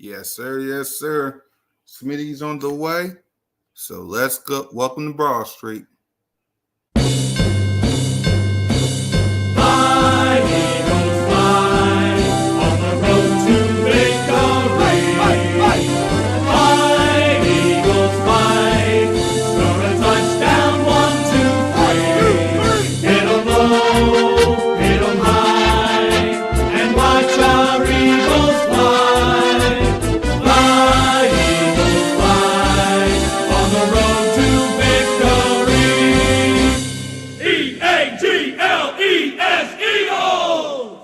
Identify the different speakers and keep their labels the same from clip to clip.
Speaker 1: Yes, sir. Yes, sir. Smitty's on the way. So let's go. Welcome to Broad Street.
Speaker 2: Fly, Eagles, fly, on the road to victory. Fly, Eagles, fly, score a touchdown, 1, 2, 3. Hit 'em low, hit 'em high, and watch our Eagles fly. Fly, Eagles, fly, on the road to victory. E-A-G-L-E-S, Eagles!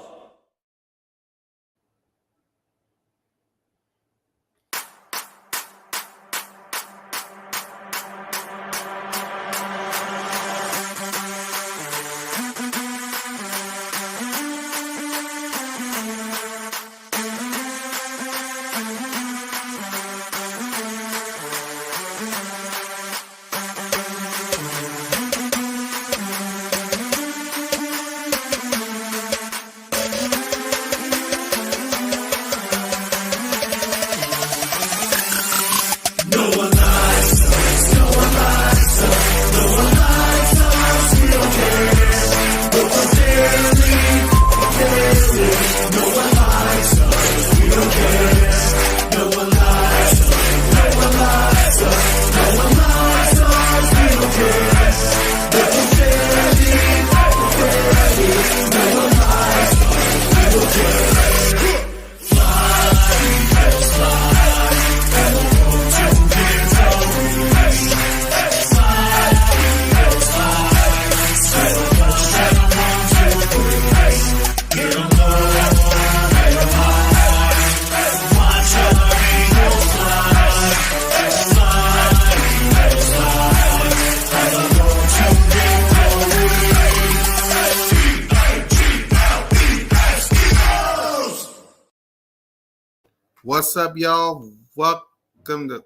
Speaker 1: What's up, y'all? Welcome to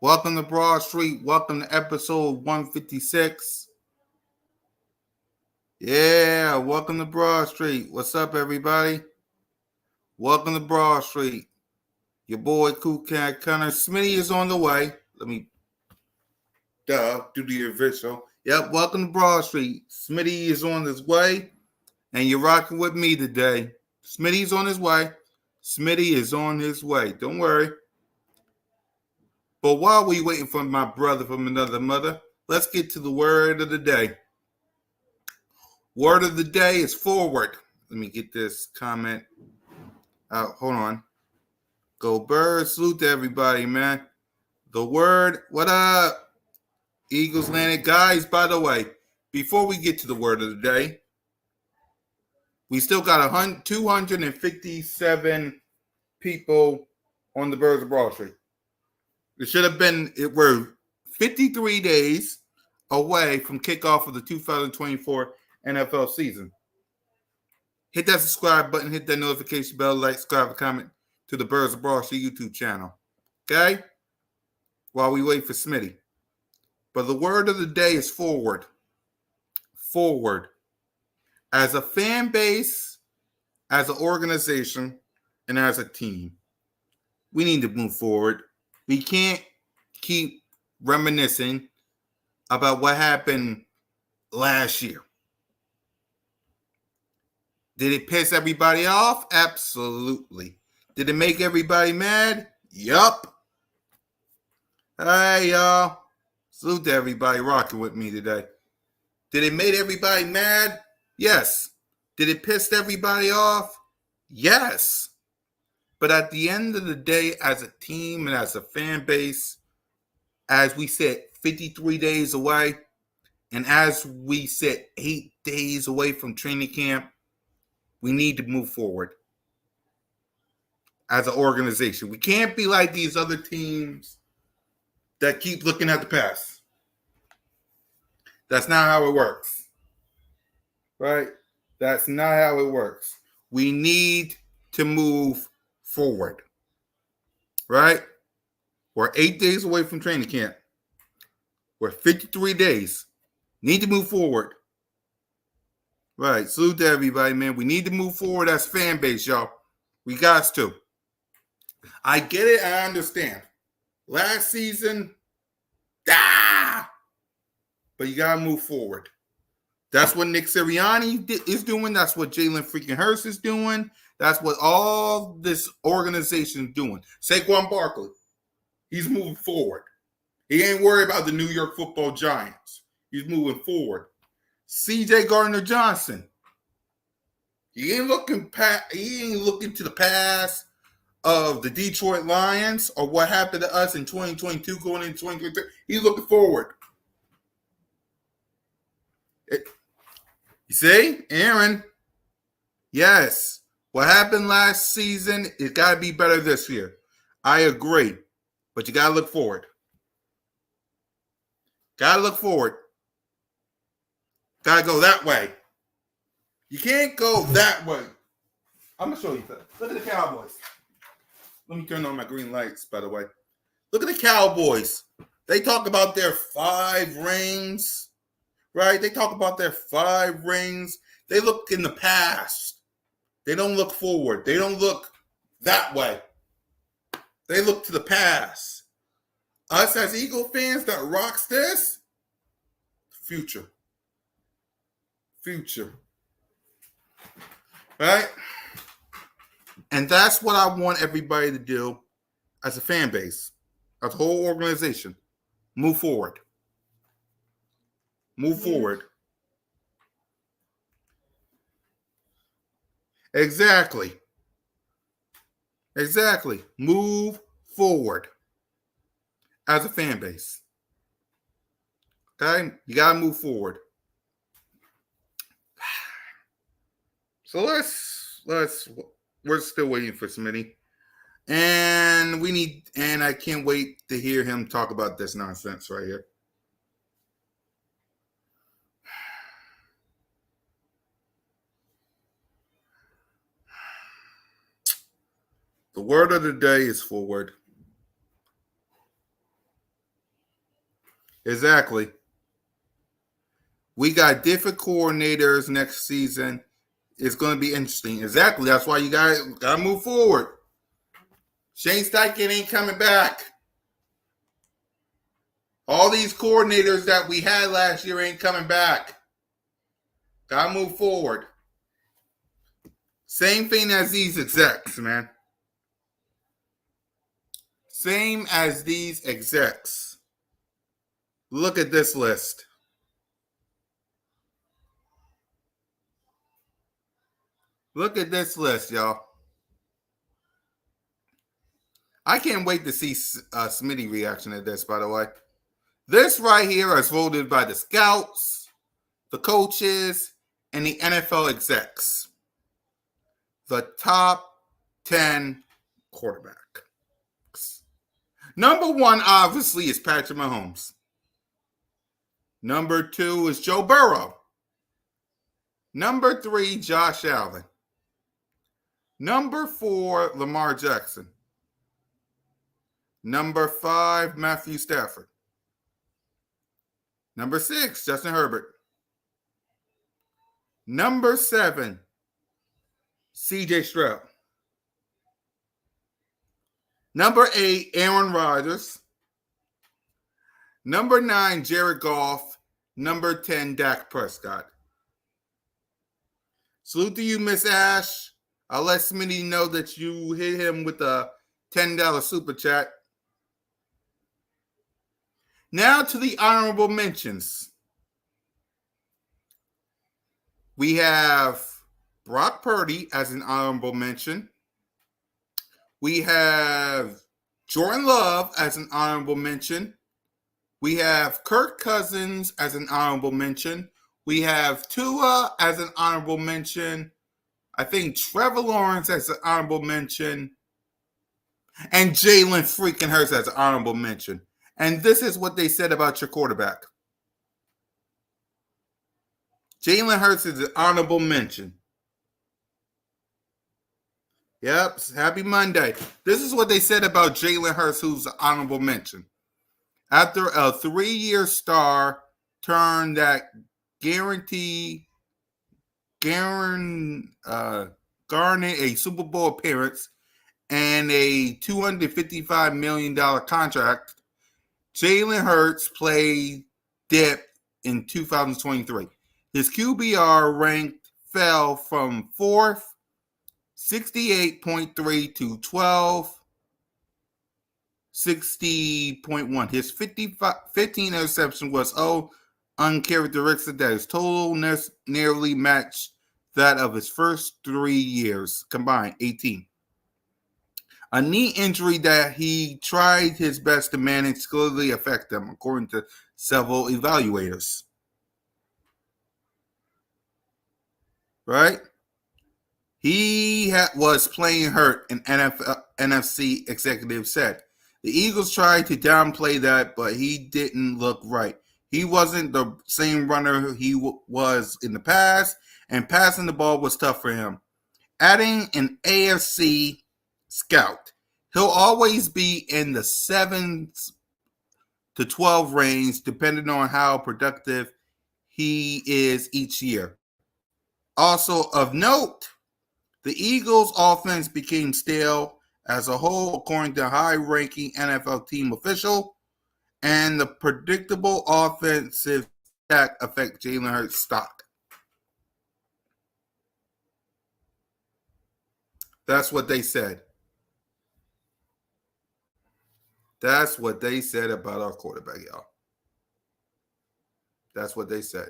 Speaker 1: Welcome to Broad Street. Welcome to episode 156. Yeah, welcome to Broad Street. What's up, everybody? Welcome to Broad Street. Your boy Cool Cat Connor Smitty is on the way. Let me do the official. Yep, welcome to Broad Street. Smitty is on his way, and you're rocking with me today. Smitty's on his way. Smitty is on his way. Don't worry. But while we waiting for my brother from another mother, let's get to the word of the day. Word of the day is forward. Let me get this comment out. Hold on. Go Birds. Salute to everybody, man. The word, what up? Eagles landed. Guys, by the way, before we get to the word of the day, we still got 257 people on the Birds of Broad Street. It should have been, we're 53 days away from kickoff of the 2024 NFL season. Hit that subscribe button, hit that notification bell, like, subscribe, comment to the Birds of Broad Street YouTube channel. Okay? While we wait for Smitty. But the word of the day is forward. Forward. As a fan base, as an organization, and as a team, we need to move forward. We can't keep reminiscing about what happened last year. Did it piss everybody off? Absolutely. Did it make everybody mad? Yup. Hey, y'all. Salute to everybody rocking with me today. Did it make everybody mad? Yes. Did it piss everybody off? Yes. But at the end of the day, as a team and as a fan base, as we said, 53 days away, and as we said, 8 days away from training camp, we need to move forward as an organization. We can't be like these other teams that keep looking at the past. That's not how it works. Right? That's not how it works. We need to move forward. Right? We're 8 days away from training camp. We're 53 days. Need to move forward. Right. Salute to everybody, man. We need to move forward as fan base, y'all. We got to. I get it. I understand. Last season, but you got to move forward. That's what Nick Sirianni is doing. That's what Jalen freaking Hurts is doing. That's what all this organization is doing. Saquon Barkley, he's moving forward. He ain't worried about the New York Football Giants. He's moving forward. C.J. Gardner-Johnson, he ain't looking to the past of the Detroit Lions or what happened to us in 2022 going into 2023. He's looking forward. You see, Aaron, yes, what happened last season, it got to be better this year. I agree, but you got to look forward. Got to look forward. Got to go that way. You can't go that way. I'm going to show you that. Look at the Cowboys. Let me turn on my green lights, by the way. Look at the Cowboys. They talk about their 5 rings, right? They talk about their 5 rings. They look in the past. They don't look forward. They don't look that way. They look to the past. Us as Eagle fans that rocks this, future. Right? And that's what I want everybody to do as a fan base, as a whole organization. Move forward. Move forward. Exactly. Move forward as a fan base. Okay? You got to move forward. So we're still waiting for Smitty. And I can't wait to hear him talk about this nonsense right here. The word of the day is forward. Exactly. We got different coordinators next season. It's going to be interesting. Exactly. That's why you got to move forward. Shane Steichen ain't coming back. All these coordinators that we had last year ain't coming back. Got to move forward. Same thing as these execs, man. Same as these execs. Look at this list. Look at this list, y'all. I can't wait to see Smitty reaction to this, by the way. This right here is voted by the scouts, the coaches, and the NFL execs. The top 10 quarterbacks. Number 1, obviously, is Patrick Mahomes. Number 2 is Joe Burrow. Number 3, Josh Allen. Number 4, Lamar Jackson. Number 5, Matthew Stafford. Number 6, Justin Herbert. Number 7, C.J. Stroud. Number 8, Aaron Rodgers. Number 9, Jared Goff. Number 10, Dak Prescott. Salute to you, Miss Ash. I'll let Smitty know that you hit him with a $10 super chat. Now to the honorable mentions. We have Brock Purdy as an honorable mention. We have Jordan Love as an honorable mention. We have Kirk Cousins as an honorable mention. We have Tua as an honorable mention. I think Trevor Lawrence as an honorable mention. And Jalen freaking Hurts as an honorable mention. And this is what they said about your quarterback. Jalen Hurts is an honorable mention. Yep, happy Monday. This is what they said about Jalen Hurts, who's an honorable mention. After a 3-year star turn that garnered a Super Bowl appearance and a $255 million contract, Jalen Hurts played depth in 2023. His QBR rank fell from 4th, 68.3 to 12, 60.1. His 15 interception was uncharacteristic that his total nearly matched that of his first 3 years combined, 18. A knee injury that he tried his best to manage clearly affected him, according to several evaluators. Right? He was playing hurt, an NFC executive said. The Eagles tried to downplay that, but he didn't look right. He wasn't the same runner he was in the past, and passing the ball was tough for him. Adding an AFC scout, he'll always be in the 7 to 12 range, depending on how productive he is each year. Also of note, the Eagles' offense became stale as a whole, according to a high-ranking NFL team official, and the predictable offensive attack affect Jalen Hurts' stock. That's what they said. That's what they said about our quarterback, y'all. That's what they said.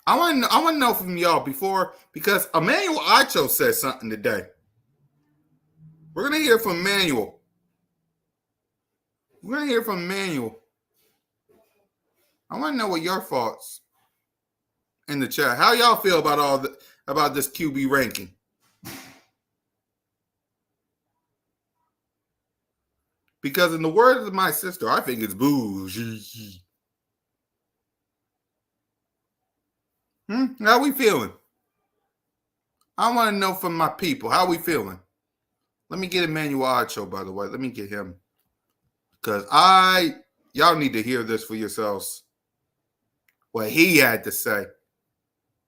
Speaker 1: I want to know from y'all because Emmanuel Acho said something today. We're going to hear from Emmanuel. We're going to hear from Emmanuel. I want to know what your thoughts in the chat. How y'all feel about this QB ranking? Because in the words of my sister, I think it's bougie. How we feeling? I want to know from my people. How we feeling? Let me get Emmanuel Acho, by the way. Let me get him. Because y'all need to hear this for yourselves. What he had to say.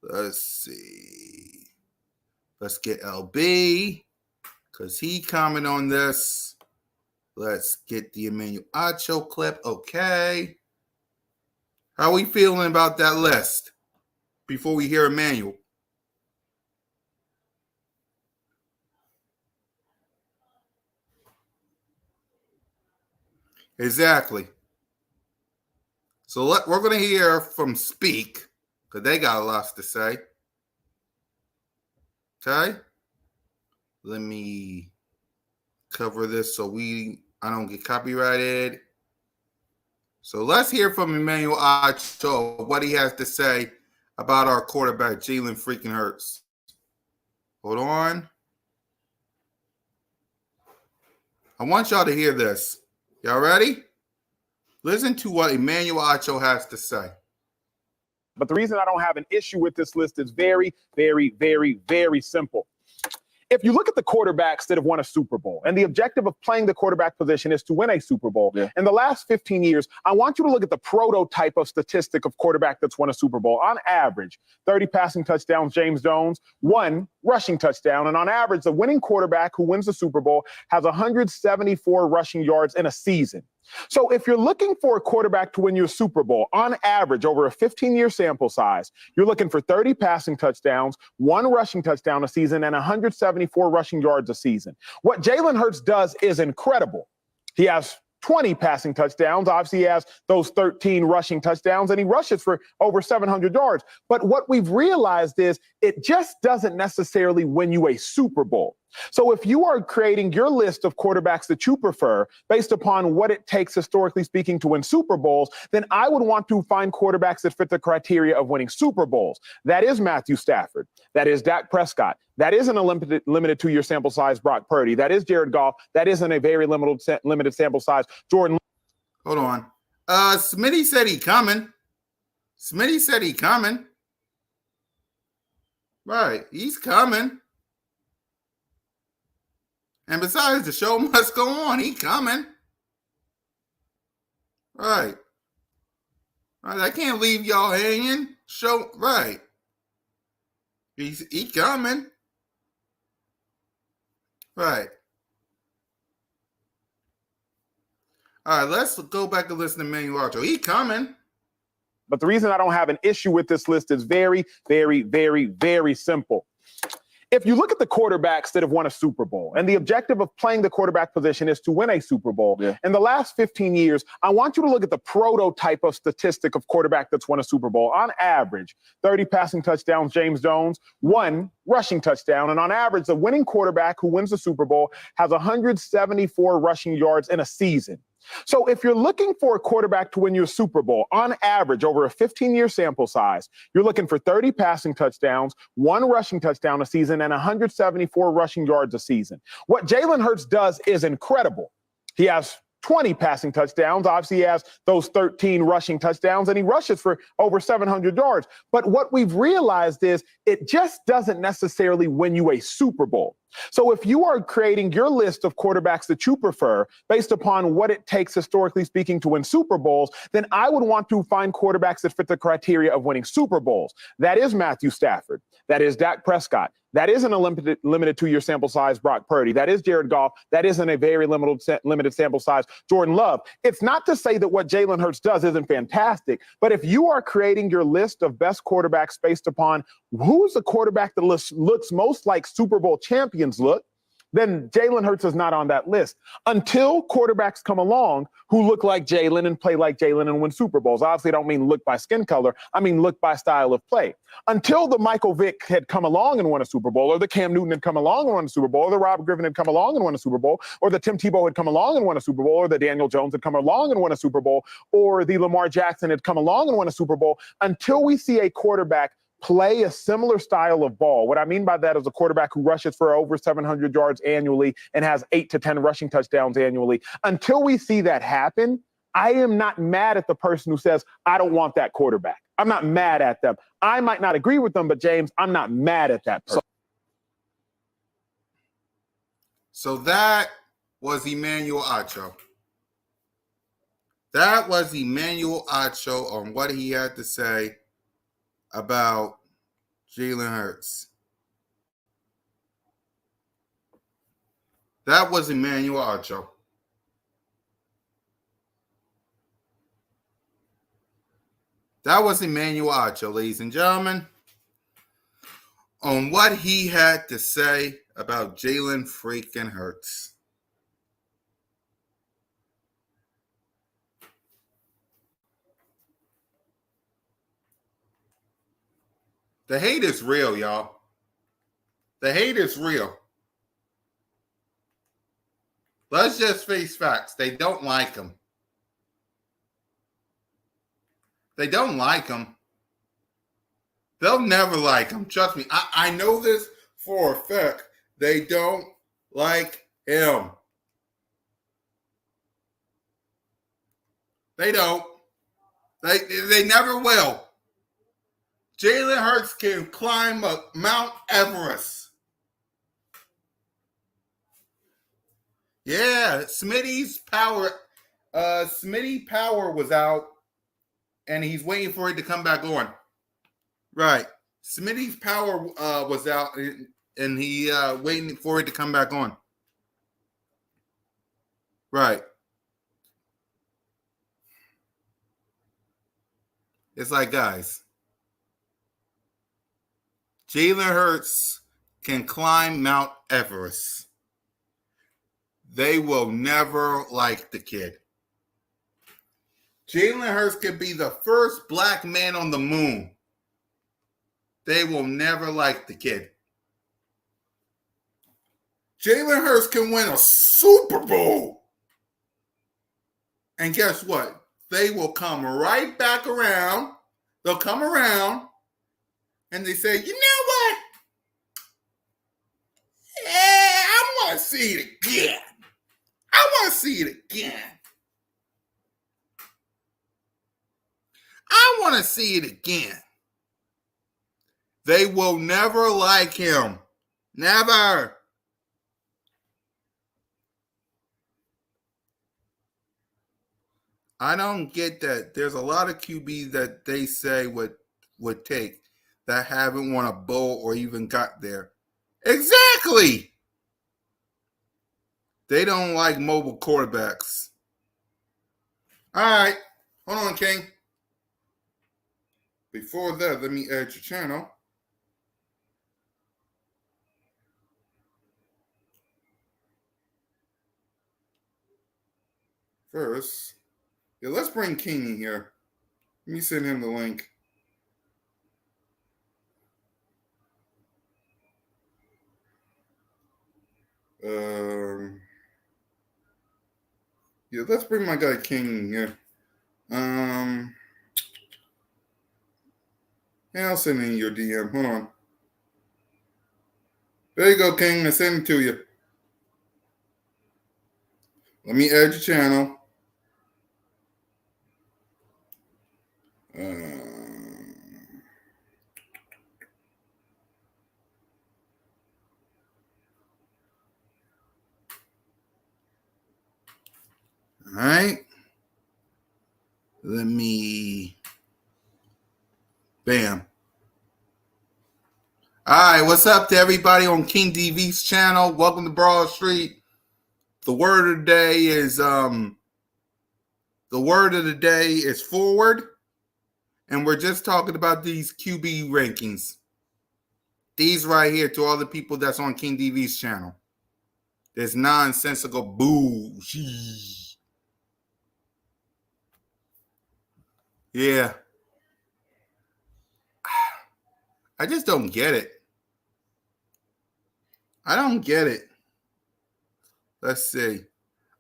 Speaker 1: Let's see. Let's get LB. Because he commented on this. Let's get the Emmanuel Acho clip. Okay. How we feeling about that list? Before we hear Emmanuel. Exactly. So we're going to hear from Speak, because they got a lot to say. Okay? Let me cover this so I don't get copyrighted. So let's hear from Emmanuel Acho, what he has to say about our quarterback, Jalen freaking Hurts. Hold on. I want y'all to hear this. Y'all ready? Listen to what Emmanuel Acho has to say.
Speaker 3: But the reason I don't have an issue with this list is very, very, very, very simple. If you look at the quarterbacks that have won a Super Bowl, and the objective of playing the quarterback position is to win a Super Bowl, in the last 15 years, I want you to look at the prototype of statistic of quarterback that's won a Super Bowl. On average, 30 passing touchdowns, James Jones, 1 rushing touchdown. And on average, the winning quarterback who wins the Super Bowl has 174 rushing yards in a season. So if you're looking for a quarterback to win you a Super Bowl, on average, over a 15-year sample size, you're looking for 30 passing touchdowns, 1 rushing touchdown a season, and 174 rushing yards a season. What Jalen Hurts does is incredible. He has 20 passing touchdowns. Obviously, he has those 13 rushing touchdowns, and he rushes for over 700 yards. But what we've realized is it just doesn't necessarily win you a Super Bowl. So if you are creating your list of quarterbacks that you prefer based upon what it takes, historically speaking, to win Super Bowls, then I would want to find quarterbacks that fit the criteria of winning Super Bowls. That is Matthew Stafford. That is Dak Prescott. That isn't a limited 2-year sample size Brock Purdy. That is Jared Goff. That isn't a very limited sample size Jordan.
Speaker 1: Hold on. Smitty said he coming. Smitty said he coming. Right. He's coming. And besides, the show must go on. He coming. Right. Right. I can't leave y'all hanging. Right. He coming. Right. All right, let's go back and listen to Emmanuel Ocho. He coming.
Speaker 3: But the reason I don't have an issue with this list is very, very, very, very simple. If you look at the quarterbacks that have won a Super Bowl, and the objective of playing the quarterback position is to win a Super Bowl, in the last 15 years, I want you to look at the prototype of statistic of quarterback that's won a Super Bowl. On average, 30 passing touchdowns, James Jones, 1 rushing touchdown. And on average, the winning quarterback who wins the Super Bowl has 174 rushing yards in a season. So if you're looking for a quarterback to win your Super Bowl, on average, over a 15-year sample size, you're looking for 30 passing touchdowns, 1 rushing touchdown a season, and 174 rushing yards a season. What Jalen Hurts does is incredible. He has 20 passing touchdowns. Obviously, he has those 13 rushing touchdowns, and he rushes for over 700 yards. But what we've realized is it just doesn't necessarily win you a Super Bowl. So if you are creating your list of quarterbacks that you prefer based upon what it takes, historically speaking, to win Super Bowls, then I would want to find quarterbacks that fit the criteria of winning Super Bowls. That is Matthew Stafford. That is Dak Prescott. That isn't a limited 2-year sample size Brock Purdy. That is Jared Goff. That isn't a very limited sample size Jordan Love. It's not to say that what Jalen Hurts does isn't fantastic, but if you are creating your list of best quarterbacks based upon who's the quarterback that looks most like Super Bowl champions look, then Jalen Hurts is not on that list until quarterbacks come along who look like Jalen and play like Jalen and win Super Bowls. Obviously, I don't mean look by skin color. I mean look by style of play. Until the Michael Vick had come along and won a Super Bowl, or the Cam Newton had come along and won a Super Bowl, or the Rob Griffin had come along and won a Super Bowl, or the Tim Tebow had come along and won a Super Bowl, or the Daniel Jones had come along and won a Super Bowl, or the Lamar Jackson had come along and won a Super Bowl, until we see a quarterback play a similar style of ball. What I mean by that is a quarterback who rushes for over 700 yards annually and has 8 to 10 rushing touchdowns annually. Until we see that happen, I am not mad at the person who says, I don't want that quarterback. I'm not mad at them. I might not agree with them, but James, I'm not mad at that person.
Speaker 1: So that was Emmanuel Ocho. That was Emmanuel Ocho on what he had to say about Jalen Hurts. That was Emmanuel Ocho. That was Emmanuel Ocho, ladies and gentlemen, on what he had to say about Jalen freaking Hurts. The hate is real, y'all. The hate is real. Let's just face facts. They don't like him. They don't like him. They'll never like him. Trust me. I know this for a fact. They don't like him. They don't. They never will. Jalen Hurts can climb Mount Everest. Yeah, Smitty's power. Smitty power was out, and he's waiting for it to come back on. Right. Smitty's power was out, and he waiting for it to come back on. Right. It's like, guys, Jalen Hurts can climb Mount Everest. They will never like the kid. Jalen Hurts could be the first black man on the moon. They will never like the kid. Jalen Hurts can win a Super Bowl. And guess what? They will come right back around. They'll come around and they say, you know what? Yeah, I want to see it again. I want to see it again. I want to see it again. They will never like him. Never. I don't get that. There's a lot of QBs that they say would take. that haven't won a bowl or even got there. Exactly. They don't like mobile quarterbacks. All right. Hold on, King. Before that, let me add your channel. First, yeah, let's bring King in here. Let me send him the link. Yeah, let's bring my guy King in here. Yeah, I'll send in your DM. Hold on. There you go, King. I sent it to you. Let me add your channel. All right. Let me. Bam. All right. What's up to everybody on King DV's channel? Welcome to Broad Street. The word of the day is forward, and we're just talking about these QB rankings. These right here to all the people that's on King DV's channel. There's nonsensical bullshit. Yeah. I just don't get it. I don't get it. Let's see.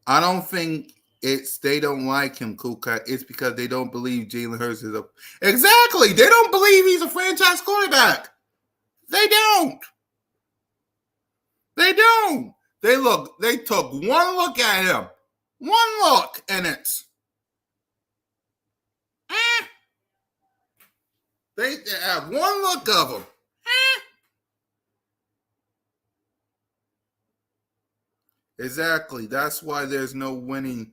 Speaker 1: I don't think it's they don't like him, Cool Cut. It's because they don't believe Jalen Hurts is a... Exactly. They don't believe he's a franchise quarterback. They don't. They don't. They took one look at him. One look, and it's... They have one look of him. Exactly. That's why there's no winning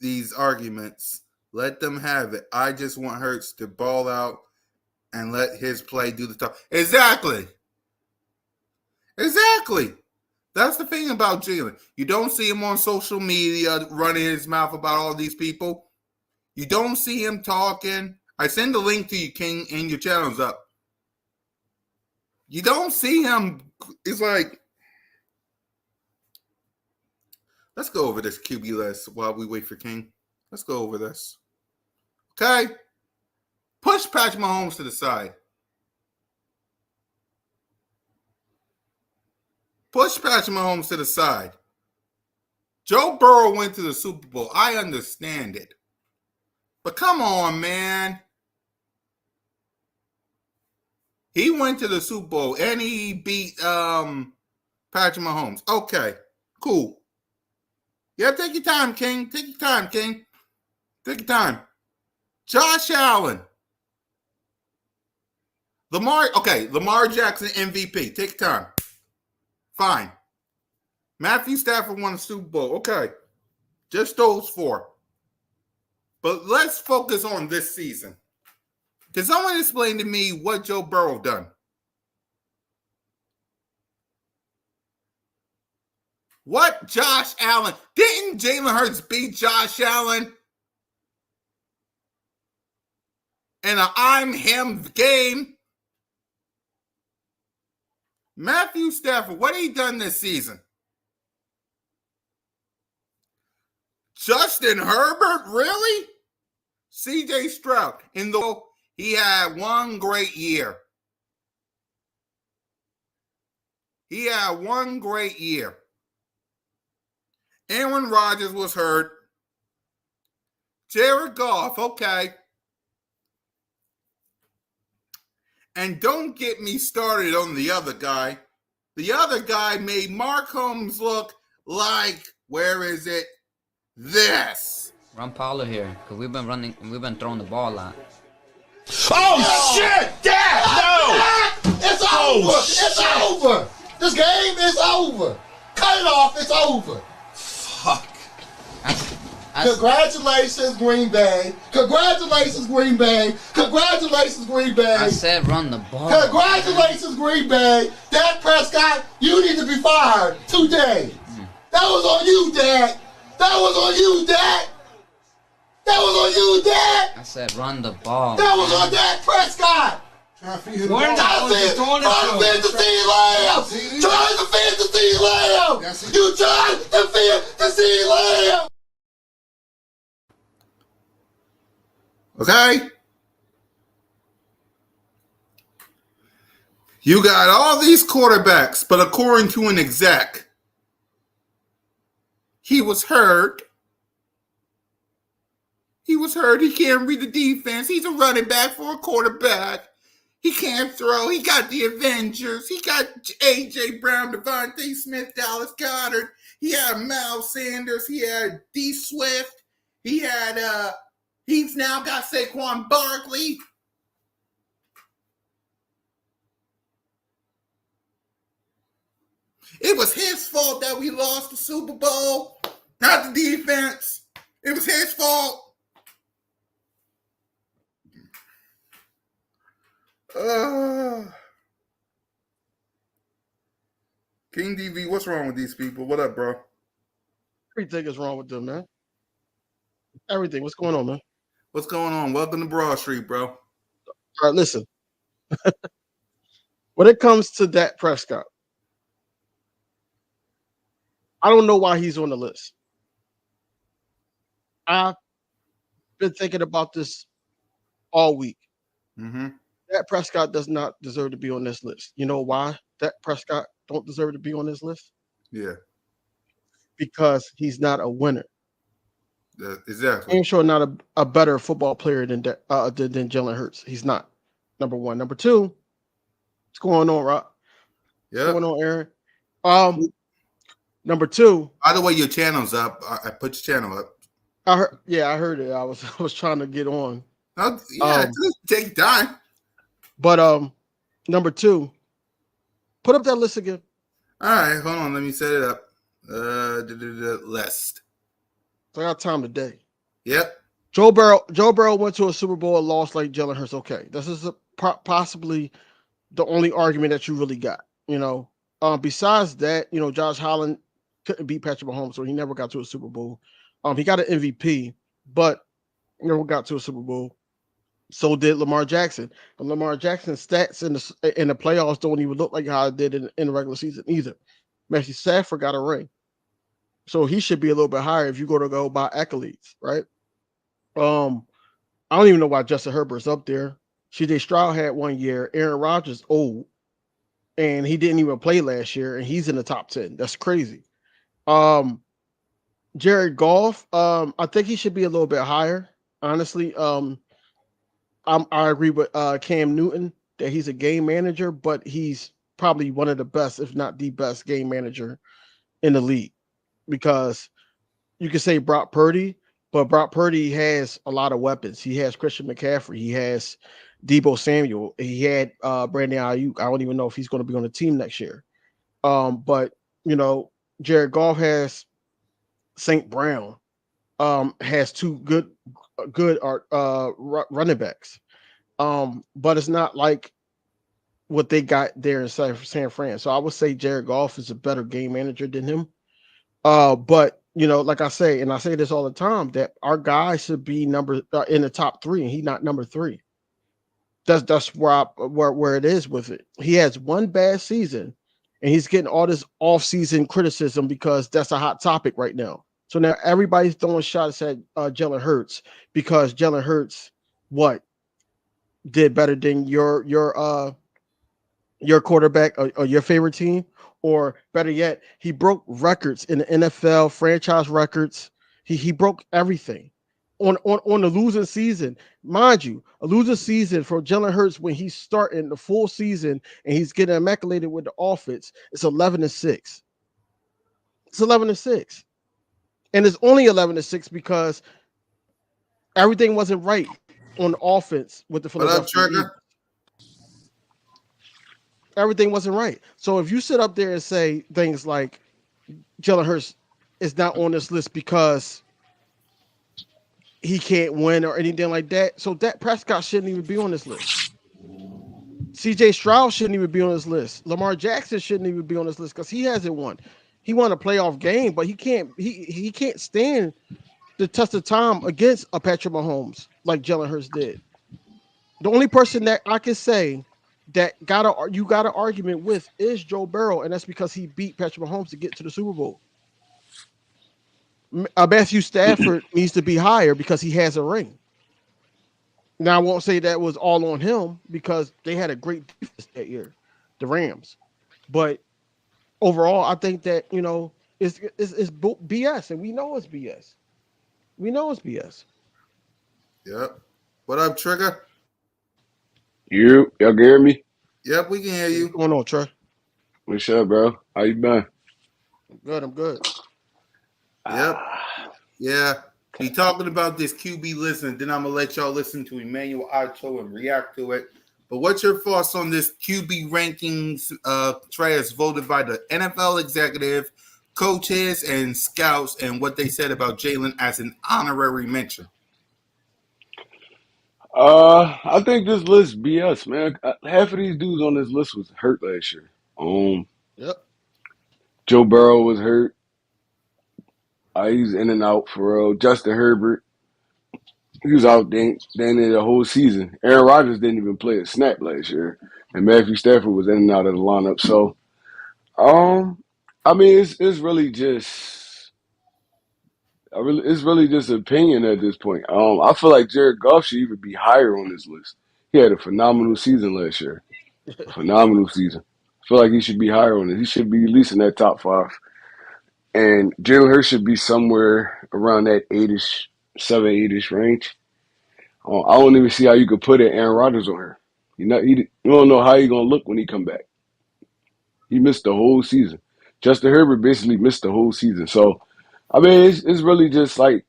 Speaker 1: these arguments. Let them have it. I just want Hurts to ball out and let his play do the talk. Exactly. Exactly. That's the thing about Jalen. You don't see him on social media running his mouth about all these people. You don't see him talking. I send the link to you, King, and your channel's up. You don't see him. It's like, let's go over this QB list while we wait for King. Let's go over this. Okay? Push Patrick Mahomes to the side. Push Patrick Mahomes to the side. Joe Burrow went to the Super Bowl. I understand it. But come on, man. He went to the Super Bowl and he beat Patrick Mahomes. Okay, cool. Yeah, take your time, King. Take your time, King. Take your time. Josh Allen. Lamar Jackson MVP. Take your time. Fine. Matthew Stafford won a Super Bowl. Okay. Just those four. But let's focus on this season. Can someone explain to me what Joe Burrow done? What Josh Allen? Didn't Jalen Hurts beat Josh Allen in an I'm him game? Matthew Stafford, what he done this season? Justin Herbert, really? CJ Stroud, he had one great year. He had one great year. Aaron Rodgers was hurt. Jared Goff, okay. And don't get me started on the other guy. The other guy made Mark Holmes look like, where is it? This.
Speaker 4: Run Paulo here, because we've been throwing the ball a lot.
Speaker 5: Oh, shit! Dad, no!
Speaker 6: It's over! It's over! This game is over! Cut it off, it's over!
Speaker 5: Fuck.
Speaker 6: Congratulations, Green Bay. Congratulations, Green Bay. Congratulations, Green Bay.
Speaker 4: I said run the ball.
Speaker 6: Congratulations, Green Bay. Dak Prescott, you need to be fired today. That was on you, Dak. That was on you, Dak. That was on you, Dak.
Speaker 4: I said run the ball.
Speaker 6: That was on Dak Prescott.
Speaker 2: Where the hell is he throwing it
Speaker 6: Trying to feed the CD Lamb. Trying to feed the CD Lamb. You trying to feed the CD Lamb.
Speaker 1: Okay? You got all these quarterbacks, but according to an exec, he was hurt. He was hurt. He can't read the defense. He's a running back for a quarterback. He can't throw. He got the Avengers. He got A.J. Brown, Devontae Smith, Dallas Goedert. He had Miles Sanders. He had D. Swift. He had, he's now got Saquon Barkley. It was his fault that we lost the Super Bowl, not the defense. It was his fault. King DV, what's wrong with these people? What up, bro?
Speaker 7: Everything is wrong with them, man. Everything. What's going on, man?
Speaker 1: What's going on? Welcome to Broad Street, bro.
Speaker 7: All right, listen. When it comes to Dak Prescott, I don't know why he's on the list. I've been thinking about this all week.
Speaker 1: Mm-hmm.
Speaker 7: Dak Prescott does not deserve to be on this list. You know why Dak Prescott don't deserve to be on this list?
Speaker 1: Yeah.
Speaker 7: Because he's not a winner.
Speaker 1: Exactly.
Speaker 7: I'm sure not a better football player than Jalen Hurts. He's not. Number one. Number two, what's going on, Rob?
Speaker 1: Yeah.
Speaker 7: What's going on, Aaron? Number two.
Speaker 1: By the way, your channel's up. I put your channel up.
Speaker 7: I heard it. I was trying to get on.
Speaker 1: Just take time.
Speaker 7: But number two, put up that list again.
Speaker 1: All right, hold on. Let me set it up. List.
Speaker 7: So I got time today.
Speaker 1: Yep.
Speaker 7: Joe Burrow went to a Super Bowl and lost like Jalen Hurts. Okay, this is possibly the only argument that you really got. You know, besides that, you know, Josh Allen couldn't beat Patrick Mahomes, so he never got to a Super Bowl. He got an MVP, but never got to a Super Bowl. So did Lamar Jackson. And Lamar Jackson's stats in the playoffs don't even look like how it did in the regular season either. Matthew Stafford got a ring. So he should be a little bit higher if you go by accolades, right? I don't even know why Justin Herbert's up there. CJ Stroud had 1 year. Aaron Rodgers old, and he didn't even play last year, and he's in the top 10. That's crazy. Jared Goff, I think he should be a little bit higher. Honestly, I agree with Cam Newton that he's a game manager, but he's probably one of the best, if not the best, game manager in the league. Because you can say Brock Purdy, but Brock Purdy has a lot of weapons. He has Christian McCaffrey. He has Deebo Samuel. He had Brandon Ayuk. I don't even know if he's going to be on the team next year. But, you know, Jared Goff has St. Brown, has two good running backs. But it's not like what they got there in San Fran. So I would say Jared Goff is a better game manager than him. But you know, like I say, and I say this all the time, that our guy should be in the top 3, and he's not number 3. That's where it is with it. He has one bad season, and he's getting all this off-season criticism because that's a hot topic right now. So now everybody's throwing shots at Jalen Hurts because Jalen Hurts did better than your quarterback or your favorite team, or better yet, he broke records in the NFL, franchise records. He broke everything on the losing season. Mind you, a losing season for Jalen Hurts when he's starting the full season and he's getting immaculated with the offense. It's 11-6. It's 11-6. And it's only 11-6 because everything wasn't right on offense with the Philadelphia Eagles. Everything wasn't right. So if you sit up there and say things like Jalen Hurts is not on this list because he can't win or anything like that. So Dak Prescott shouldn't even be on this list. CJ Stroud shouldn't even be on this list. Lamar Jackson shouldn't even be on this list because he hasn't won. He won a playoff game, but he can't stand the test of time against a Patrick Mahomes like Jalen Hurts did. The only person that I can say that you got an argument with is Joe Burrow, and that's because he beat Patrick Mahomes to get to the Super Bowl. Matthew Stafford needs to be higher because he has a ring. Now I won't say that was all on him because they had a great defense that year, the Rams. But overall, I think that it's BS, and we know it's BS. We know it's BS.
Speaker 1: Yep. What up, Trigger?
Speaker 8: Y'all can hear me?
Speaker 1: Yep, we can hear you.
Speaker 7: What's going on, Trey?
Speaker 8: What's up, bro? How you been?
Speaker 7: I'm good.
Speaker 1: Yep. Yeah. Be talking about this QB list, and then I'm gonna let y'all listen to Emmanuel Acho and react to it. But what's your thoughts on this QB rankings? Trey, as voted by the NFL executive, coaches, and scouts, and what they said about Jalen as an honorary mention.
Speaker 8: I think this list BS, man. Half of these dudes on this list was hurt last year.
Speaker 7: Yep.
Speaker 8: Joe Burrow was hurt. He's in and out for real. Justin Herbert, he was out dang near the whole season. Aaron Rodgers didn't even play a snap last year, and Matthew Stafford was in and out of the lineup. So, I mean, it's really just. It's really just opinion at this point. I feel like Jared Goff should even be higher on this list. He had a phenomenal season last year. A phenomenal season. I feel like he should be higher on it. He should be at least in that top 5. And Jalen Hurts should be somewhere around that 8-ish, 7, 8-ish range. I don't even see how you could put it Aaron Rodgers on her. You don't know how he's going to look when he come back. He missed the whole season. Justin Herbert basically missed the whole season. So, I mean, it's really just like,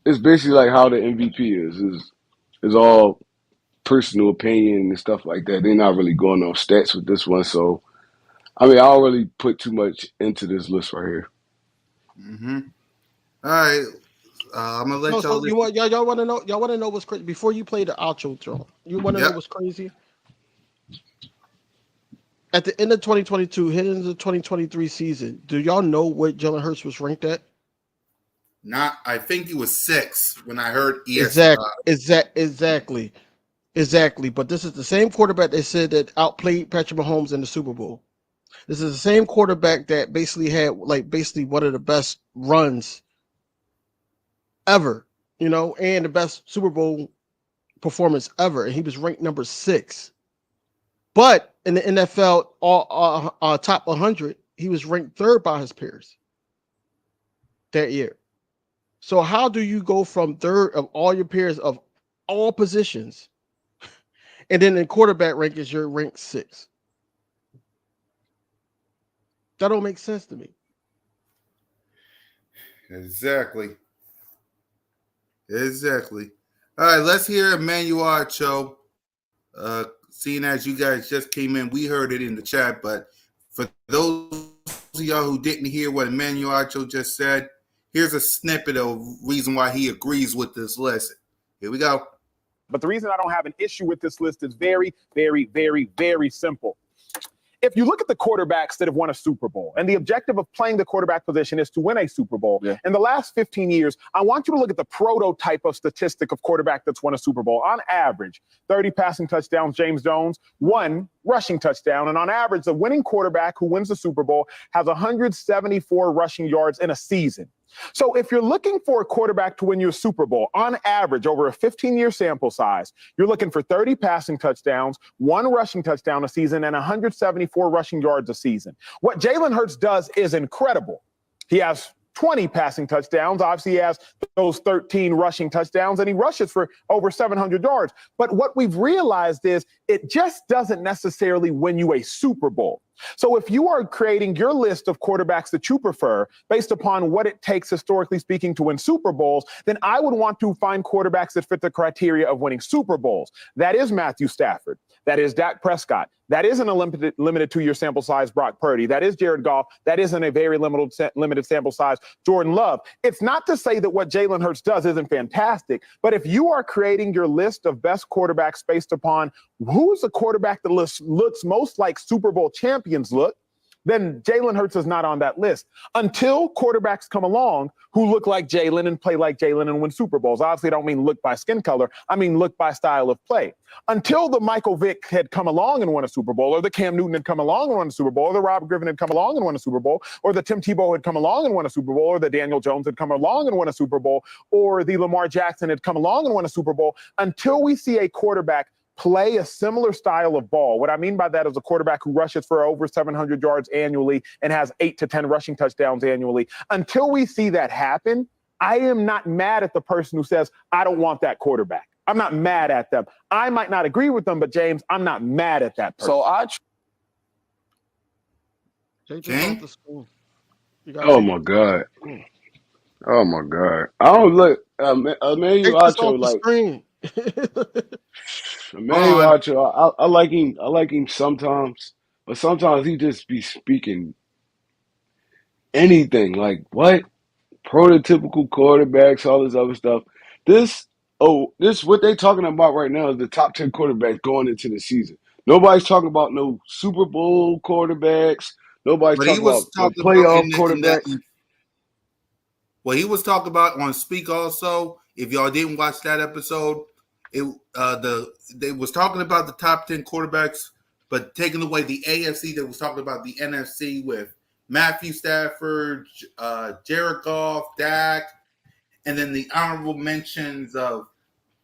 Speaker 8: it's basically like how the MVP is all personal opinion and stuff like that. They're not really going off stats with this one. So, I mean, I don't really put too much into this list right here.
Speaker 1: Mm-hmm. All right. I'm gonna let y'all.
Speaker 7: So y'all want to know? Y'all want to know what's crazy? Before you play the outro throw, you want to know what's crazy? At the end of 2022, heading into the 2023 season, do y'all know what Jalen Hurts was ranked at?
Speaker 1: I think he was 6 when I heard ESPN.
Speaker 7: Exactly. But this is the same quarterback they said that outplayed Patrick Mahomes in the Super Bowl. This is the same quarterback that basically had one of the best runs ever, and the best Super Bowl performance ever. And he was ranked number 6. But in the NFL top 100, he was ranked 3rd by his peers that year. So how do you go from 3rd of all your peers of all positions, and then in quarterback rankings, you're ranked 6? That don't make sense to me.
Speaker 1: Exactly. All right, let's hear Emmanuel Acho. Seeing as you guys just came in, we heard it in the chat, but for those of y'all who didn't hear what Emmanuel Acho just said, here's a snippet of reason why he agrees with this list. Here we go.
Speaker 3: But the reason I don't have an issue with this list is very, very, very, very simple. If you look at the quarterbacks that have won a Super Bowl, and the objective of playing the quarterback position is to win a Super Bowl, in the last 15 years, I want you to look at the prototype of statistic of quarterback that's won a Super Bowl. On average, 30 passing touchdowns, James Jones, 1 rushing touchdown. And on average, the winning quarterback who wins the Super Bowl has 174 rushing yards in a season. So if you're looking for a quarterback to win you a Super Bowl, on average, over a 15-year sample size, you're looking for 30 passing touchdowns, 1 rushing touchdown a season, and 174 rushing yards a season. What Jalen Hurts does is incredible. He has 20 passing touchdowns. Obviously, he has those 13 rushing touchdowns, and he rushes for over 700 yards. But what we've realized is it just doesn't necessarily win you a Super Bowl. So if you are creating your list of quarterbacks that you prefer based upon what it takes, historically speaking, to win Super Bowls, then I would want to find quarterbacks that fit the criteria of winning Super Bowls. That is Matthew Stafford. That is Dak Prescott. That isn't a limited 2-year sample size Brock Purdy. That is Jared Goff. That isn't a very limited sample size Jordan Love. It's not to say that what Jalen Hurts does isn't fantastic, but if you are creating your list of best quarterbacks based upon who's the quarterback that looks most like Super Bowl champions look, then Jalen Hurts is not on that list until quarterbacks come along who look like Jalen and play like Jalen and win Super Bowls. Obviously, I don't mean look by skin color. I mean look by style of play. Until the Michael Vick had come along and won a Super Bowl, or the Cam Newton had come along and won a Super Bowl, or the Rob Griffin had come along and won a Super Bowl, or the Tim Tebow had come along and won a Super Bowl, or the Daniel Jones had come along and won a Super Bowl, or the Lamar Jackson had come along and won a Super Bowl, until we see a quarterback play a similar style of ball. What I mean by that is a quarterback who rushes for over 700 yards annually and has 8 to 10 rushing touchdowns annually. Until we see that happen, I am not mad at the person who says, I don't want that quarterback. I'm not mad at them. I might not agree with them, but James, I'm not mad at that person.
Speaker 8: So
Speaker 1: James?
Speaker 8: oh my god, oh my god. I don't look. Emmanuel
Speaker 7: Take this
Speaker 8: Acho,
Speaker 7: off the
Speaker 8: like
Speaker 7: screen.
Speaker 8: Emmanuel
Speaker 1: On.
Speaker 8: Acho. I like him. I like him sometimes, but sometimes he just be speaking anything. Like what? Prototypical quarterbacks, all this other stuff. This what they talking about right now is the top 10 quarterbacks going into the season. Nobody's talking about no Super Bowl quarterbacks. Nobody's
Speaker 1: But he
Speaker 8: talking
Speaker 1: was
Speaker 8: about no
Speaker 1: talking about
Speaker 8: playoff
Speaker 1: in that
Speaker 8: quarterbacks.
Speaker 1: what he was talking about on Speak also. If y'all didn't watch that episode, they was talking about the top 10 quarterbacks, but taking away the AFC, they was talking about the NFC with Matthew Stafford, Jared Goff, Dak, and then the honorable mentions of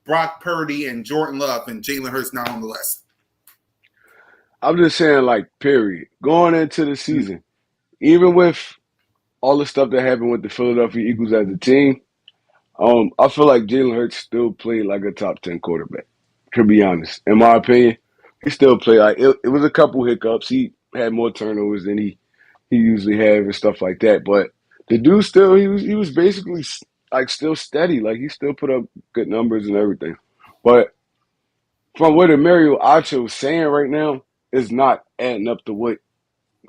Speaker 1: Brock Purdy and Jordan Love, and Jalen Hurts not on the list.
Speaker 8: I'm just saying, like, period. Going into the season, even with all the stuff that happened with the Philadelphia Eagles as a team, I feel like Jalen Hurts still played like a top 10 quarterback. To be honest, in my opinion, he still played like it was a couple hiccups. He had more turnovers than he usually have and stuff like that. But the dude still he was basically like still steady. Like he still put up good numbers and everything. But from what Mario Acho was saying right now is not adding up to what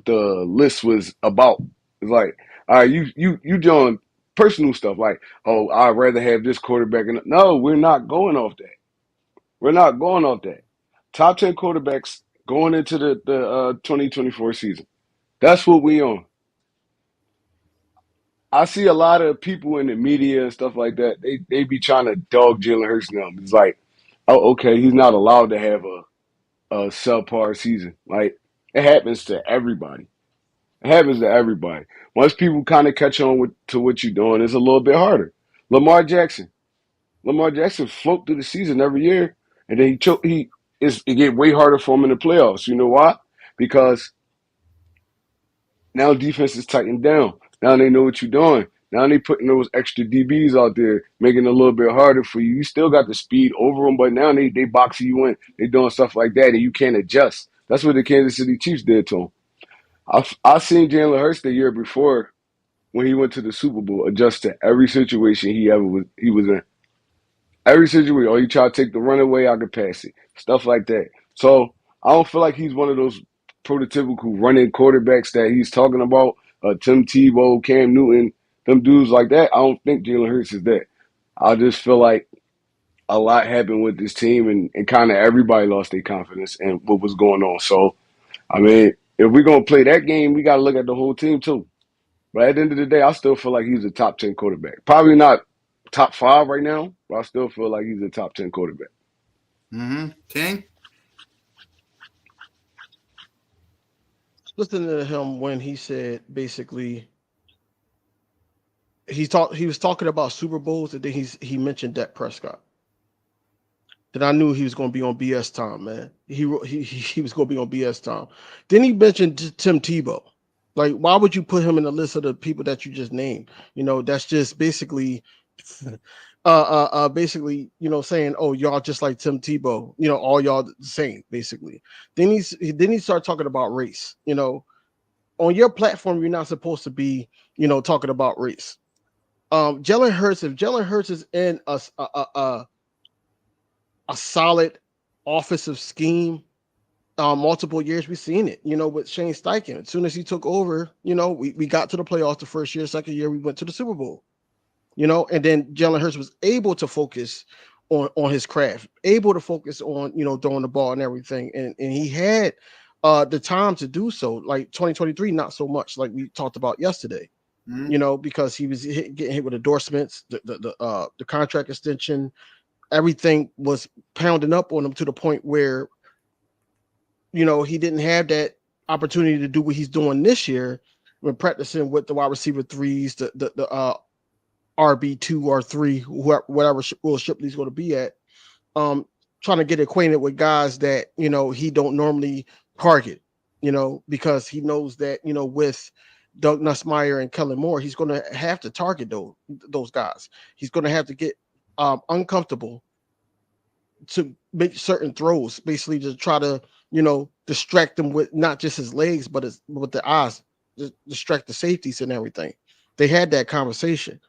Speaker 8: the list was about. It's like, all right, you doing personal stuff like, oh, I'd rather have this quarterback. No, we're not going off that. We're not going off that. Top 10 quarterbacks going into the 2024 season. That's what we on. I see a lot of people in the media and stuff like that. They be trying to dog Jalen Hurts now. It's like, oh, okay, he's not allowed to have a subpar season. Like it happens to everybody. It happens to everybody. Once people kind of catch on to what you're doing, it's a little bit harder. Lamar Jackson. Lamar Jackson float through the season every year, and then it get way harder for him in the playoffs. You know why? Because now defense is tightened down. Now they know what you're doing. Now they putting those extra DBs out there, making it a little bit harder for you. You still got the speed over them, but now they boxing you in. They doing stuff like that, and you can't adjust. That's what the Kansas City Chiefs did to him. I seen Jalen Hurts the year before when he went to the Super Bowl adjust to every situation he was in. Every situation. Oh, you try to take the runaway, I could pass it. Stuff like that. So I don't feel like he's one of those prototypical running quarterbacks that he's talking about. Tim Tebow, Cam Newton, them dudes like that. I don't think Jalen Hurts is that. I just feel like a lot happened with this team and kind of everybody lost their confidence in what was going on. So, I mean, if we're going to play that game, we got to look at the whole team too. But at the end of the day, I still feel like he's a top 10 quarterback. Probably not top 5 right now, but I still feel like he's a top 10 quarterback.
Speaker 1: King?
Speaker 7: Listen to him when he said basically he was talking about Super Bowls, and then he mentioned Dak Prescott. Then I knew he was going to be on B.S. time, man. He was going to be on B.S. time. Then he mentioned Tim Tebow. Like, why would you put him in the list of the people that you just named? You know, that's just basically, basically, you know, saying, oh, y'all just like Tim Tebow. You know, all y'all the same, basically. Then he started talking about race. You know, on your platform, you're not supposed to be, you know, talking about race. Jalen Hurts, if Jalen Hurts is in a solid offensive scheme, multiple years. We've seen it, with Shane Steichen. As soon as he took over, we got to the playoffs the first year. Second year, we went to the Super Bowl. And then Jalen Hurts was able to focus on his craft, able to focus on throwing the ball and everything, and he had the time to do so. Like 2023, not so much, like we talked about yesterday. Because he was getting hit with endorsements, the contract extension, everything was pounding up on him to the point where he didn't have that opportunity to do what he's doing this year when practicing with the wide receiver threes, the RB2 or 3, whatever Will Shipley's going to be at, trying to get acquainted with guys that he don't normally target, because he knows that with Doug Nussmeier and Kellen Moore, he's going to have to target those guys. He's going to have to get uncomfortable to make certain throws, basically to try to distract them with not just his legs but with the eyes, distract the safeties and everything. They had that conversation.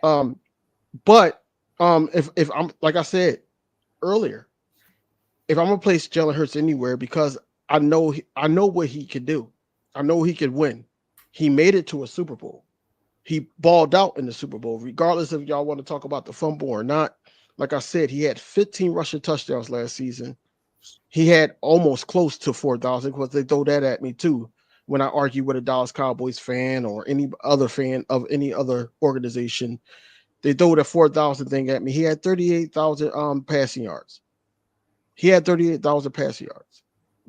Speaker 7: But if I'm, like I said earlier, if I'm gonna place Jalen Hurts anywhere, because I know what he could do. I know he could win. He made it to a Super Bowl. He balled out in the Super Bowl, regardless if y'all want to talk about the fumble or not. Like I said, he had 15 rushing touchdowns last season. He had almost close to 4,000, because they throw that at me too when I argue with a Dallas Cowboys fan or any other fan of any other organization. They throw the 4,000 thing at me. He had 38,000 passing yards. He had 38,000 passing yards.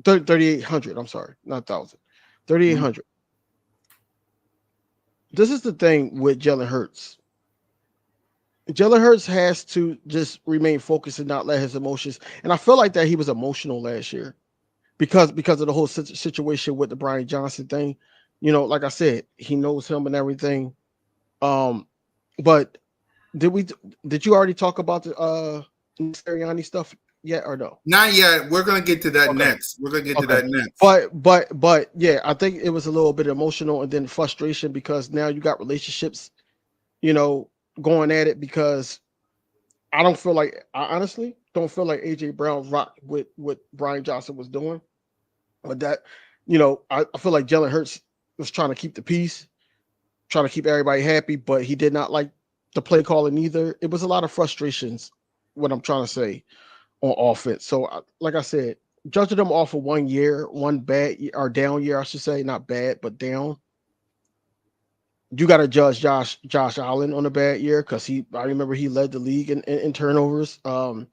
Speaker 7: 3,800. I'm sorry, not thousand. 3,800. This is the thing with Jalen Hurts. Jalen Hurts has to just remain focused and not let his emotions. And I feel like that he was emotional last year because of the whole situation with the Brian Johnson thing. Like I said, he knows him and everything. But did you already talk about the Sirianni stuff yet or no?
Speaker 1: Not yet. We're gonna get to that
Speaker 7: Okay.
Speaker 1: next. We're gonna get to that next.
Speaker 7: But yeah, I think it was a little bit emotional and then frustration because now you got relationships, going at it, because I honestly don't feel like AJ Brown rocked with what Brian Johnson was doing. But that, I feel like Jalen Hurts was trying to keep the peace, trying to keep everybody happy, but he did not like the play calling either. It was a lot of frustrations, what I'm trying to say, on offense. So, like I said, judging them off of 1 year, one bad or down year, I should say, not bad, but down. You got to judge Josh Allen on a bad year because I remember he led the league in turnovers. Aaron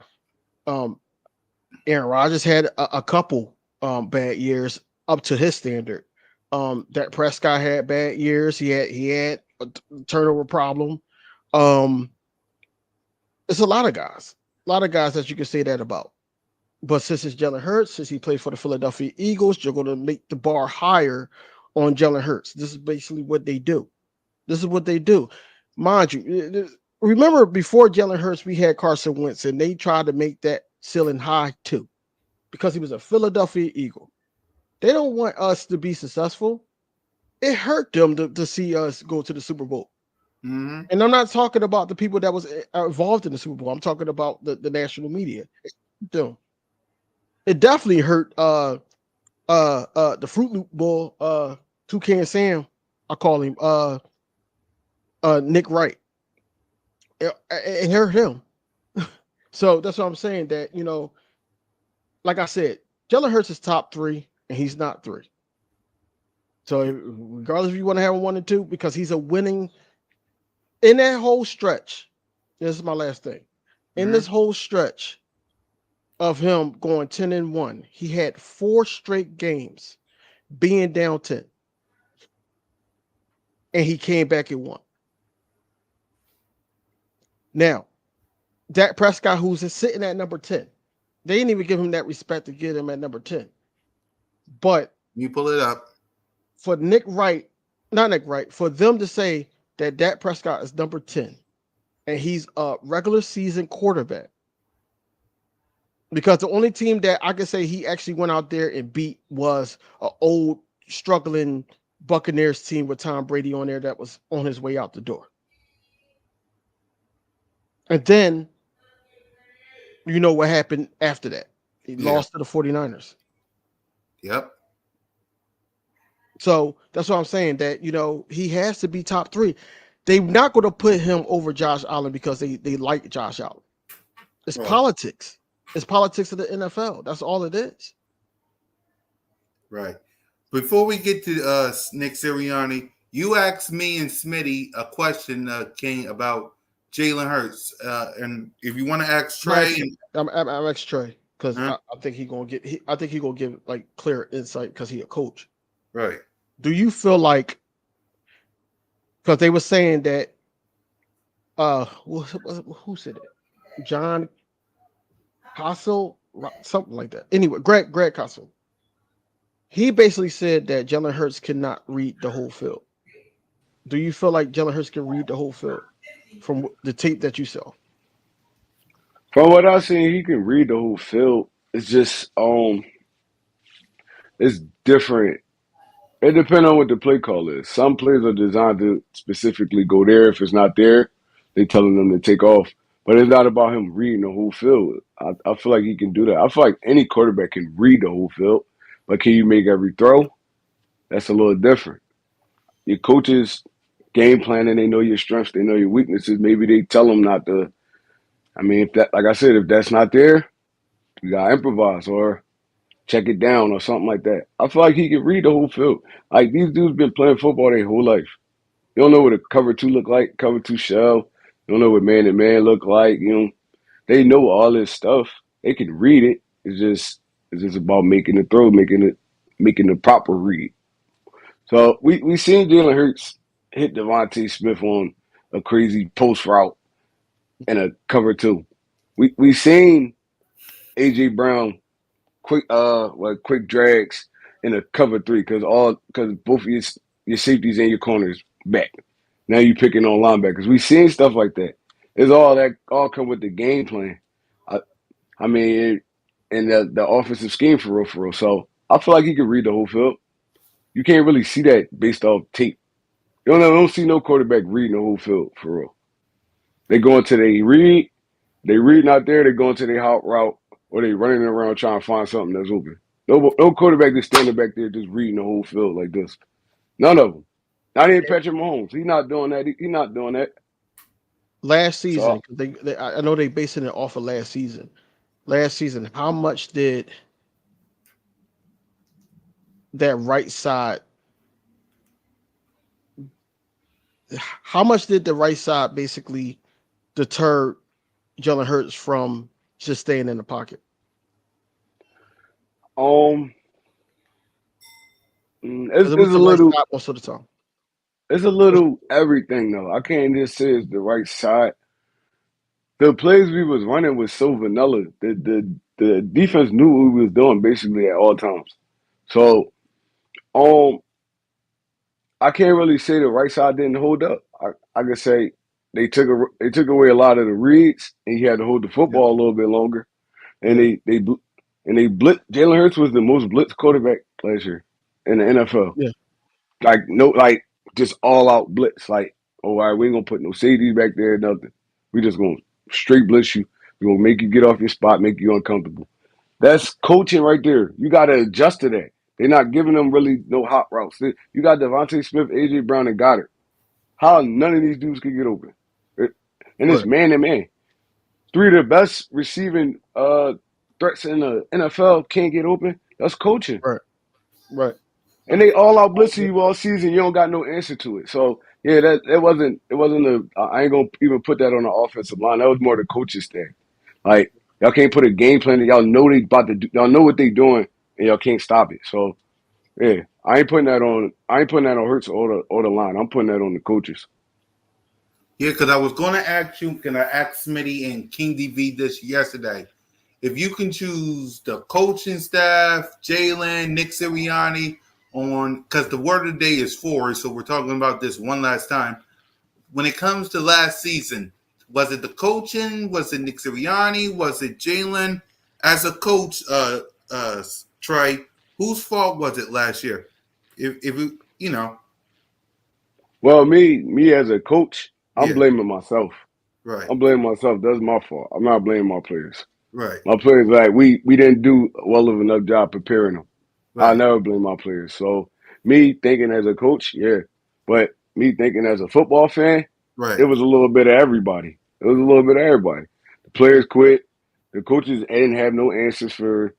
Speaker 7: Rodgers had a couple bad years up to his standard. That Prescott had bad years. He had a turnover problem. It's a lot of guys that you can say that about. But since it's Jalen Hurts, since he played for the Philadelphia Eagles, you're going to make the bar higher on Jalen Hurts. This is basically what they do. Mind you, remember before Jalen Hurts, we had Carson Wentz, and they tried to make that ceiling high too because he was a Philadelphia Eagle. They don't want us to be successful. It hurt them to see us go to the Super Bowl.
Speaker 1: Mm-hmm.
Speaker 7: And I'm not talking about the people that was involved in the Super Bowl. I'm talking about the national media. It definitely hurt the Fruit Loop Bull, Toucan Sam, I call him, Nick Wright. It hurt him. So that's what I'm saying, that like I said, Jalen Hurts is top 3 and he's not 3. So regardless if you want to have a 1 and 2, because he's a winning in that whole stretch. This is my last thing. In this whole stretch of him going 10-1, he had 4 straight games being down 10. And he came back and won. Now, Dak Prescott, who's sitting at number 10, they didn't even give him that respect to get him at number 10. But
Speaker 1: you pull it up
Speaker 7: for for them to say that Dak Prescott is number 10 and he's a regular season quarterback, because the only team that I could say he actually went out there and beat was an old struggling Buccaneers team with Tom Brady on there that was on his way out the door. And then you know what happened after that. He lost to the 49ers.
Speaker 1: Yep.
Speaker 7: So that's what I'm saying. That he has to be top 3. They're not going to put him over Josh Allen because they like Josh Allen. It's
Speaker 1: Right.
Speaker 7: politics. It's politics of the NFL. That's all it is.
Speaker 1: Right. Before we get to Nick Sirianni, you asked me and Smitty a question, King, about Jalen Hurts. And if you want to ask Trey,
Speaker 7: I'm ex Trey because
Speaker 1: Huh?
Speaker 7: I think he gonna get. I think he gonna give like clear insight because he a coach.
Speaker 1: right.
Speaker 7: Do you feel like because they were saying that who said it? John Castle, something like that. Anyway, Greg Castle. He basically said that Jalen Hurts cannot read the whole field. Do you feel like Jalen Hurts can read the whole field from the tape that you saw?
Speaker 8: From what I've seen, he can read the whole field. It's just it's different. It depends on what the play call is. Some plays are designed to specifically go there. If it's not there, they telling them to take off. But it's not about him reading the whole field. I feel like he can do that. I feel like any quarterback can read the whole field, but can you make every throw? That's a little different. Your coaches game planning, they know your strengths, they know your weaknesses. Maybe they tell them not to. I mean, if that, like I said, if that's not there, you gotta improvise or check it down or something like that. I feel like he can read the whole field. Like these dudes been playing football their whole life. You don't know what a cover 2 look like, cover 2 shell. You don't know what man to man look like. They know all this stuff. They can read it. It's just about making the throw, making the proper read. So we seen Jalen Hurts hit Devontae Smith on a crazy post route and a cover 2. We seen AJ Brown quick drags in a cover 3 because both of your safeties and your corners back. Now you picking on linebackers. We seen stuff like that. It's all come with the game plan. I mean, and the offensive scheme for real. So I feel like he can read the whole field. You can't really see that based off tape. You don't see no quarterback reading the whole field for real. They go into they read out there, they go into their hot route, or they running around trying to find something that's open. No quarterback is standing back there just reading the whole field like this. None of them. Not even Patrick Mahomes. He's not doing that. He's not doing that.
Speaker 7: Last season,
Speaker 8: So
Speaker 7: 'cause I know they basing it off of last season. Last season, how much did that right side? How much did the right side basically deter Jalen Hurts from just staying in the pocket?
Speaker 8: It's
Speaker 7: It was
Speaker 8: a
Speaker 7: the right
Speaker 8: little
Speaker 7: side most of the time.
Speaker 8: everything though. I can't just say it's the right side. The plays we was running was so vanilla. The defense knew what we was doing basically at all times. So um I can't really say the right side didn't hold up. I could say they took away a lot of the reads and he had to hold the
Speaker 7: Yeah,
Speaker 8: football a little bit longer. And
Speaker 7: yeah,
Speaker 8: they blitz. Jalen Hurts was the most blitz quarterback last year in the NFL.
Speaker 7: yeah.
Speaker 8: Like just all out blitz. Like, oh, all right, we ain't gonna put no safeties back there, nothing. We just gonna straight blitz you. We're gonna make you get off your spot, make you uncomfortable. That's coaching right there. You gotta adjust to that. They're not giving them really no hot routes. You got Devontae Smith, AJ Brown, and Goddard. How none of these dudes can get open? And it's
Speaker 7: Right,
Speaker 8: man to man. 3 of the best receiving threats in the NFL can't get open. That's coaching.
Speaker 7: right, right.
Speaker 8: And they all out blitzing
Speaker 7: Yeah,
Speaker 8: you all season. You don't got no answer to it. So yeah, that it wasn't I ain't gonna even put that on the offensive line. That was more the coaches thing. Like y'all can't put a game plan that y'all know they about to do. Y'all know what they doing and y'all can't stop it. So yeah, I ain't putting that on Hurts or the line. I'm putting that on the coaches.
Speaker 1: Yeah, because I was going to ask you, can I ask Smitty and King DV this yesterday? If you can choose the coaching staff, Jalen, Nick Sirianni, because the word of the day is 4, so we're talking about this one last time. When it comes to last season, was it the coaching? Was it Nick Sirianni? Was it Jalen? As a coach, Trey, whose fault was it last year? If you know,
Speaker 8: Well, me as a coach, I'm
Speaker 1: yeah,
Speaker 8: blaming myself.
Speaker 1: right,
Speaker 8: I'm blaming myself. That's my fault. I'm not blaming my players.
Speaker 1: right,
Speaker 8: My players, like we didn't do well of enough job preparing them. I
Speaker 1: Right.
Speaker 8: never blame my players. So me thinking as a coach, yeah, but me thinking as a football fan,
Speaker 1: Right.
Speaker 8: it was a little bit of everybody. It was a little bit of everybody. The players quit. The coaches didn't have no answers for.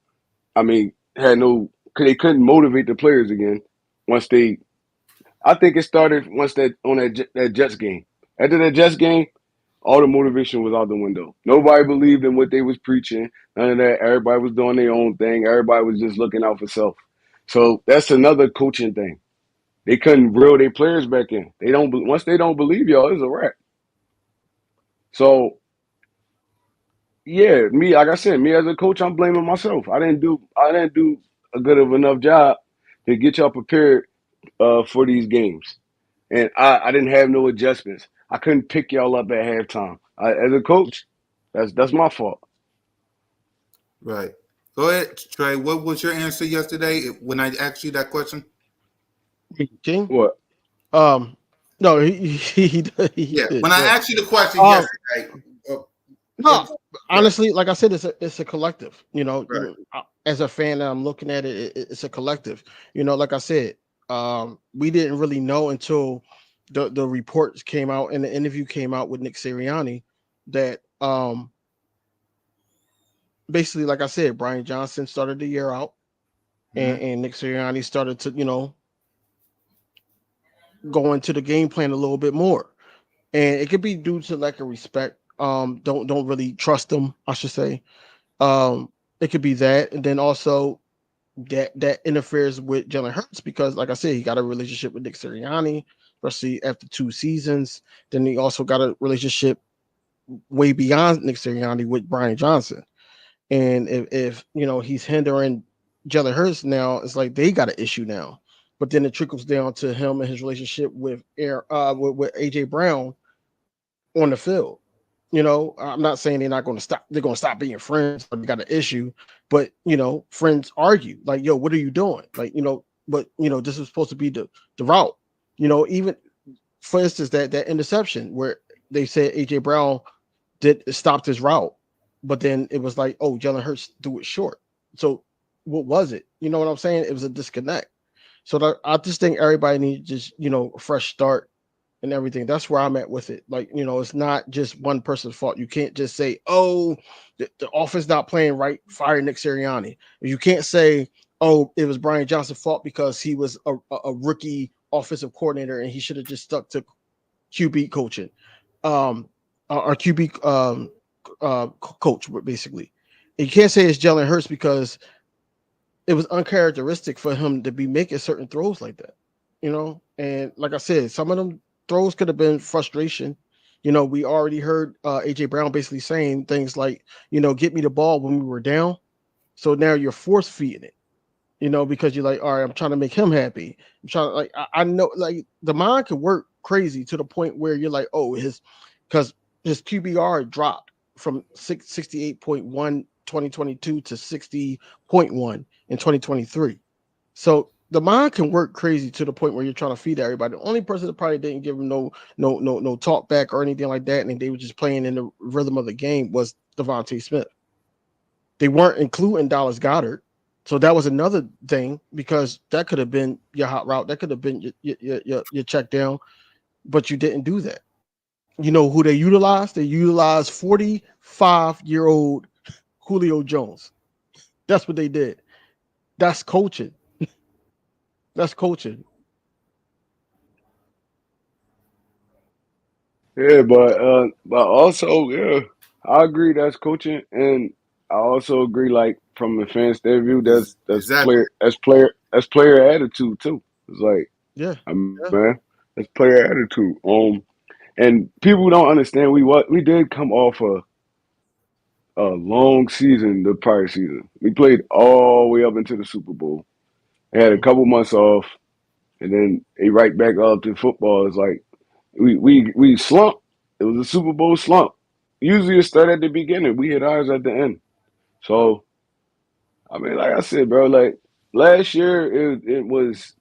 Speaker 8: I mean, had no. They couldn't motivate the players again once they. I think it started once that Jets game. After that Jets game, all the motivation was out the window. Nobody believed in what they was preaching. None of that. Everybody was doing their own thing. Everybody was just looking out for self. So that's another coaching thing. They couldn't reel their players back in. They don't. Once they don't believe y'all, it's a wrap. So yeah, me like I said, me as a coach, I'm blaming myself. I didn't do a good of enough job to get y'all prepared for these games, and I didn't have no adjustments. I couldn't pick y'all up at halftime. As a coach, that's my fault.
Speaker 1: Right. Go ahead, Trey. What was your answer yesterday when I asked you that question?
Speaker 7: King.
Speaker 8: What?
Speaker 7: Um, no, he
Speaker 1: Yeah.
Speaker 7: did.
Speaker 1: When I
Speaker 7: But
Speaker 1: asked you the question
Speaker 7: um,
Speaker 1: yesterday, uh,
Speaker 7: no,
Speaker 1: right.
Speaker 7: honestly, like I said, it's a collective.
Speaker 1: Right.
Speaker 7: As a fan, I'm looking at it. It's a collective. Like I said, we didn't really know until the reports came out and the interview came out with Nick Sirianni that basically, like I said, Brian Johnson started the year out,
Speaker 1: Mhm.
Speaker 7: and Nick Sirianni started to go into the game plan a little bit more, and it could be due to lack of respect. Don't really trust them, I should say. It could be that, and then also that interferes with Jalen Hurts because, like I said, he got a relationship with Nick Sirianni, especially after 2 seasons. Then he also got a relationship way beyond Nick Sirianni with Brian Johnson. And if he's hindering Jalen Hurts now, it's like they got an issue now. But then it trickles down to him and his relationship with with AJ Brown on the field. I'm not saying they're not going to stop. They're going to stop being friends or they got an issue, but friends argue like, "Yo, what are you doing?" Like, but this is supposed to be the route. Even for instance, that interception where they said AJ Brown did stopped his route, but then it was like, oh, Jalen Hurts threw it short. So what was it? You know what I'm saying? It was a disconnect. So I just think everybody needs just a fresh start and everything. That's where I'm at with it. Like, it's not just one person's fault. You can't just say, oh, the offense not playing right, fire Nick Sirianni. You can't say, oh, it was Brian Johnson's fault because he was a rookie offensive coordinator and he should have just stuck to QB coaching. Or QB coach, basically. And you can't say it's Jalen Hurts because it was uncharacteristic for him to be making certain throws like that, And like I said, some of them throws could have been frustration. We already heard AJ Brown basically saying things like, get me the ball when we were down. So now you're force feeding it, because you're like, all right, I'm trying to make him happy. I'm trying to like, I know like the mind can work crazy to the point where you're like, oh, because his QBR dropped from 68.1 2022 to 60.1 in 2023. So the mind can work crazy to the point where you're trying to feed everybody. The only person that probably didn't give him no talk back or anything like that, and they were just playing in the rhythm of the game was Devontae Smith. They weren't including Dallas Goddard. So that was another thing because that could have been your hot route. That could have been your check down, but you didn't do that. You know who they utilized? They utilized 45-year-old Julio Jones. That's what they did. That's coaching. That's coaching.
Speaker 8: Yeah, but also, yeah, I agree that's coaching, and I also agree like from a fan stand view, that's
Speaker 1: Exactly.
Speaker 8: player attitude too. It's like,
Speaker 7: Yeah. Yeah.
Speaker 8: man, that's player attitude. And people don't understand we did come off a long season the prior season. We played all the way up into the Super Bowl. They had a
Speaker 7: Mhm.
Speaker 8: couple months off, and then they right back up to football. It's like we slumped. It was a Super Bowl slump. Usually it start at the beginning. We hit ours at the end. So I mean, like I said, bro, like last year it was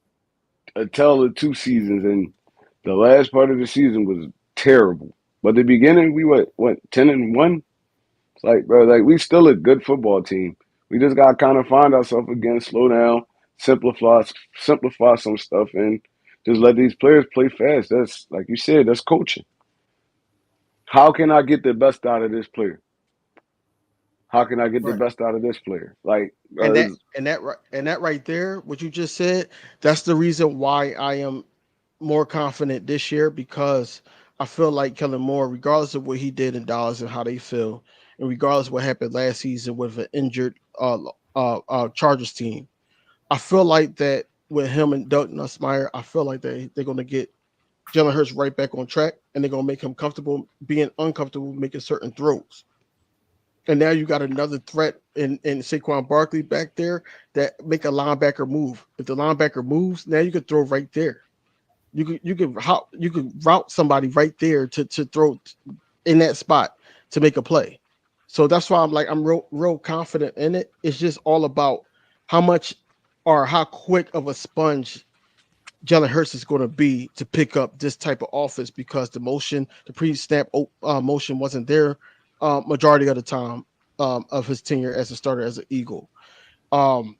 Speaker 8: a tale of two seasons, and the last part of the season was terrible. But the beginning we went 10-1. It's like, bro, like we still a good football team. We just gotta kind of find ourselves again, slow down, simplify some stuff, and just let these players play fast. That's like you said, that's coaching. How can I get the best out of this player? How can I get the
Speaker 7: Right.
Speaker 8: best out of this player? Like,
Speaker 7: And that right there, what you just said, that's the reason why I am more confident this year, because I feel like Kellen Moore, regardless of what he did in Dallas and how they feel, and regardless of what happened last season with an injured Chargers team, I feel like that with him and Doug Nussmeier, I feel like they're going to get Jalen Hurts right back on track, and they're going to make him comfortable being uncomfortable making certain throws. And now you got another threat in Saquon Barkley back there that make a linebacker move. If the linebacker moves, now you could throw right there. You could route somebody right there to throw in that spot to make a play. So that's why I'm real confident in it. It's just all about how much or how quick of a sponge Jalen Hurts is going to be to pick up this type of offense, because the pre-snap motion wasn't there majority of the time of his tenure as a starter as an Eagle. Um,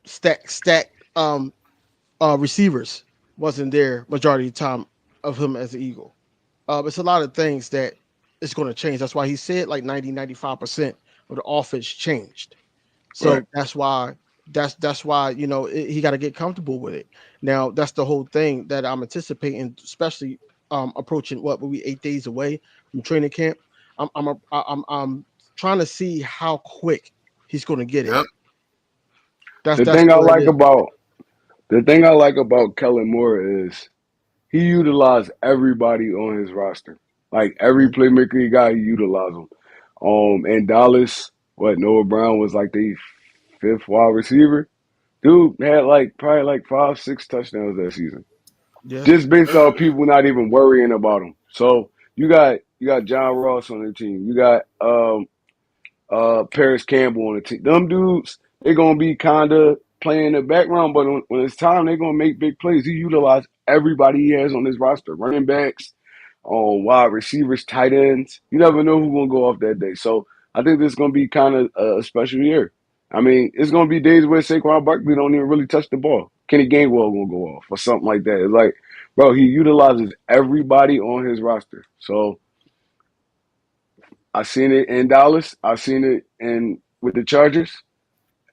Speaker 7: stack receivers wasn't there majority of the time of him as an Eagle. It's a lot of things that is going to change. That's why he said like 95% of the offense changed.
Speaker 1: Right.
Speaker 7: So that's why he got to get comfortable with it. Now that's the whole thing that I'm anticipating, especially approaching what will be 8 days away from training camp. I'm trying to see how quick he's going to get it.
Speaker 1: Yep.
Speaker 7: That's
Speaker 8: the
Speaker 7: that's
Speaker 8: thing I
Speaker 7: what it
Speaker 8: like
Speaker 7: is.
Speaker 8: about the thing I like about Kellen Moore is he utilized everybody on his roster. Like every
Speaker 7: Mhm.
Speaker 8: playmaker he got, he utilized them. And Dallas, Noah Brown was like the fifth wide receiver. Dude had like probably like 5, 6 touchdowns that season,
Speaker 7: Yeah.
Speaker 8: just based on people not even worrying about him. So you got John Ross on the team. You got Paris Campbell on the team. Them dudes, they're gonna be kinda playing in the background, but when it's time, they're gonna make big plays. He utilized everybody he has on his roster, running backs, wide receivers, tight ends. You never know who's gonna go off that day. So I think this is gonna be kind of a special year. I mean, it's gonna be days where Saquon Barkley don't even really touch the ball. Kenny Gainwell gonna go off or something like that. It's like, bro, he utilizes everybody on his roster. So I seen it in Dallas. I seen it in with the Chargers,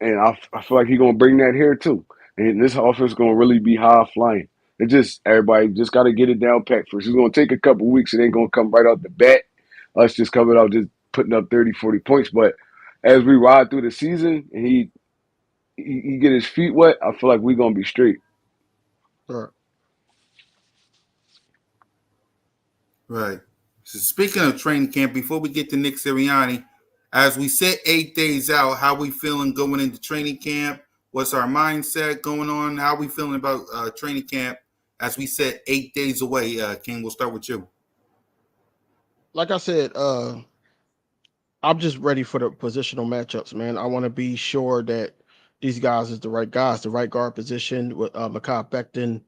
Speaker 8: and I feel like he's gonna bring that here too. And this offense gonna really be high flying. It just everybody just got to get it down pat first. It's gonna take a couple weeks. It ain't gonna come right out the bat. Us just coming out just putting up 30, 40 points. But as we ride through the season and he get his feet wet, I feel like we're gonna be straight.
Speaker 7: Sure.
Speaker 1: Right. So speaking of training camp, before we get to Nick Sirianni, as we sit 8 days out, how we feeling going into training camp? What's our mindset going on? How we feeling about training camp as we sit 8 days away? King, we'll start with you.
Speaker 7: Like I said, I'm just ready for the positional matchups, man. I want to be sure that these guys is the right guys, the right guard position with Mekhi Becton,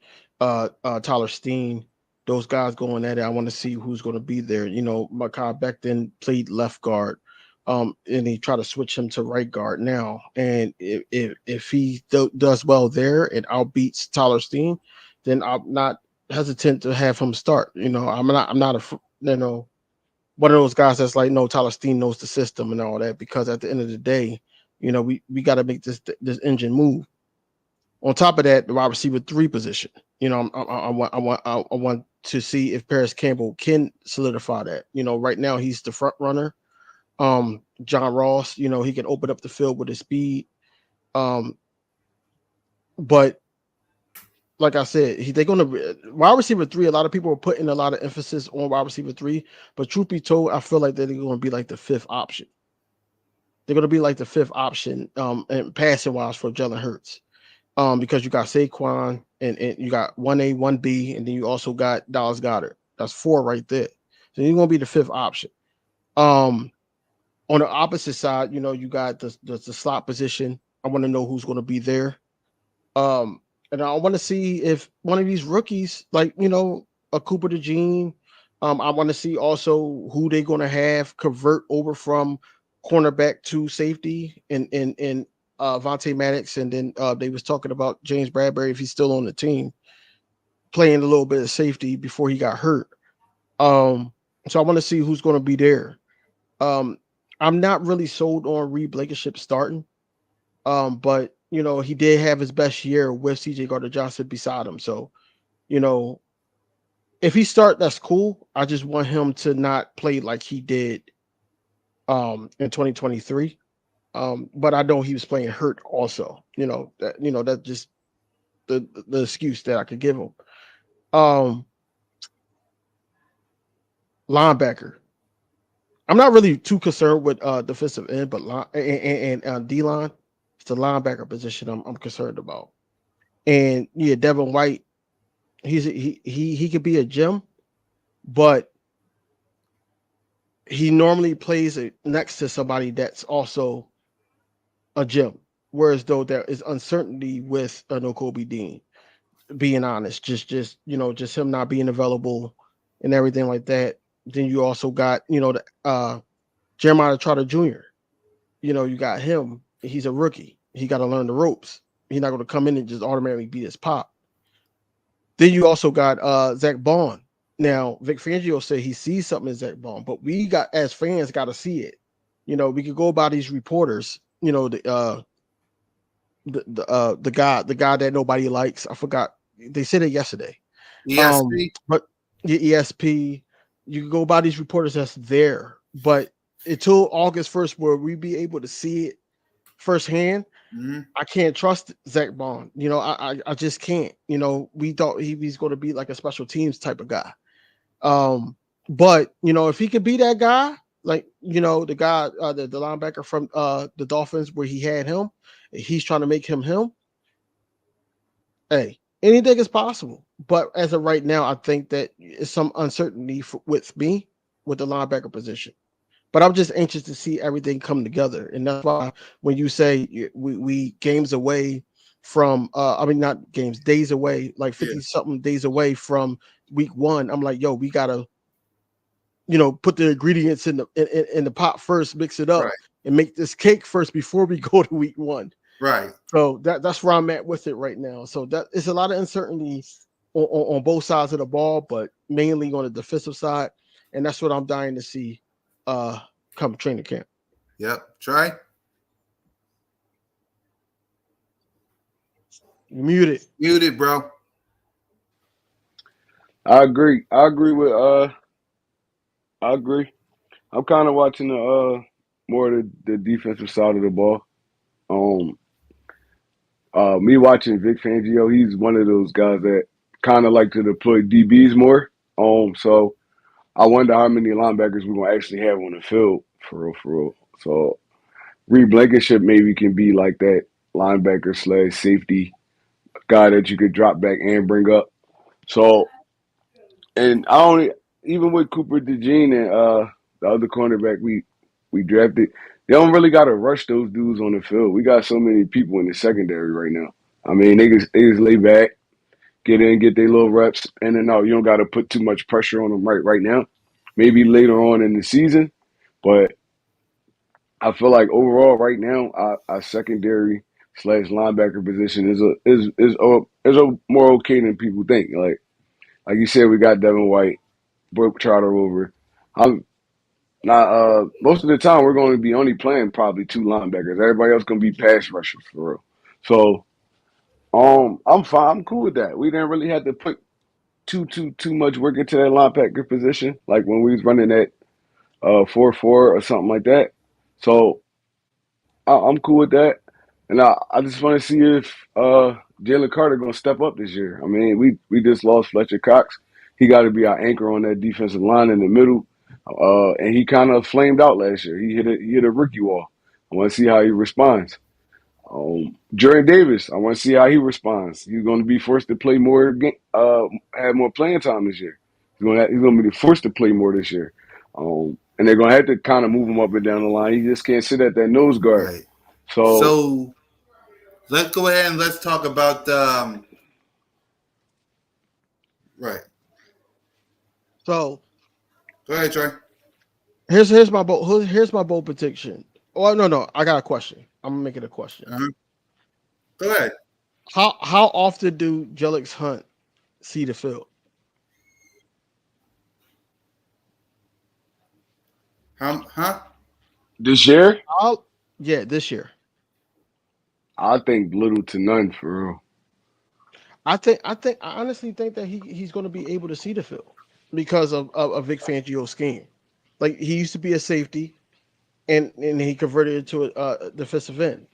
Speaker 7: Tyler Steen, those guys going at it. I want to see who's going to be there. Mekhi Becton played left guard, and he tried to switch him to right guard now. And if he does well there and outbeats Tyler Steen, then I'm not hesitant to have him start. I'm not one of those guys that's like, no, Tyler Steen knows the system and all that, because at the end of the day, we got to make this engine move. On top of that, the wide receiver 3 position, I want to see if Paris Campbell can solidify that. Right now he's the front runner. John Ross, he can open up the field with his speed. But like I said, they're going to wide receiver 3. A lot of people are putting a lot of emphasis on wide receiver 3, but truth be told, I feel like they're going to be like the 5th option. They're going to be like the 5th option, and passing wise for Jalen Hurts, because you got Saquon and you got 1A, 1B, and then you also got Dallas Goedert. That's 4 right there. So you're going to be the 5th option. On the opposite side, you got the slot position. I want to know who's going to be there. Um, and I want to see if one of these rookies, like a Cooper DeJean, I want to see also who they're going to have convert over from cornerback to safety, and Vontae Maddox, and then they was talking about James Bradbury if he's still on the team, playing a little bit of safety before he got hurt. So I want to see who's going to be there. I'm not really sold on Reed Blankenship starting. But he did have his best year with CJ Gardner-Johnson beside him. So, if he start, that's cool. I just want him to not play like he did in 2023. But I know he was playing hurt also. That's just the excuse that I could give him. Linebacker. I'm not really too concerned with defensive end, but D-line. It's the linebacker position I'm concerned about. And yeah, Devin White, he could be a gem, but he normally plays next to somebody that's also a gem. Whereas though there is uncertainty with Kobe Dean, being honest, just him not being available and everything like that. Then you also got the Jeremiah Trotter Jr. You got him. He's a rookie. He got to learn the ropes. He's not going to come in and just automatically beat his pop. Then you also got Zach Bond. Now, Vic Fangio said he sees something in Zach Bond, but we got as fans got to see it. We could go by these reporters. The guy that nobody likes. I forgot. They said it yesterday.
Speaker 1: ESP.
Speaker 7: But ESP. You can go by these reporters that's there, but until August 1st, where we be able to see it firsthand, I can't trust Zach Bond. I just can't. We thought he's going to be like a special teams type of guy. But if he could be that guy, like the guy, the linebacker from the Dolphins, where he had him, he's trying to make him. Hey, anything is possible. But as of right now, I think that it's some uncertainty with me with the linebacker position. But I'm just anxious to see everything come together, and that's why when you say we games away from, not games, days away, like 50 something days away from week 1, I'm like, yo, we gotta, put the ingredients in the pot first, mix it up,
Speaker 1: Right.
Speaker 7: and make this cake first before we go to week 1.
Speaker 1: Right.
Speaker 7: So that's where I'm at with it right now. So that it's a lot of uncertainty on both sides of the ball, but mainly on the defensive side, and that's what I'm dying to see. Come training camp.
Speaker 1: Yep. Try.
Speaker 7: Muted.
Speaker 1: Muted, bro.
Speaker 8: I agree. I agree. I'm kind of watching the more of the defensive side of the ball. Me watching Vic Fangio, he's one of those guys that kind of like to deploy DBs more. So I wonder how many linebackers we're gonna actually have on the field for real. So Reed Blankenship maybe can be like that linebacker / safety guy that you could drop back and bring up. So, and I only even with Cooper DeJean and the other cornerback we drafted, they don't really got to rush those dudes on the field. We got so many people in the secondary right now. I mean, they just lay back, get in, get their little reps, and then no, you don't got to put too much pressure on them right now. Maybe later on in the season, but I feel like overall right now our secondary / linebacker position is a more okay than people think. Like you said, we got Devin White, Brooke Trotter over. I'm not most of the time we're going to be only playing probably 2 linebackers. Everybody else going to be pass rushers for real. So I'm fine. I'm cool with that. We didn't really have to put too much work into that linebacker position, like when we was running that 4-4 or something like that. So I'm cool with that, and I just want to see if Jalen Carter gonna step up this year. I mean, we just lost Fletcher Cox. He got to be our anchor on that defensive line in the middle, and he kind of flamed out last year. He hit a rookie wall. I want to see how he responds. Jordan Davis, I want to see how he responds. He's going to be forced to play more, have more playing time this year. He's going to be forced to play more this year. And they're going to have to kind of move him up and down the line. He just can't sit at that nose guard.
Speaker 1: Right.
Speaker 8: So
Speaker 1: So let's go ahead and let's talk about right.
Speaker 7: So
Speaker 1: Go ahead, Trey.
Speaker 7: here's my bold prediction. Oh no, I got a question. I'm gonna make it a question.
Speaker 1: Uh-huh. Go ahead.
Speaker 7: How often do Jelix Hunt see the field?
Speaker 1: Huh?
Speaker 8: This year,
Speaker 7: Yeah, this year.
Speaker 8: I think little to none for real.
Speaker 7: I honestly think that he's going to be able to see the field because of Vic Fangio's scheme. Like he used to be a safety, and he converted it to a defensive end.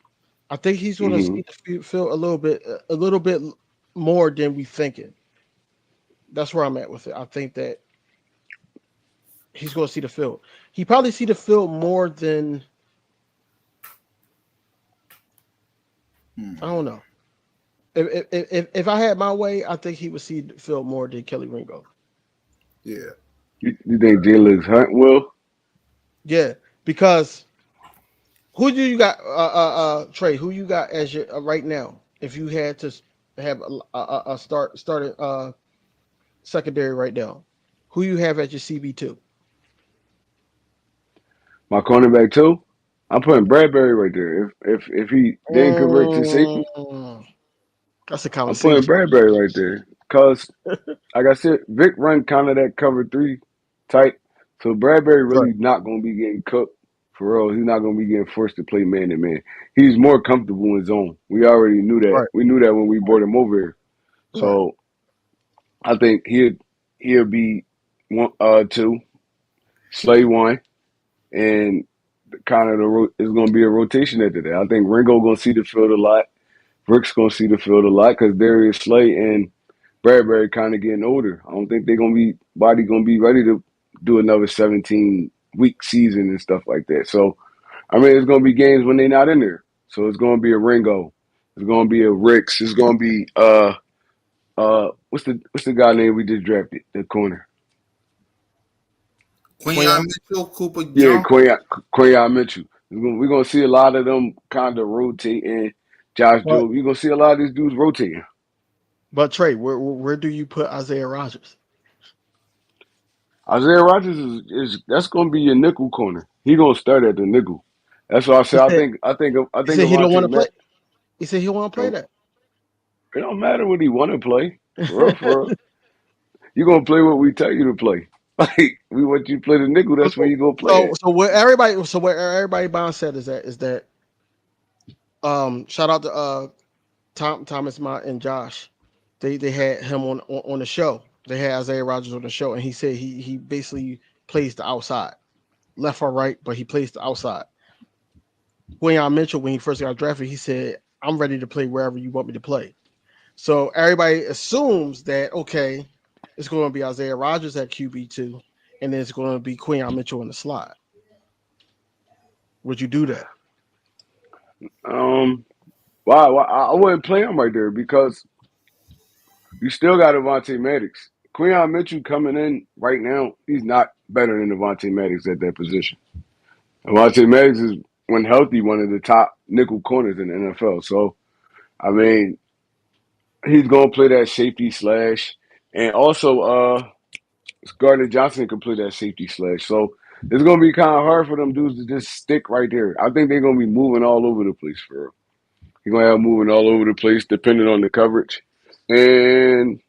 Speaker 7: I think he's going to
Speaker 8: Hmm.
Speaker 7: see the field a little bit more than we thinking. That's where I'm at with it. I think that he's going to see the field. He probably see the field more than I don't know. If I had my way, I think he would see the field more than Kelly Ringo.
Speaker 1: Yeah.
Speaker 8: You think Jalen Hunt will?
Speaker 7: Yeah, because who do you got, Trey? Who you got as your right now? If you had to have a starting secondary right now, who you have at your CB2?
Speaker 8: My cornerback too. I'm putting Bradbury right there. If he didn't convert to safety,
Speaker 7: That's a
Speaker 8: I'm putting
Speaker 7: conversation.
Speaker 8: Bradbury right there. Cause like I said, Vic run kind of that cover three type. So Bradbury
Speaker 7: Right,
Speaker 8: really not gonna be getting cooked for real. He's not gonna be getting forced to play man to man. He's more comfortable in zone. We already knew that.
Speaker 7: right,
Speaker 8: We knew that when we brought him over here.
Speaker 7: right.
Speaker 8: So I think he'll be one two, Slay one, and kind of it's going to be a rotation after that. I think Ringo going to see the field a lot. Rick's going to see the field a lot because Darius Slay and Bradbury kind of getting older. I don't think they're going to be ready to do another 17-week season and stuff like that. So I mean, it's going to be games when they're not in there. So it's going to be a Ringo. It's going to be a Ricks. It's going to be what's the guy name we just drafted? The corner.
Speaker 1: Quinion
Speaker 7: Quinion?
Speaker 1: Mitchell, Cooper
Speaker 8: Yeah,
Speaker 1: Young.
Speaker 8: Quayon Mitchell. We're gonna see a lot of them kind of rotating. Josh
Speaker 7: But
Speaker 8: Jobe. You're gonna see a lot of these dudes rotating.
Speaker 7: Trey, where do you put Isaiah Rogers?
Speaker 8: Isaiah Rogers is that's gonna be your nickel corner. He gonna start at the nickel. That's why I
Speaker 7: He
Speaker 8: say I
Speaker 7: said
Speaker 8: think I think I
Speaker 7: he
Speaker 8: think
Speaker 7: said he don't want
Speaker 8: Avonte
Speaker 7: to play.
Speaker 8: Matt.
Speaker 7: He said he want to play that.
Speaker 8: It don't matter what he want to play. For real, for real. You gonna play what we tell you to play. Like we want you to play the nickel. That's where you gonna play
Speaker 7: So
Speaker 8: at.
Speaker 7: where everybody mindset is that shout out to Thomas Mott and Josh. They had him on the show. They had Isaiah Rogers on the show, and he said he basically plays the outside, left or right, but he plays the outside. Quinion Mitchell, when he first got drafted, he said, "I'm ready to play wherever you want me to play." So everybody assumes that okay, it's going to be Isaiah Rogers at QB2, and then it's going to be Quinion Mitchell in the slot. Would you do that?
Speaker 8: Um, why I wouldn't play him right there because you still got Avonte Maddox. Quinion Mitchell coming in right now, he's not better than Avonte Maddox at that position. Avonte Maddox is, when healthy, one of the top nickel corners in the NFL. So, I mean, he's going to play that safety slash. And also, Gardner Johnson can play that safety slash. So, it's going to be kind of hard for them dudes to just stick right there. I think they're going to be moving all over the place for real. You're going to have moving all over the place depending on the coverage. And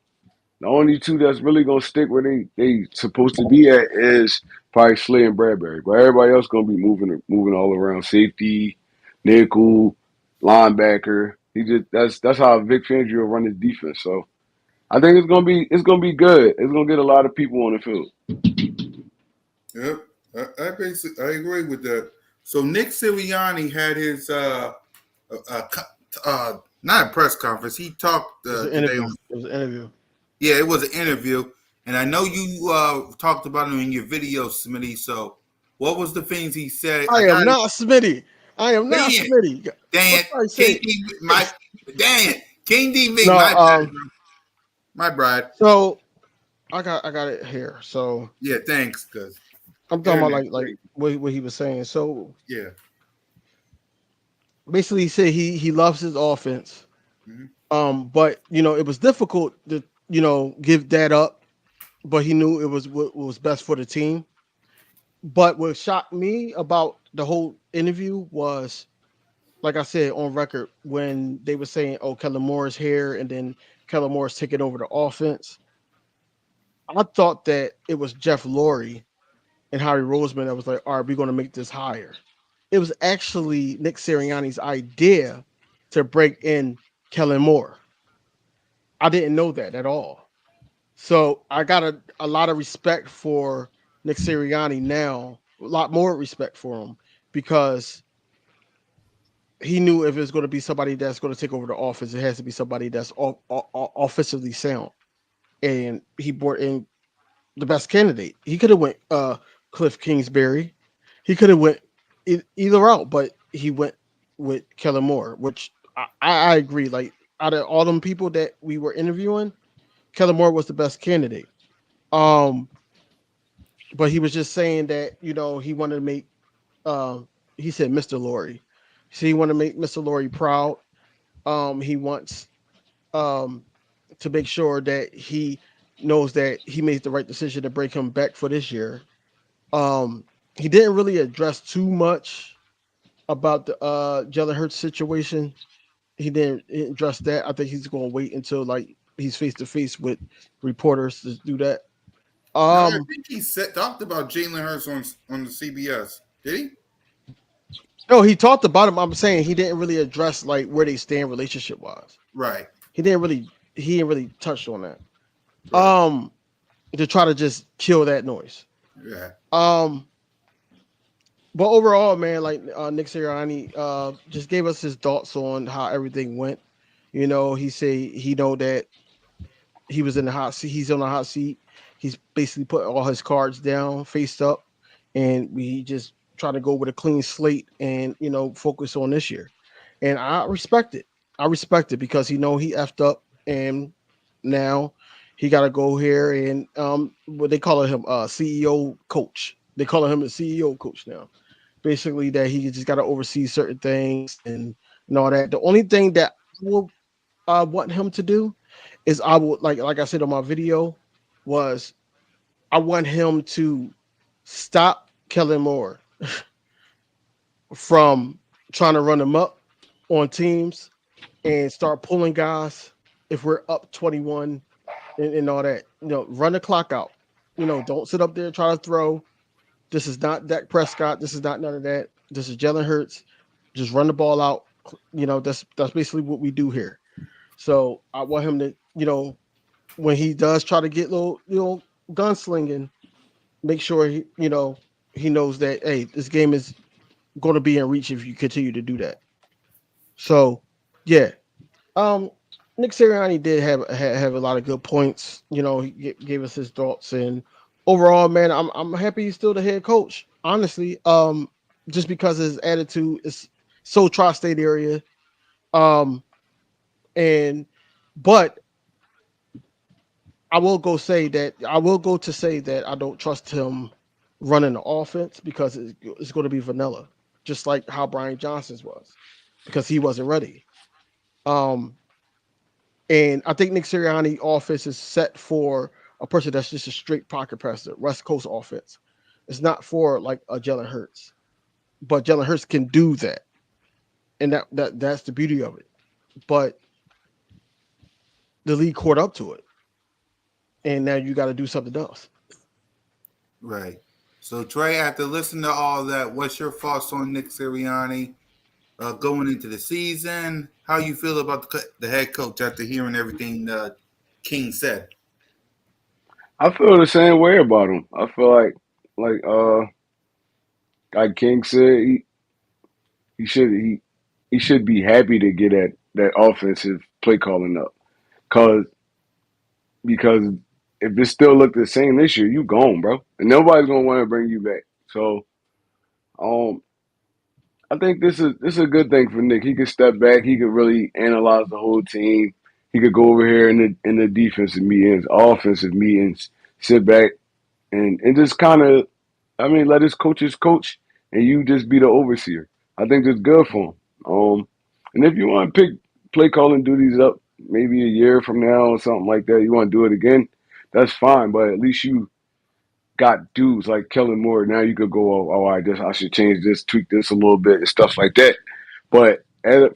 Speaker 8: the only two that's really gonna stick where they supposed to be at is probably Slay and Bradbury. But everybody else gonna be moving all around. Safety, nickel, linebacker. He just that's how Vic Fangio run his defense. So I think it's gonna be good. It's gonna get a lot of people on the field.
Speaker 1: Yep. I agree with that. So Nick Sirianni had his not a press conference. He talked
Speaker 7: It was an
Speaker 1: today
Speaker 7: interview.
Speaker 1: on.
Speaker 7: It was an interview.
Speaker 1: Yeah, it was an interview, and I know you talked about him in your video, Smitty. So, what was the things he said?
Speaker 7: I
Speaker 1: I
Speaker 7: am
Speaker 1: got it.
Speaker 7: not Smitty. I am not
Speaker 1: Dang it,
Speaker 7: Smitty.
Speaker 1: dang
Speaker 7: What
Speaker 1: it,
Speaker 7: did I
Speaker 1: King
Speaker 7: say?
Speaker 1: D, my dang it, King DV,
Speaker 7: No.
Speaker 1: my bad, bro. My bride.
Speaker 7: So I got it here. So
Speaker 1: Yeah, thanks, cause
Speaker 7: I'm talking about
Speaker 1: internet
Speaker 7: like
Speaker 1: crazy.
Speaker 7: what he was saying. So
Speaker 1: Yeah.
Speaker 7: basically, he said he loves his offense.
Speaker 1: Mhm.
Speaker 7: But it was difficult to give that up. But he knew it was what was best for the team. But what shocked me about the whole interview was like I said on record, when they were saying, "Oh, Kellen Moore is here," and then Kellen Moore is taking over the offense, I thought that it was Jeff Lurie and Harry Roseman that was like, "All right, we're going to make this higher." It was actually Nick Sirianni's idea to break in Kellen Moore. I didn't know that at all. So I got a lot of respect for Nick Sirianni now, a lot more respect for him because he knew if it's going to be somebody that's going to take over the offense, it has to be somebody that's offensively sound. And he brought in the best candidate. He could have went Cliff Kingsbury. He could have went either route, but he went with Kellen Moore, which I agree. Like out of all them people that we were interviewing, Kellen Moore was the best candidate. Um, but he was just saying that he wanted to make he said Mr. Lurie. So he wanted to make Mr. Lurie proud. He wants um to make sure that he knows that he made the right decision to break him back for this year. Um, he didn't really address too much about the Jalen Hurts situation. He didn't address that. I think he's going to wait until like he's face to face with reporters to do that.
Speaker 1: No, I
Speaker 7: Um,
Speaker 1: think he talked about Jalen Hurts on the CBS. Did he?
Speaker 7: no, he talked about him. I'm saying he didn't really address like where they stand relationship wise.
Speaker 1: Right.
Speaker 7: He didn't really touch on that.
Speaker 1: Right.
Speaker 7: To try to just kill that noise.
Speaker 1: Yeah.
Speaker 7: Um, but overall, man, like Nick Sirianni just gave us his thoughts on how everything went. He say he know that he was in the hot seat. He's on the hot seat. He's basically put all his cards down, faced up, and we just try to go with a clean slate and focus on this year. And I respect it. I respect it because he effed up, and now he got to go here and what they call him CEO coach. They call him a CEO coach now. Basically, that he just got to oversee certain things and all that. The only thing that I will want him to do is I would like I said on my video was I want him to stop Kellen Moore from trying to run him up on teams and start pulling guys if we're up 21 and all that. Run the clock out. Don't sit up there and try to throw. This is not Dak Prescott. This is not none of that. This is Jalen Hurts. Just run the ball out. That's basically what we do here. So I want him to, when he does try to get little, gunslinging, make sure he knows that hey, this game is going to be in reach if you continue to do that. So, yeah, um, Nick Sirianni did have a lot of good points. He gave us his thoughts, and overall, man, I'm happy he's still the head coach. Honestly, just because his attitude is so tri-state area, um, and but I will go to say that I don't trust him running the offense because it's going to be vanilla, just like how Brian Johnson's was, because he wasn't ready. Um, and I think Nick Sirianni offense is set for a person that's just a straight pocket passer, West Coast offense. It's not for like a Jalen Hurts, but Jalen Hurts can do that, and that's the beauty of it. But the league caught up to it, and now you got to do something else.
Speaker 1: Right. So Trey, after listening to all that, what's your thoughts on Nick Sirianni going into the season? How you feel about the head coach after hearing everything King said?
Speaker 8: I feel the same way about him. I feel like like King said, he should he should be happy to get that offensive play calling up. Cause because if it still look the same this year, you gone, bro. And nobody's gonna want to bring you back. So um I think this is a good thing for Nick. He could step back, he could really analyze the whole team. He could go over here in the defensive meetings, offensive meetings, sit back and just kind of, I mean, let his coaches coach, and you just be the overseer. I think that's good for him. And if you want to pick play calling duties up, maybe a year from now or something like that, you want to do it again, that's fine. But at least you got dudes like Kellen Moore. Now you could go, oh, I should change this, tweak this a little bit, and stuff like that. But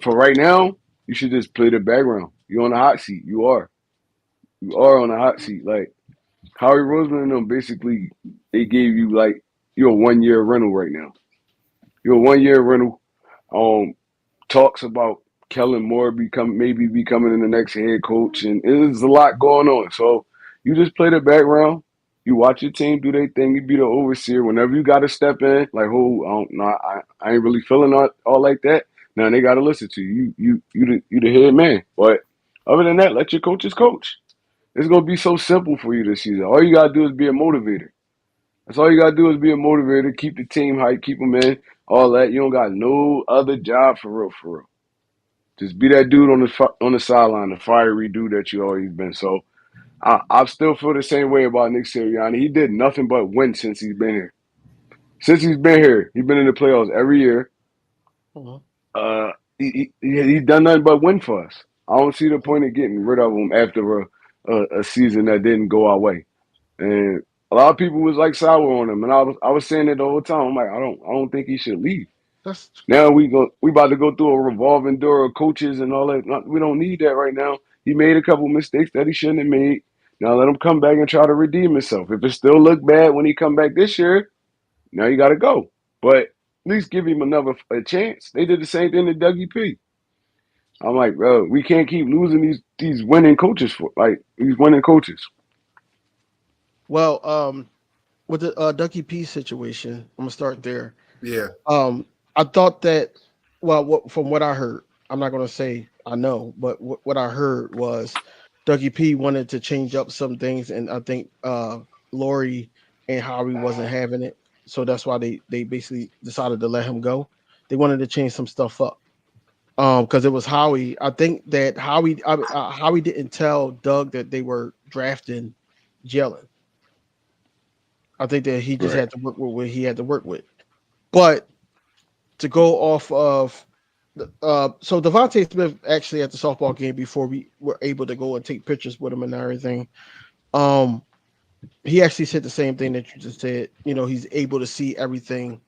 Speaker 8: for right now, you should just play the background. You're on the hot seat. You are on the hot seat. Like Howie Roseman and them, basically, they gave you like you're a 1 year rental right now. You're a 1 year rental. Talks about Kellen Moore maybe becoming the next head coach, and there's a lot going on. So you just play the background. You watch your team do their thing. You be the overseer. Whenever you got to step in, like, I ain't really feeling all like that. Now they got to listen to you. You the head man. But other than that, let your coaches coach. It's gonna be so simple for you this season. All you gotta do is be a motivator. That's all you gotta do is be a motivator. Keep the team hype. Keep them in. All that. You don't got no other job for real. For real. Just be that dude on the sideline, the fiery dude that you always been. So I still feel the same way about Nick Sirianni. He did nothing but win since he's been here. Since he's been here, he's been in the playoffs every year.
Speaker 7: Mhm.
Speaker 8: He done nothing but win for us. I don't see the point of getting rid of him after a season that didn't go our way. And a lot of people was like sour on him, and I was saying it the whole time. I'm like, I don't think he should leave.
Speaker 7: That's
Speaker 8: Now we about to go through a revolving door of coaches and all that. We don't need that right now. He made a couple mistakes that he shouldn't have made. Now let him come back and try to redeem himself. If it still look bad when he come back this year, now you got to go. But at least give him a chance. They did the same thing to Dougie P. I'm like, bro, we can't keep losing these winning coaches these winning coaches.
Speaker 7: well. With the Ducky P situation, I'm gonna start there.
Speaker 1: Yeah.
Speaker 7: I thought that, well, from what I heard, I'm not gonna say I know, but what I heard was Ducky P wanted to change up some things, and I think Lori and Howie wasn't having it, so that's why they basically decided to let him go. They wanted to change some stuff up. Because it was Howie. I think that Howie didn't tell Doug that they were drafting Jalen. I think that he just
Speaker 8: Right.
Speaker 7: had to work with what he had to work with. But to go off of so Devontae Smith actually at the softball game before we were able to go and take pictures with him and everything. Um, he actually said the same thing that you just said. You know, he's able to see everything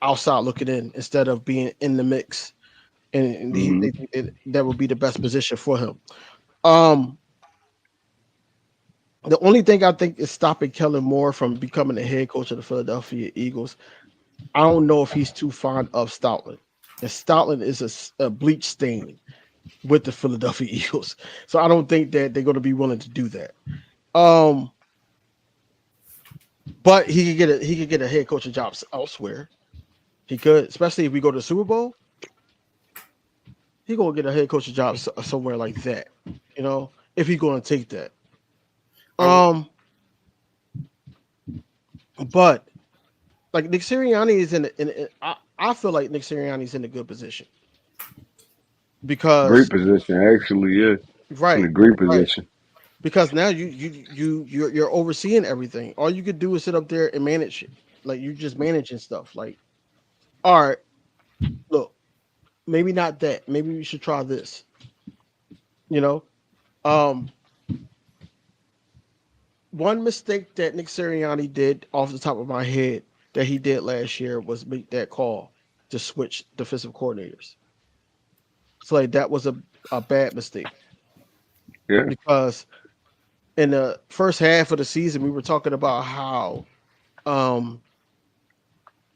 Speaker 7: outside looking in instead of being in the mix, and
Speaker 8: Mm-hmm.
Speaker 7: they think that would be the best position for him. Um, the only thing I think is stopping Kellen Moore from becoming the head coach of the Philadelphia Eagles. I don't know if he's too fond of Stoutland. And Stoutland is a bleach stain with the Philadelphia Eagles. So I don't think that they're going to be willing to do that. Um, but he could get a head coaching job elsewhere. He could, especially if we go to the Super Bowl. He gonna get a head coaching job somewhere like that. You know, if he's going to take that. But like Nick Sirianni is I feel like Nick Sirianni is in a good position
Speaker 8: Great
Speaker 7: because
Speaker 8: position, actually. Yeah, in a
Speaker 7: right,
Speaker 8: great
Speaker 7: right.
Speaker 8: position.
Speaker 7: Because now you're overseeing everything. All you could do is sit up there and manage it. Like you're just managing stuff. Like, all right, look, maybe not that. Maybe we should try this. You know, um, one mistake that Nick Sirianni did off the top of my head that he did last year was make that call to switch defensive coordinators. So like that was a bad mistake
Speaker 8: Yeah.
Speaker 7: because in the first half of the season we were talking about how um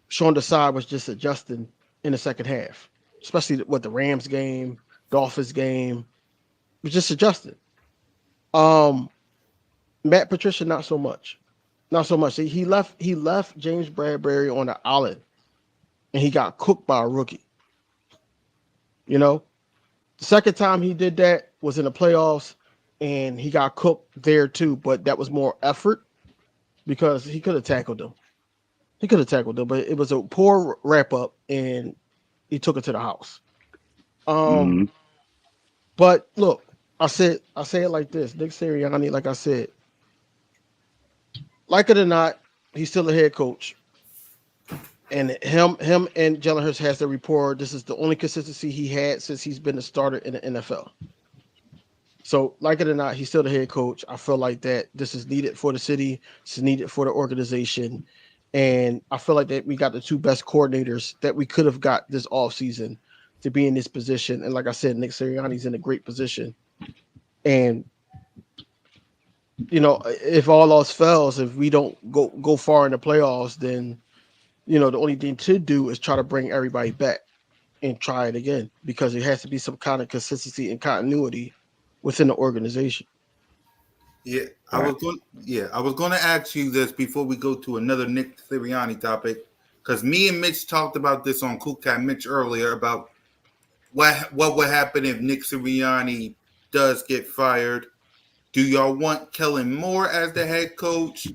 Speaker 7: Sean Desai was just adjusting in the second half, especially with the Rams game, Dolphins game, was just adjusting. Um, Matt Patricia, not so much, not so much. He left James Bradbury on the island, and he got cooked by a rookie. You know, the second time he did that was in the playoffs, and he got cooked there too. But that was more effort because he could have tackled him. He could have tackled them, but it was a poor wrap up, and he took it to the house.
Speaker 8: Mm-hmm.
Speaker 7: Um, but look, I say it like this: Nick Sirianni, like I said, like it or not, he's still a head coach, and him and Jalen Hurts has the rapport. This is the only consistency he had since he's been a starter in the NFL. So, like it or not, he's still the head coach. I feel like that this is needed for the city. It's needed for the organization. And I feel like that we got the two best coordinators that we could have got this offseason to be in this position. And like I said, Nick Sirianni's in a great position. And if all else fails, if we don't go far in the playoffs, then the only thing to do is try to bring everybody back and try it again, because it has to be some kind of consistency and continuity within the organization.
Speaker 1: Yeah,
Speaker 3: Right.
Speaker 1: I was going to ask you this before we go to another Nick Sirianni topic, because me and Mitch talked about this on Cool Cat Mitch earlier about what would happen if Nick Sirianni does get fired. Do y'all want Kellen Moore as the head coach?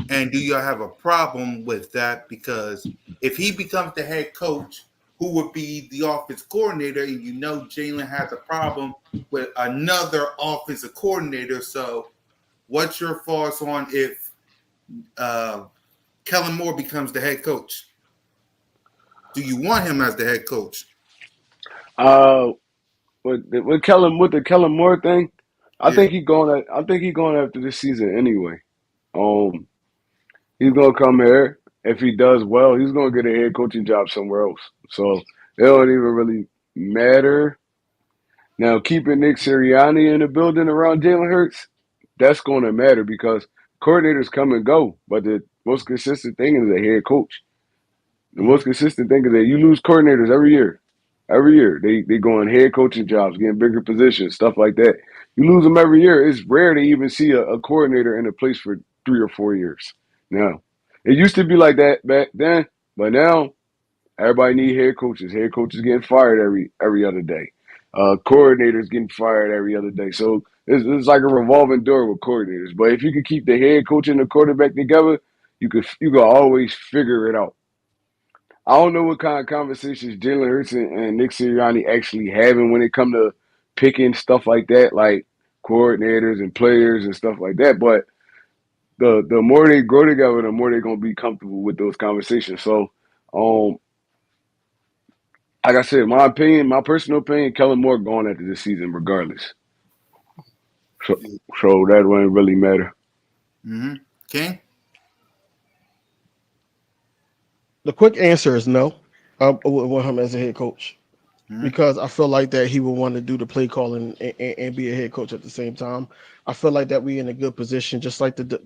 Speaker 1: And do y'all have a problem with that? Because if he becomes the head coach, who would be the offense coordinator? And Jalen has a problem with another offensive coordinator. So what's your thoughts on if Kellen Moore becomes the head coach? Do you want him as the head coach?
Speaker 8: With the Kellen Moore thing, I
Speaker 1: Yeah.
Speaker 8: think he going. I think he going after this season anyway. Um, he's gonna come here. If he does well, he's gonna get a head coaching job somewhere else. So it don't even really matter. Now keeping Nick Sirianni in the building around Jalen Hurts, that's going to matter because coordinators come and go, but the most consistent thing is a head coach. The
Speaker 7: Mhm.
Speaker 8: most consistent thing is that you lose coordinators every year. Every year they go on head coaching jobs, getting bigger positions, stuff like that. You lose them every year. It's rare to even see a coordinator in a place for 3 or 4 years. Now, it used to be like that back then, but now everybody need head coaches. Head coaches getting fired every other day. Coordinators getting fired every other day. So it's like a revolving door with coordinators. But if you can keep the head coach and the quarterback together, you can always figure it out. I don't know what kind of conversations Jalen Hurts and Nick Sirianni actually having when it come to picking stuff like that, like coordinators and players and stuff like that. But the more they grow together, the more they're gonna be comfortable with those conversations. So, like I said, my opinion, my personal opinion, Kellen Moore going after this season regardless. So, so that wouldn't really matter.
Speaker 1: Mm-hmm. King?
Speaker 7: The quick answer is no. I would want him as a head coach,
Speaker 1: Mm-hmm.
Speaker 7: because I feel like that he would want to do the play calling and be a head coach at the same time. I feel like that we in a good position, just like the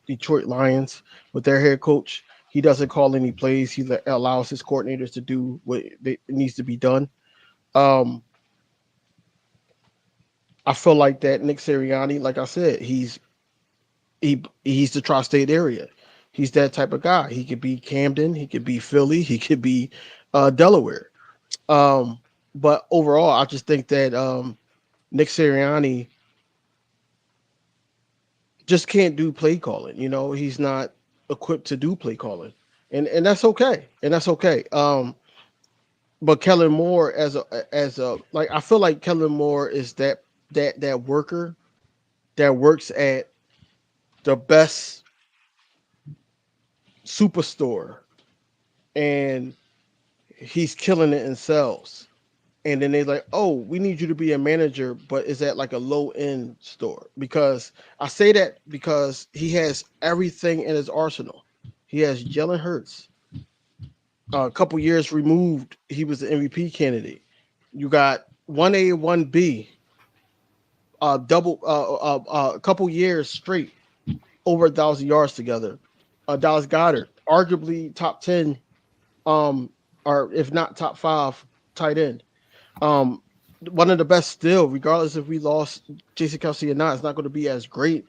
Speaker 7: Detroit Lions with their head coach. He doesn't call any plays. He allows his coordinators to do what needs to be done. Um, I feel like that Nick Sirianni, like I said, he's the tri-state area. He's that type of guy. He could be Camden, he could be Philly, he could be Delaware. Um, but overall, I just think that Nick Sirianni just can't do play calling. He's not equipped to do play calling, and that's okay. And that's okay. But Kellen Moore as a like, I feel like Kellen Moore is that worker that works at the best superstore, and he's killing it in sales. And then they're like, "Oh, we need you to be a manager, but is that like a low end store?" Because I say that because he has everything in his arsenal. He has Jalen Hurts. A couple years removed, he was the MVP candidate. You got 1A, 1B, a couple years straight over 1,000 yards together. Dallas Goddard, arguably top 10, um, or if not top five tight end. Um, One of the best still, regardless if we lost Jason Kelsey or not, it's not going to be as great,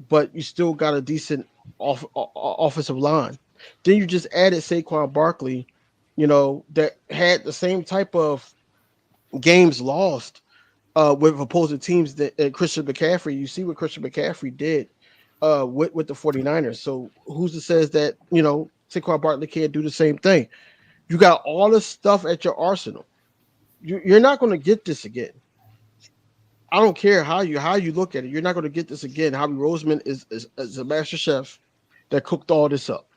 Speaker 7: but you still got a decent offensive line. Then you just added Saquon Barkley, that had the same type of games lost with opposing teams that Christian McCaffrey. You see what Christian McCaffrey did with the 49ers. So who's to says that, Saquon Barkley can't do the same thing? You got all this stuff at your arsenal. You're not going to get this again. I don't care how you look at it. You're not going to get this again. Howie Roseman is a master chef that cooked all this up.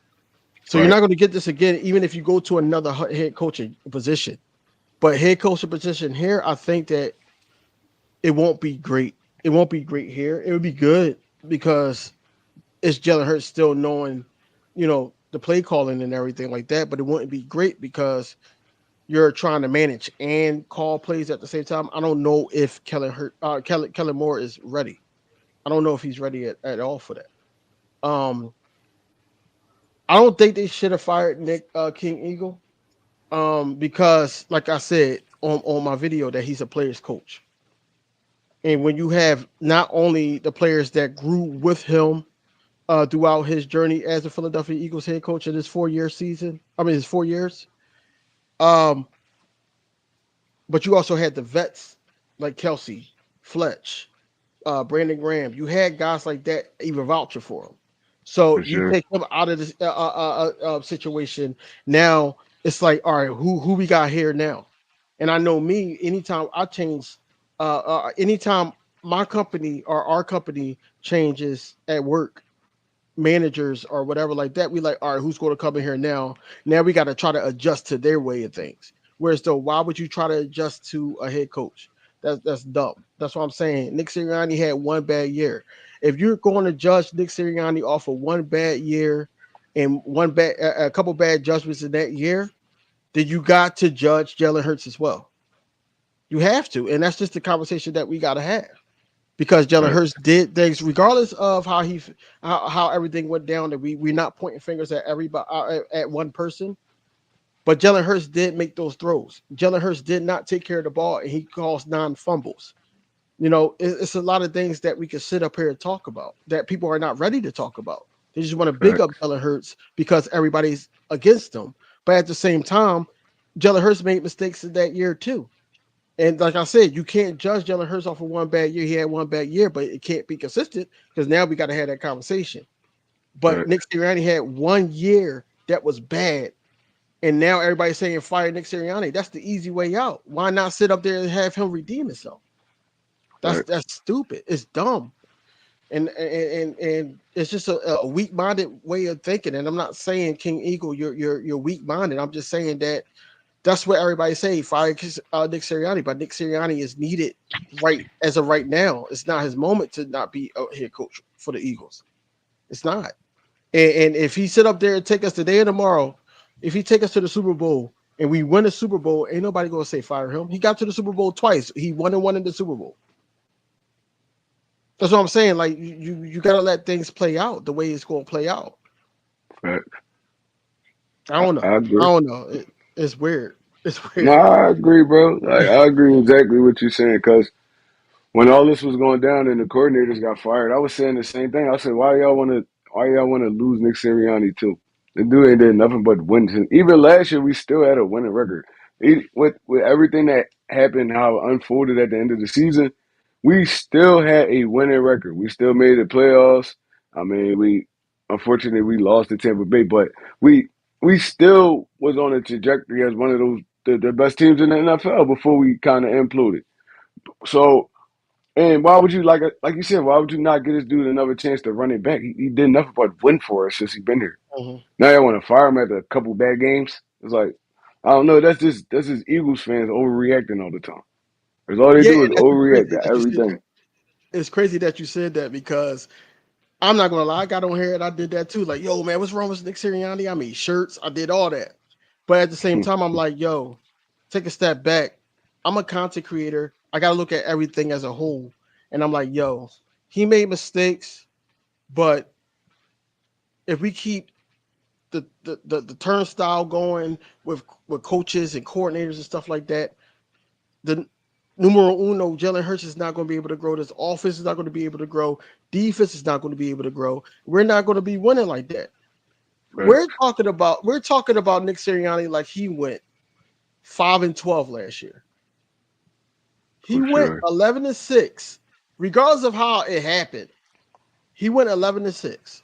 Speaker 7: So you're
Speaker 8: Right.
Speaker 7: not going to get this again, even if you go to another head coaching position. But head coaching position here, I think that it won't be great. It won't be great here. It would be good because it's Jalen Hurts still knowing, the play calling and everything like that. But it wouldn't be great because you're trying to manage and call plays at the same time. I don't know if Kellen Moore is ready. I don't know if he's ready at all for that. Um, I don't think they should have fired Nick King Eagle. Because like I said on my video that he's a player's coach. And when you have not only the players that grew with him throughout his journey as a Philadelphia Eagles head coach in his 4-year season, I mean his 4 years, um, but you also had the vets like Kelsey, Fletch, Brandon Graham. You had guys like that even vouching for him. So
Speaker 8: for
Speaker 7: you
Speaker 8: sure.
Speaker 7: take him out of this situation. Now it's like, all right, who we got here now? And I know me. Anytime I change, anytime my company or our company changes at work, managers or whatever like that, we like, all right, who's going to come in here now? Now we got to try to adjust to their way of things. Whereas though, why would you try to adjust to a head coach? That's dumb. That's what I'm saying. Nick Sirianni had one bad year. If you're going to judge Nick Sirianni off of one bad year and a couple bad judgments in that year, then you got to judge Jalen Hurts as well. You have to, and that's just the conversation that we got to have because Jalen
Speaker 8: Right,
Speaker 7: Hurts did things regardless of how everything went down. That we're not pointing fingers at everybody at one person, but Jalen Hurts did make those throws. Jalen Hurts did not take care of the ball, and he caused 9 fumbles. It's a lot of things that we can sit up here and talk about that people are not ready to talk about. They just want to big
Speaker 8: right,
Speaker 7: up Jalen Hurts because everybody's against him, but at the same time, Jalen Hurts made mistakes in that year too. And like I said, you can't judge Jalen Hurts off of one bad year. He had one bad year, but it can't be consistent because now we got to have that conversation. But
Speaker 8: right.
Speaker 7: Nick Sirianni had one year that was bad, and now everybody's saying fire Nick Sirianni. That's the easy way out. Why not sit up there and have him redeem himself?
Speaker 8: Right.
Speaker 7: That's stupid. It's dumb, and it's just a weak minded way of thinking. And I'm not saying King Eagle, you're weak minded. I'm just saying that that's what everybody say. Fire Nick Sirianni, but Nick Sirianni is needed right as of right now. It's not his moment to not be a head coach for the Eagles. It's not. And if he sit up there and take us today and tomorrow, if he take us to the Super Bowl and we win the Super Bowl, ain't nobody gonna say fire him. He got to the Super Bowl twice. He won and won in the Super Bowl. That's what I'm saying. Like you gotta let things play out the way it's gonna play out.
Speaker 8: Right.
Speaker 7: I don't know.
Speaker 8: I
Speaker 7: I
Speaker 8: agree.
Speaker 7: don't know. It's weird. It's
Speaker 8: No,
Speaker 7: weird.
Speaker 8: I agree, bro. Like I agree exactly what you're saying. Cause when all this was going down and the coordinators got fired, I was saying the same thing. I said, why y'all wanna lose Nick Sirianni too? The dude ain't did nothing but win. Even last year, we still had a winning record. With everything that happened, how it unfolded at the end of the season, we still had a winning record. We still made the playoffs. I mean, we unfortunately we lost to Tampa Bay, but we we still was on a trajectory as one of the best teams in the NFL before we kind of imploded. So, and why would you like you said? Why would you not give this dude another chance to run it back? He did nothing but win for us since he's been here.
Speaker 7: Mhm.
Speaker 8: Now y'all want to fire him after a couple bad games? It's like I don't know. That's just Eagles fans overreacting all the time. Because all they
Speaker 7: Yeah,
Speaker 8: do is
Speaker 7: and that's just
Speaker 8: overreact
Speaker 7: crazy
Speaker 8: to
Speaker 7: that you said that.
Speaker 8: everything.
Speaker 7: It's crazy that you said that because I'm not gonna lie, I got on here and I did that too. Like, yo, man, what's wrong with Nick Sirianni? I made shirts, I did all that. But at the same
Speaker 8: Hmm.
Speaker 7: time, I'm like, yo, take a step back. I'm a content creator. I gotta look at everything as a whole. And I'm like, yo, he made mistakes, but if we keep the turnstile going with coaches and coordinators and stuff like that, the numero uno, Jalen Hurts is not going to be able to grow. This offense is not going to be able to grow. Defense is not going to be able to grow. We're not going to be winning like that. We're
Speaker 8: Facts,
Speaker 7: talking about Nick Sirianni like he went 5-12 last year. He
Speaker 8: for
Speaker 7: went
Speaker 8: sure.
Speaker 7: 11-6, regardless of how it happened. He went 11-6.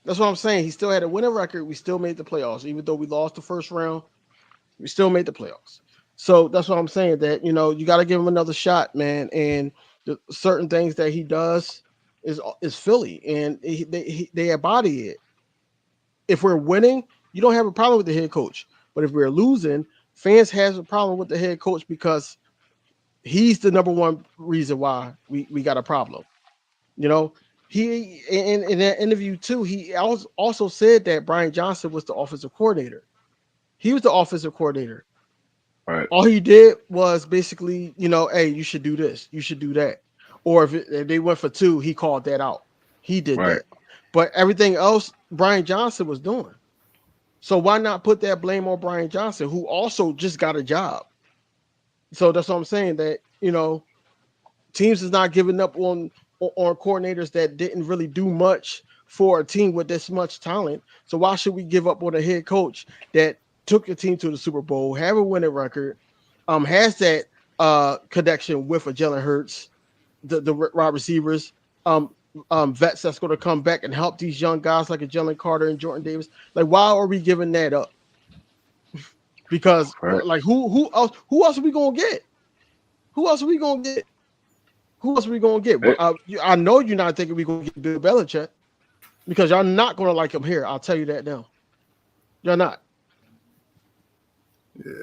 Speaker 7: That's what I'm saying. He still had a winning record. We still made the playoffs, even though we lost the first round. We still made the playoffs. So that's what I'm saying. That you got to give him another shot, man. And the certain things that he does is Philly, and they embody it. If we're winning, you don't have a problem with the head coach. But if we're losing, fans has a problem with the head coach because he's the number one reason why we got a problem. You know, he in that interview too. He also said that Brian Johnson was the offensive coordinator. He was the offensive coordinator.
Speaker 8: Right.
Speaker 7: All he did was basically, hey, you should do this, you should do that. Or if they went for 2, he called that out. He did
Speaker 8: Right.
Speaker 7: that. But everything else, Brian Johnson was doing. So why not put that blame on Brian Johnson, who also just got a job? So that's what I'm saying. That teams is not giving up on coordinators that didn't really do much for a team with this much talent. So why should we give up on a head coach that took your team to the Super Bowl, have a winning record, has that connection with a Jalen Hurts, the wide receivers, vets that's going to come back and help these young guys like a Jalen Carter and Jordan Davis. Like, why are we giving that up? Because
Speaker 8: Right.
Speaker 7: like who else are we gonna get? Who else are we gonna get? Who else are we gonna get? Well,
Speaker 8: It,
Speaker 7: I know you're not thinking we're gonna get Bill Belichick because y'all not gonna like him here. I'll tell you that now. You're not.
Speaker 1: Yeah.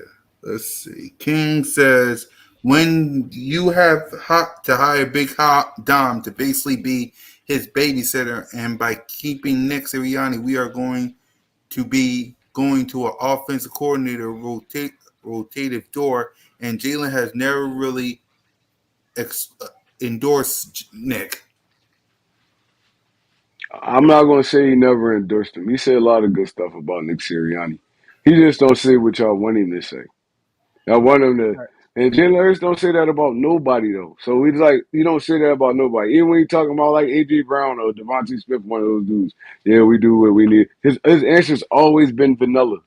Speaker 1: Let's see. King says when you have to hire Big Dom to basically be his babysitter, and by keeping Nick Sirianni, we are going to be going to an offensive coordinator rotative door, and Jalen has never really endorsed Nick.
Speaker 8: I'm not gonna say he never endorsed him. He said a lot of good stuff about Nick Sirianni. He just don't say what y'all want him to say. Y'all want him to.
Speaker 7: Right.
Speaker 8: And Jalen Hurts don't say that about nobody though. So he's like, he don't say that about nobody. Even when he talking about like AJ Brown or Devontae Smith, one of those dudes. Yeah, we do what we need. His answer's always been vanilla.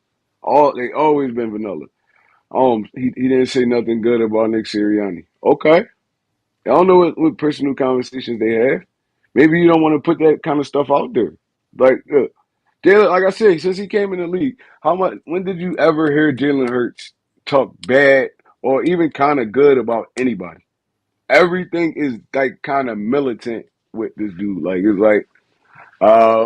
Speaker 8: They always been vanilla. He didn't say nothing good about Nick Sirianni. Okay. I don't know what personal conversations they have. Maybe you don't want to put that kind of stuff out there. Like, Jalen, like I said, since he came in the league, when did you ever hear Jalen Hurts talk bad or even kind of good about anybody? Everything is like kind of militant with this dude. Like it's like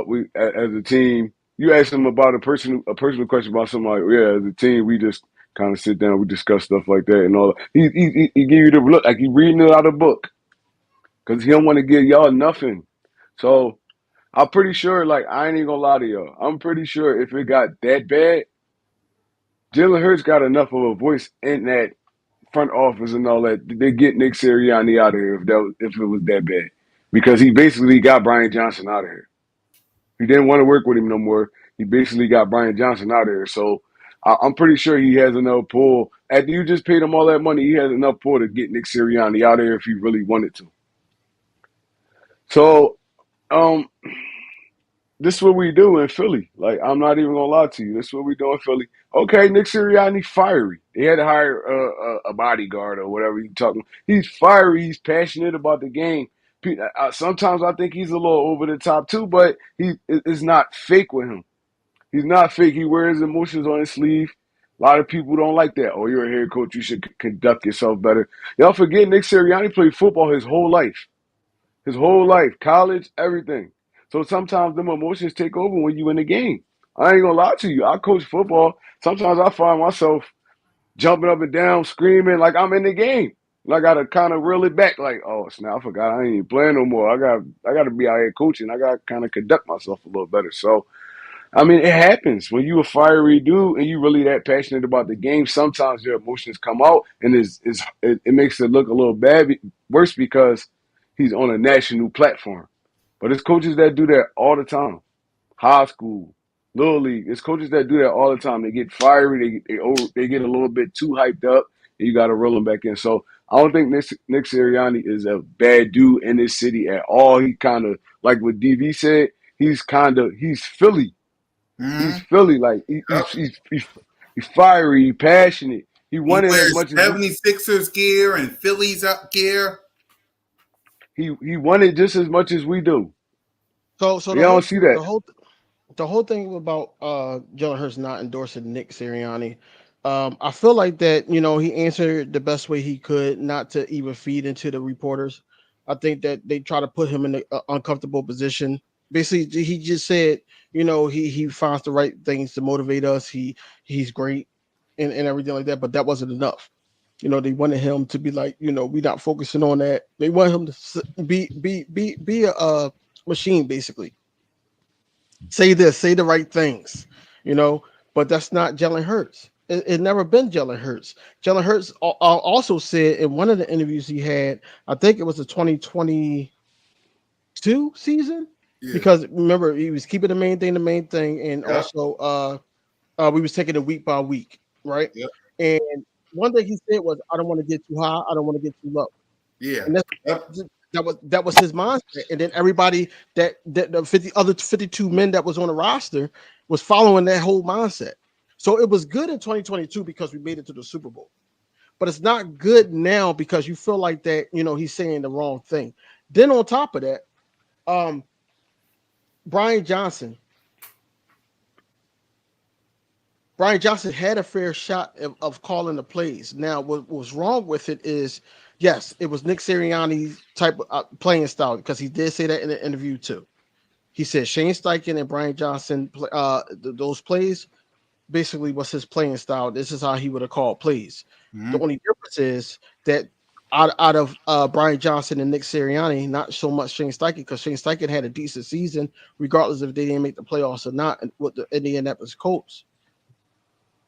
Speaker 8: we as a team, you ask him about a personal question about somebody. Yeah, as a team, we just kind of sit down, we discuss stuff like that and all. He give you the look like he reading it out of a book because he don't want to give y'all nothing. So I'm pretty sure, like, I ain't even gonna lie to y'all. I'm pretty sure if it got that bad, Jalen Hurts got enough of a voice in that front office and all that. They get Nick Sirianni out of here if it was that bad. Because he basically got Brian Johnson out of here. He didn't want to work with him no more. He basically got Brian Johnson out of here. So I'm pretty sure he has enough pull. After you just paid him all that money, he has enough pull to get Nick Sirianni out of here if he really wanted to. So, um, this is what we do in Philly. Like, I'm not even gonna lie to you. This is what we do in Philly. Okay, Nick Sirianni fiery. They had to hire a bodyguard or whatever you talking. He's fiery. He's passionate about the game. Sometimes I think he's a little over the top too, but it's not fake with him. He's not fake. He wears emotions on his sleeve. A lot of people don't like that. Oh, you're a head coach. You should conduct yourself better. Y'all forget Nick Sirianni played football his whole life. His whole life, college, everything. So sometimes them emotions take over when you in the game. I ain't gonna lie to you. I coach football. Sometimes I find myself jumping up and down, screaming like I'm in the game. And I gotta kind of reel it back, like, oh snap, I forgot I ain't even playing no more. I gotta be out here coaching. I gotta kind of conduct myself a little better. So I mean, it happens when you a fiery dude and you really that passionate about the game. Sometimes your emotions come out, and it makes it look a little worse because he's on a national platform. But it's coaches that do that all the time. High school, little league. It's coaches that do that all the time. They get fiery. They get a little bit too hyped up, and you got to roll them back in. So I don't think Nick Sirianni is a bad dude in this city at all. He kind of like what DV said. He's Philly. He's
Speaker 1: Mm-hmm.
Speaker 8: Philly. Like
Speaker 1: Yep.
Speaker 8: he's fiery. He's passionate. He
Speaker 1: He
Speaker 8: won it as
Speaker 1: wears
Speaker 8: much as
Speaker 1: 76ers gear and Phillies up gear.
Speaker 8: he won it just as much as we do.
Speaker 7: So
Speaker 8: You don't see that.
Speaker 7: the whole thing about Jalen Hurts not endorsing Nick Sirianni, I feel like that he answered the best way he could, not to even feed into the reporters. I think that they try to put him in an uncomfortable position. Basically, he just said, he finds the right things to motivate us. He's great and everything like that, but that wasn't enough. They wanted him to be like, we not focusing on that. They want him to be a machine, basically. Say this, say the right things, you know. But that's not Jalen Hurts. It never been Jalen Hurts. Jalen Hurts also said in one of the interviews he had, I think it was the 2022 season,
Speaker 1: Yeah.
Speaker 7: because remember he was keeping the main thing, and
Speaker 1: Yep.
Speaker 7: also we was taking it week by week, right?
Speaker 1: Yep.
Speaker 7: And one thing he said was, "I don't want to get too high, I don't want to get too low,"
Speaker 1: Yeah.
Speaker 7: and
Speaker 1: Yep.
Speaker 7: that was his mindset. And then everybody that the 52 men that was on the roster was following that whole mindset. So it was good in 2022 because we made it to the Super Bowl. But it's not good now because you feel like that, he's saying the wrong thing. Then on top of that, Brian Johnson had a fair shot of calling the plays. Now, what was wrong with it is, yes, it was Nick Sirianni's type of playing style, because he did say that in the interview too. He said Shane Steichen and Brian Johnson, those plays basically was his playing style. This is how he would have called plays. The only difference is that out of Brian Johnson and Nick Sirianni, not so much Shane Steichen, because Shane Steichen had a decent season, regardless if they didn't make the playoffs or not with the Indianapolis Colts.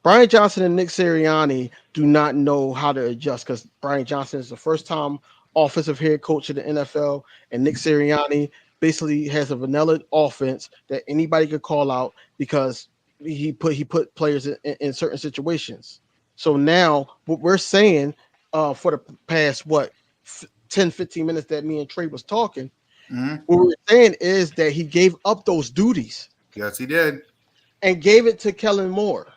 Speaker 7: Brian Johnson and Nick Sirianni do not know how to adjust, because Brian Johnson is the first time offensive head coach of the NFL, and Nick Sirianni basically has a vanilla offense that anybody could call out because he put players in certain situations. So now what we're saying for the past 10, 15 minutes that me and Trey was talking, what we're saying is that he gave up those duties
Speaker 1: Yes, he did.
Speaker 7: and gave it to Kellen Moore.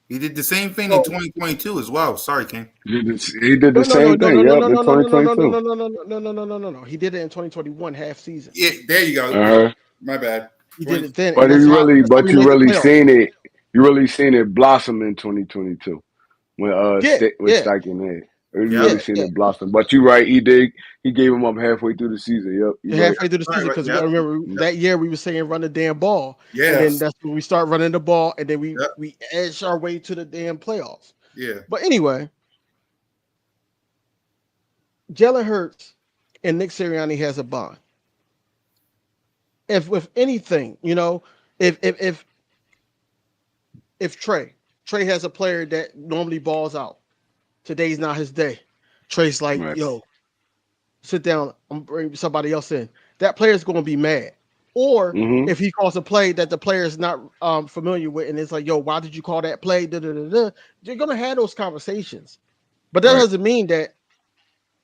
Speaker 1: He did the same thing in
Speaker 7: So
Speaker 1: 2022 as well. Sorry, King.
Speaker 8: He did the same thing. Yep, in 2022.
Speaker 7: No. He did it in 2021 half season.
Speaker 1: Yeah, there you go.
Speaker 8: Uh-huh.
Speaker 1: My bad.
Speaker 7: He did it then,
Speaker 8: But
Speaker 7: and that's how we
Speaker 8: you
Speaker 7: made the
Speaker 8: really
Speaker 7: playoffs.
Speaker 8: seen it. You really seen it blossom in 2022 when with
Speaker 7: Yeah,
Speaker 8: Steichen had. You
Speaker 1: Yep.
Speaker 8: really seen it blossom. But you're right. He gave him up halfway through the season. Yep, you're right.
Speaker 7: halfway through the season,
Speaker 1: Right.
Speaker 7: because
Speaker 1: Yep.
Speaker 7: remember that year we were saying run the damn ball, and then
Speaker 1: Yes.
Speaker 7: that's when we start running the ball, and then we
Speaker 1: Yep.
Speaker 7: edge our way to the damn playoffs.
Speaker 1: Yeah.
Speaker 7: But anyway, Jalen Hurts and Nick Sirianni has a bond. If with anything, if Trey has a player that normally balls out, today's not his day. Trey's like,
Speaker 8: Right.
Speaker 7: yo, sit down, I'm bringing somebody else in. That player's going to be mad. Or if he calls a play that the player is not familiar with, and it's like, yo, why did you call that play? You're going to have those conversations. But that doesn't mean that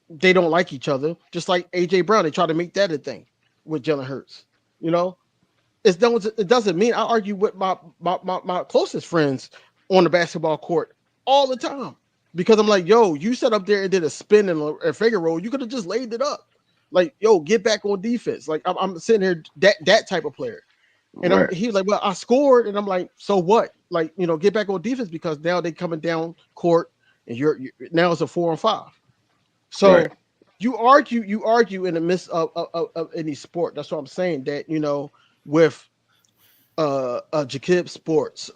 Speaker 7: they don't like each other. Just like A.J. Brown, they try to make that a thing with Jalen Hurts. It doesn't mean. I argue with my closest friends on the basketball court all the time, because I'm like, yo, you sat up there and did a spin and a figure roll. You could have just laid it up. Like, yo, get back on defense. Like, I'm sitting here, that type of player. And he's like, well, I scored. And I'm like, so what? Like, get back on defense, because now they coming down court, and you're now it's a 4-on-5. So you argue in the midst of any sport. That's what I'm saying, that, with Jakib Sports,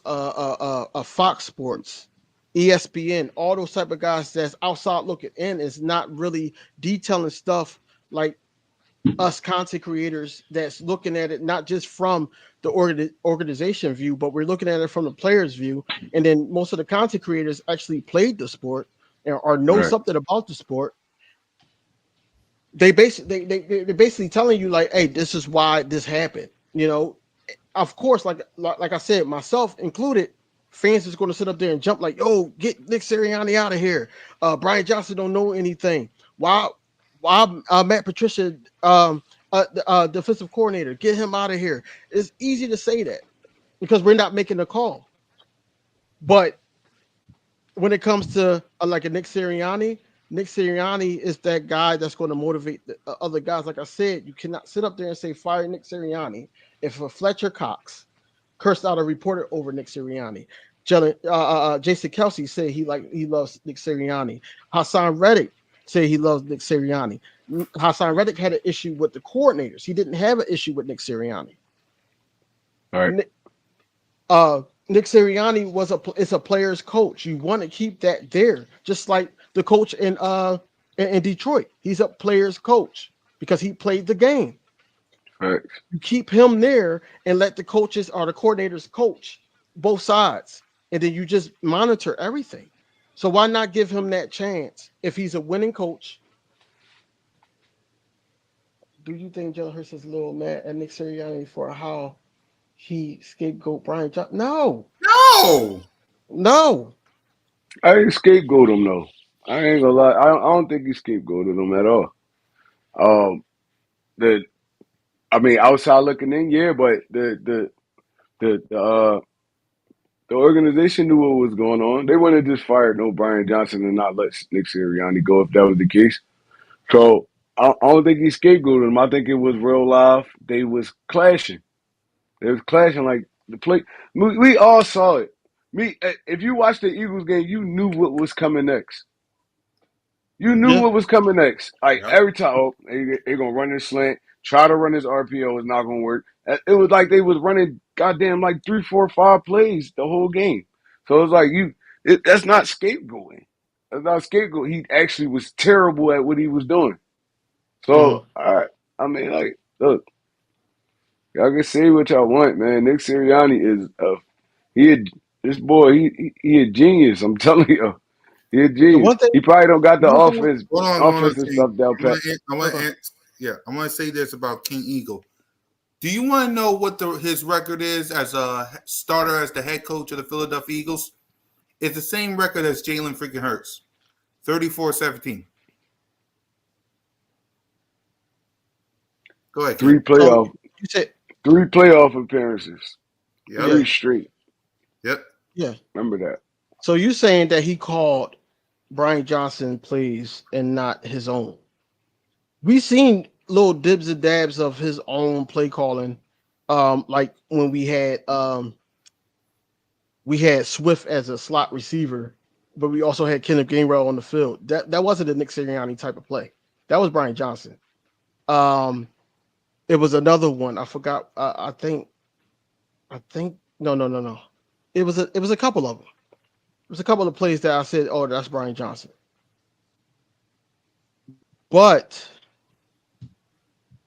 Speaker 7: Fox Sports, ESPN, all those type of guys that's outside looking in, is not really detailing stuff like us content creators that's looking at it not just from the organization view, but we're looking at it from the player's view. And then most of the content creators actually played the sport or know something about the sport. They're basically telling you, like, hey, this is why this happened. Of course, like I said, myself included, fans is going to sit up there and jump like, yo, get Nick Sirianni out of here. Brian Johnson don't know anything. Why Matt Patricia, defensive coordinator, get him out of here. It's easy to say that because we're not making the call. But when it comes to like a Nick Sirianni is that guy that's going to motivate the other guys. Like I said, you cannot sit up there and say fire Nick Sirianni if Fletcher Cox cursed out a reporter over Nick Sirianni. Jason Kelsey said he loves Nick Sirianni. Hassan Reddick said he loves Nick Sirianni. Hassan Reddick had an issue with the coordinators. He didn't have an issue with Nick Sirianni.
Speaker 8: All right.
Speaker 7: Nick Sirianni is a player's coach. You want to keep that there, just like the coach in Detroit. He's a player's coach because he played the game.
Speaker 8: Right.
Speaker 7: You keep him there and let the coaches or the coordinators coach both sides and then you just monitor everything. So why not give him that chance if he's a winning coach? Do you think Jalen Hurts is a little mad at Nick Sirianni for how he scapegoat Brian Johnson? No,
Speaker 1: No.
Speaker 7: no.
Speaker 8: I ain't scapegoat him though. I ain't gonna lie. I don't think he scapegoated him at all. Um, the I mean, outside looking in, yeah, but the the organization knew what was going on. They wouldn't have just fired no Brian Johnson and not let Nick Sirianni go if that was the case. So I don't think he scapegoated him. I think it was real life. They was clashing. They was clashing like the play. We all saw it. If you watched the Eagles game, you knew what was coming next. You knew
Speaker 7: Yeah.
Speaker 8: what was coming next. Like
Speaker 1: Yep.
Speaker 8: every time, oh, they gonna run this slant, try to run this RPO, it's not gonna work. It was like they was running goddamn like 3, 4, 5 plays the whole game. So it's like that's not scapegoating. That's not scapegoat. He actually was terrible at what he was doing.
Speaker 7: Hmm.
Speaker 8: So I mean, like, look, y'all can say what y'all want, man. Nick Sirianni is this boy. He a genius. I'm telling you. He a
Speaker 7: The
Speaker 8: genius.
Speaker 7: one thing,
Speaker 8: He probably don't got the
Speaker 7: one thing,
Speaker 1: Hold on. I want
Speaker 8: offensive
Speaker 1: to say.
Speaker 8: stuff down pat.
Speaker 1: I want to say this about King Eagle. Do you want to know what his record is as a starter as the head coach of the Philadelphia Eagles? It's the same record as Jalen freaking Hurts, 34-17. Go ahead,
Speaker 8: Three
Speaker 1: Ken.
Speaker 7: so
Speaker 8: playoff,
Speaker 7: you said,
Speaker 8: 3 playoff appearances,
Speaker 1: Yep.
Speaker 7: yeah,
Speaker 8: 3 straight.
Speaker 1: Yep.
Speaker 7: yeah.
Speaker 8: Remember that.
Speaker 7: So you saying that he called Brian Johnson plays and not his own? We seen little dibs and dabs of his own play calling, like when we had Swift as a slot receiver, but we also had Kenneth Gainwell on the field. That wasn't a Nick Sirianni type of play. That was Brian Johnson. Um, it was another one. I forgot. I think no. It was a couple of them. It was a couple of plays that I said, oh, that's Brian Johnson. But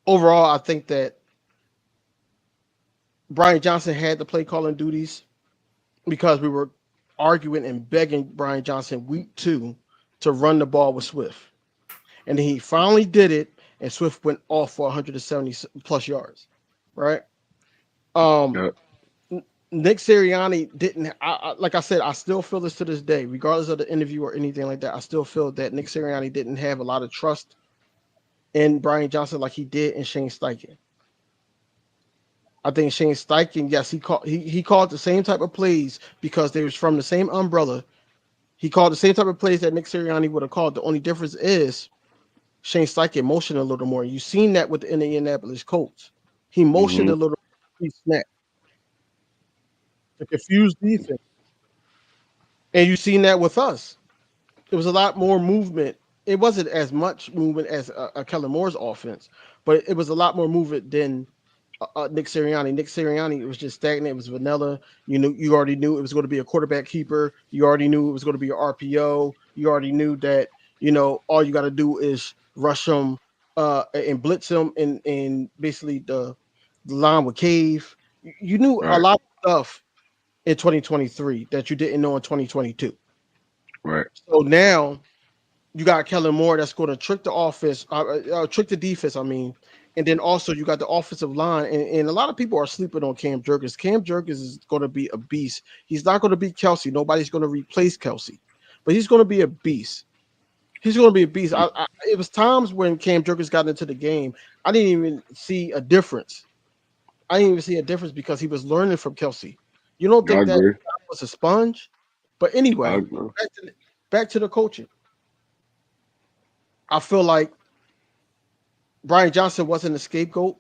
Speaker 7: overall, I think that Brian Johnson had the play calling duties because we were arguing and begging Brian Johnson week 2 to run the ball with Swift. And then he finally did it, and Swift went off for 170 plus yards, right? Um,
Speaker 8: Yeah,
Speaker 7: Nick Sirianni didn't. Like I said, I still feel this to this day, regardless of the interview or anything like that. I still feel that Nick Sirianni didn't have a lot of trust in Brian Johnson like he did in Shane Steichen. I think Shane Steichen, yes, he called the same type of plays because they was from the same umbrella. He called the same type of plays that Nick Sirianni would have called. The only difference is Shane Steichen motioned a little more. You've seen that with the Indianapolis Colts. He motioned
Speaker 8: hmm
Speaker 7: a little, he snapped to confuse defense. And you've seen that with us. It was a lot more movement. It wasn't as much movement as a Kellen Moore's offense, but it was a lot more movement than Nick Sirianni. Nick Sirianni, it was just stagnant. It was vanilla. You already knew it was going to be a quarterback keeper. You already knew it was going to be an RPO. You already knew that all you got to do is rush him and blitz him, and basically the line would cave. You knew a
Speaker 8: Right,
Speaker 7: lot of stuff in 2023 that you didn't know in 2022.
Speaker 8: right,
Speaker 7: So now you got Kellen Moore that's going to trick the offense, trick the defense. I mean, and then also you got the offensive line, and a lot of people are sleeping on Cam Jurgens. Cam Jurgens is going to be a beast. He's not going to be Kelsey. Nobody's going to replace Kelsey, but he's going to be a beast. He's going to be a beast. It was times when Cam Jurgens got into the game, I didn't even see a difference. I didn't even see a difference because he was learning from Kelsey. You don't
Speaker 8: I
Speaker 7: think that
Speaker 8: agree.
Speaker 7: guy was a sponge? But
Speaker 8: I
Speaker 7: anyway,
Speaker 8: agree.
Speaker 7: back to the coaching. I feel like Brian Johnson wasn't a scapegoat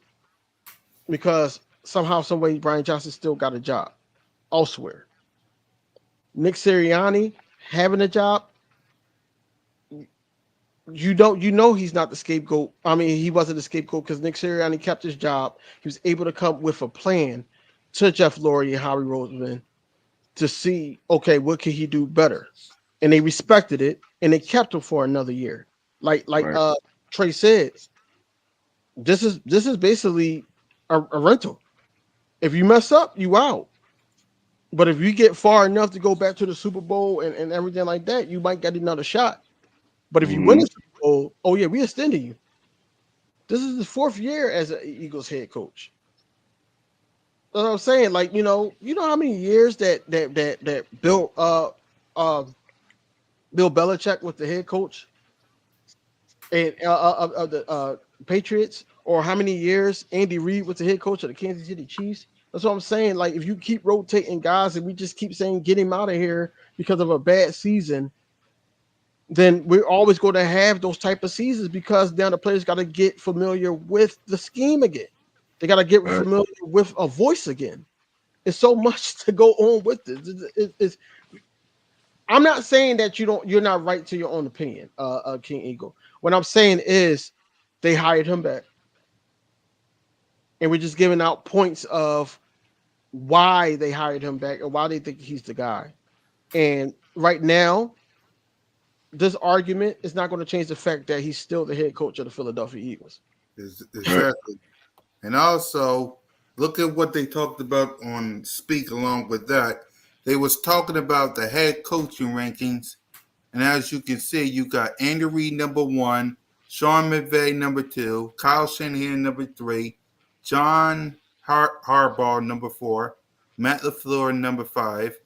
Speaker 7: because somehow, some way, Brian Johnson still got a job elsewhere. Nick Sirianni having a job, he's not the scapegoat. I mean, he wasn't the scapegoat because Nick Sirianni kept his job. He was able to come with a plan to Jeff Lurie and Howie Roseman to see, okay, what can he do better? And they respected it and they kept him for another year. Like
Speaker 8: Right,
Speaker 7: Trey said, this is basically a rental. If you mess up, you out. But if you get far enough to go back to the Super Bowl and everything like that, you might get another shot. But if you win
Speaker 8: Mm-hmm.
Speaker 7: the Super Bowl, oh yeah, we extended you. This is his 4th year as an Eagles head coach. That's what I'm saying. Like, you know how many years that Bill Bill Belichick was the head coach and of the Patriots, or how many years Andy Reid was the head coach of the Kansas City Chiefs. That's what I'm saying. Like, if you keep rotating guys and we just keep saying get him out of here because of a bad season, then we're always going to have those type of seasons because now the players got to get familiar with the scheme again. They got to get
Speaker 8: Right.
Speaker 7: familiar with a voice again. It's so much to go on with this. It's I'm not saying that you're not right to your own opinion, King Eagle. What I'm saying is they hired him back. And we're just giving out points of why they hired him back and why they think he's the guy. And right now, this argument is not going to change the fact that he's still the head coach of the Philadelphia Eagles.
Speaker 1: Exactly. And also, look at what they talked about on Speak along with that. They was talking about the head coaching rankings. And as you can see, you got Andy Reid number 1, Sean McVay number 2, Kyle Shanahan number 3, John Harbaugh number 4, Matt LaFleur number 5,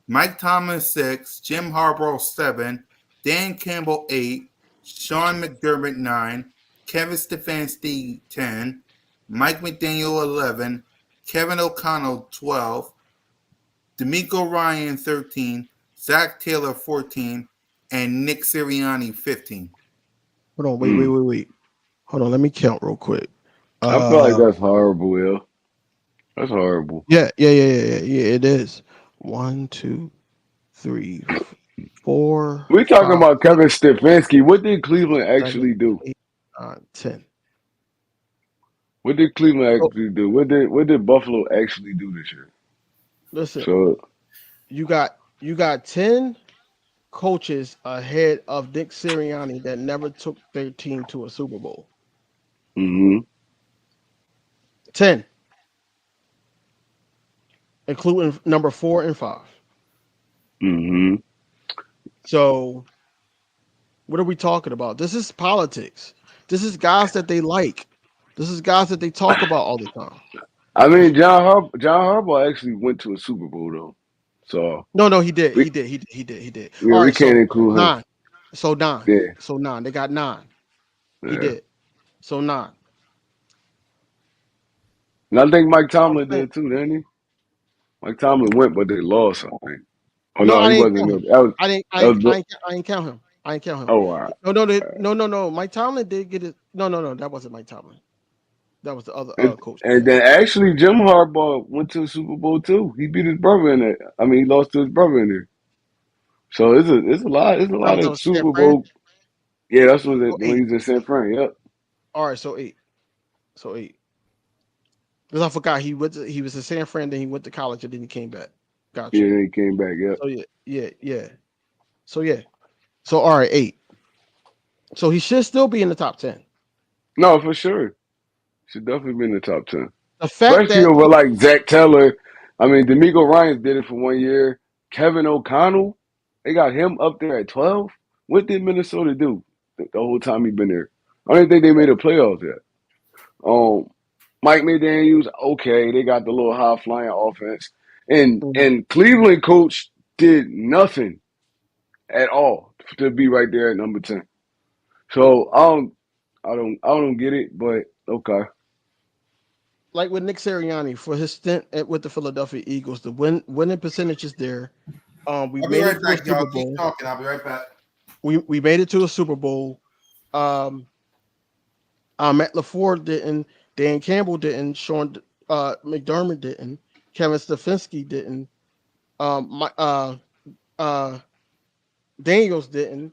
Speaker 1: Mike Tomlin 6, Jim Harbaugh 7, Dan Campbell 8, Sean McDermott 9, Kevin Stefanski 10, Mike McDaniel 11, Kevin O'Connell 12, D'Amico Ryan 13, Zach Taylor 14, and Nick Sirianni 15.
Speaker 7: Hold on, wait. Hold on, let me count real quick.
Speaker 8: I feel like that's horrible, Will. That's horrible.
Speaker 7: Yeah, it is. 1, 2, 3, 4,
Speaker 8: We talking
Speaker 7: 5,
Speaker 8: about Kevin Stefanski. What did Cleveland
Speaker 7: 7,
Speaker 8: actually do?
Speaker 7: 8, 9, 10.
Speaker 8: What did Cleveland
Speaker 7: So,
Speaker 8: actually do? What did Buffalo actually do this year?
Speaker 7: listen,
Speaker 8: So
Speaker 7: you got 10 coaches ahead of Nick Sirianni that never took their team to a Super Bowl.
Speaker 8: mm-hmm.
Speaker 7: 10, including number 4 and 5.
Speaker 8: Mm-hmm.
Speaker 7: So, what are we talking about? This is politics. This is guys that they like. This is guys that they talk about all the time.
Speaker 8: I mean, John Harbaugh actually went to a Super Bowl though. So
Speaker 7: No, he did.
Speaker 8: we
Speaker 7: He did.
Speaker 8: yeah,
Speaker 7: All
Speaker 8: we
Speaker 7: right,
Speaker 8: can't
Speaker 7: so
Speaker 8: include him.
Speaker 7: 9. So 9.
Speaker 8: Yeah.
Speaker 7: So 9. They got 9. He
Speaker 8: Yeah.
Speaker 7: did. So 9.
Speaker 8: And I think Mike
Speaker 7: So I'm
Speaker 8: Tomlin
Speaker 7: saying,
Speaker 8: did too, didn't he? Mike Tomlin went, but they lost, I think. Oh
Speaker 7: no,
Speaker 8: no,
Speaker 7: I
Speaker 8: he
Speaker 7: didn't
Speaker 8: wasn't
Speaker 7: count
Speaker 8: there.
Speaker 7: him.
Speaker 8: That was
Speaker 7: I didn't.
Speaker 8: that was
Speaker 7: I ain't count him. I ain't count him.
Speaker 8: oh all right.
Speaker 7: No. Mike Tomlin did get it. No. That wasn't Mike Tomlin. That was the other coach.
Speaker 8: And then actually Jim Harbaugh went to the Super Bowl too. He beat his brother in it. I mean, he lost to his brother in there. So it's a
Speaker 7: That
Speaker 8: lot
Speaker 7: was
Speaker 8: of
Speaker 7: on San
Speaker 8: Super
Speaker 7: Fran.
Speaker 8: Bowl. Yeah, that's when
Speaker 7: So
Speaker 8: when
Speaker 7: 8.
Speaker 8: he's in San Fran. Yep.
Speaker 7: All right, so 8. So 8. Because I forgot he was in San Fran, then he went to college, and then he came back. Got
Speaker 8: Yeah,
Speaker 7: you.
Speaker 8: then he came back. Yep.
Speaker 7: So yeah. So all right, 8. So he should still be in the top 10.
Speaker 8: No, for sure. Should definitely be in the top 10.
Speaker 7: The fact
Speaker 8: Especially
Speaker 7: that
Speaker 8: over like Zach Taylor. I mean, D'Amico Ryans did it for 1 year. Kevin O'Connell, they got him up there at 12. What did Minnesota do the whole time he been there? I don't think they made a playoffs yet. Mike McDaniels, okay, they got the little high flying offense. And Cleveland coach did nothing at all to be right there at number 10. So I don't get it, but okay.
Speaker 7: like with Nick Sirianni for his stint with the Philadelphia Eagles, the winning percentage is there. We
Speaker 1: I'll be
Speaker 7: made
Speaker 1: right
Speaker 7: it to a
Speaker 1: back, y'all.
Speaker 7: Super
Speaker 1: Keep
Speaker 7: Bowl.
Speaker 1: talking. I'll be right back.
Speaker 7: We made it to a Super Bowl. Matt LaFleur didn't. Dan Campbell didn't. Sean McDermott didn't. Kevin Stefanski didn't. Daniels didn't.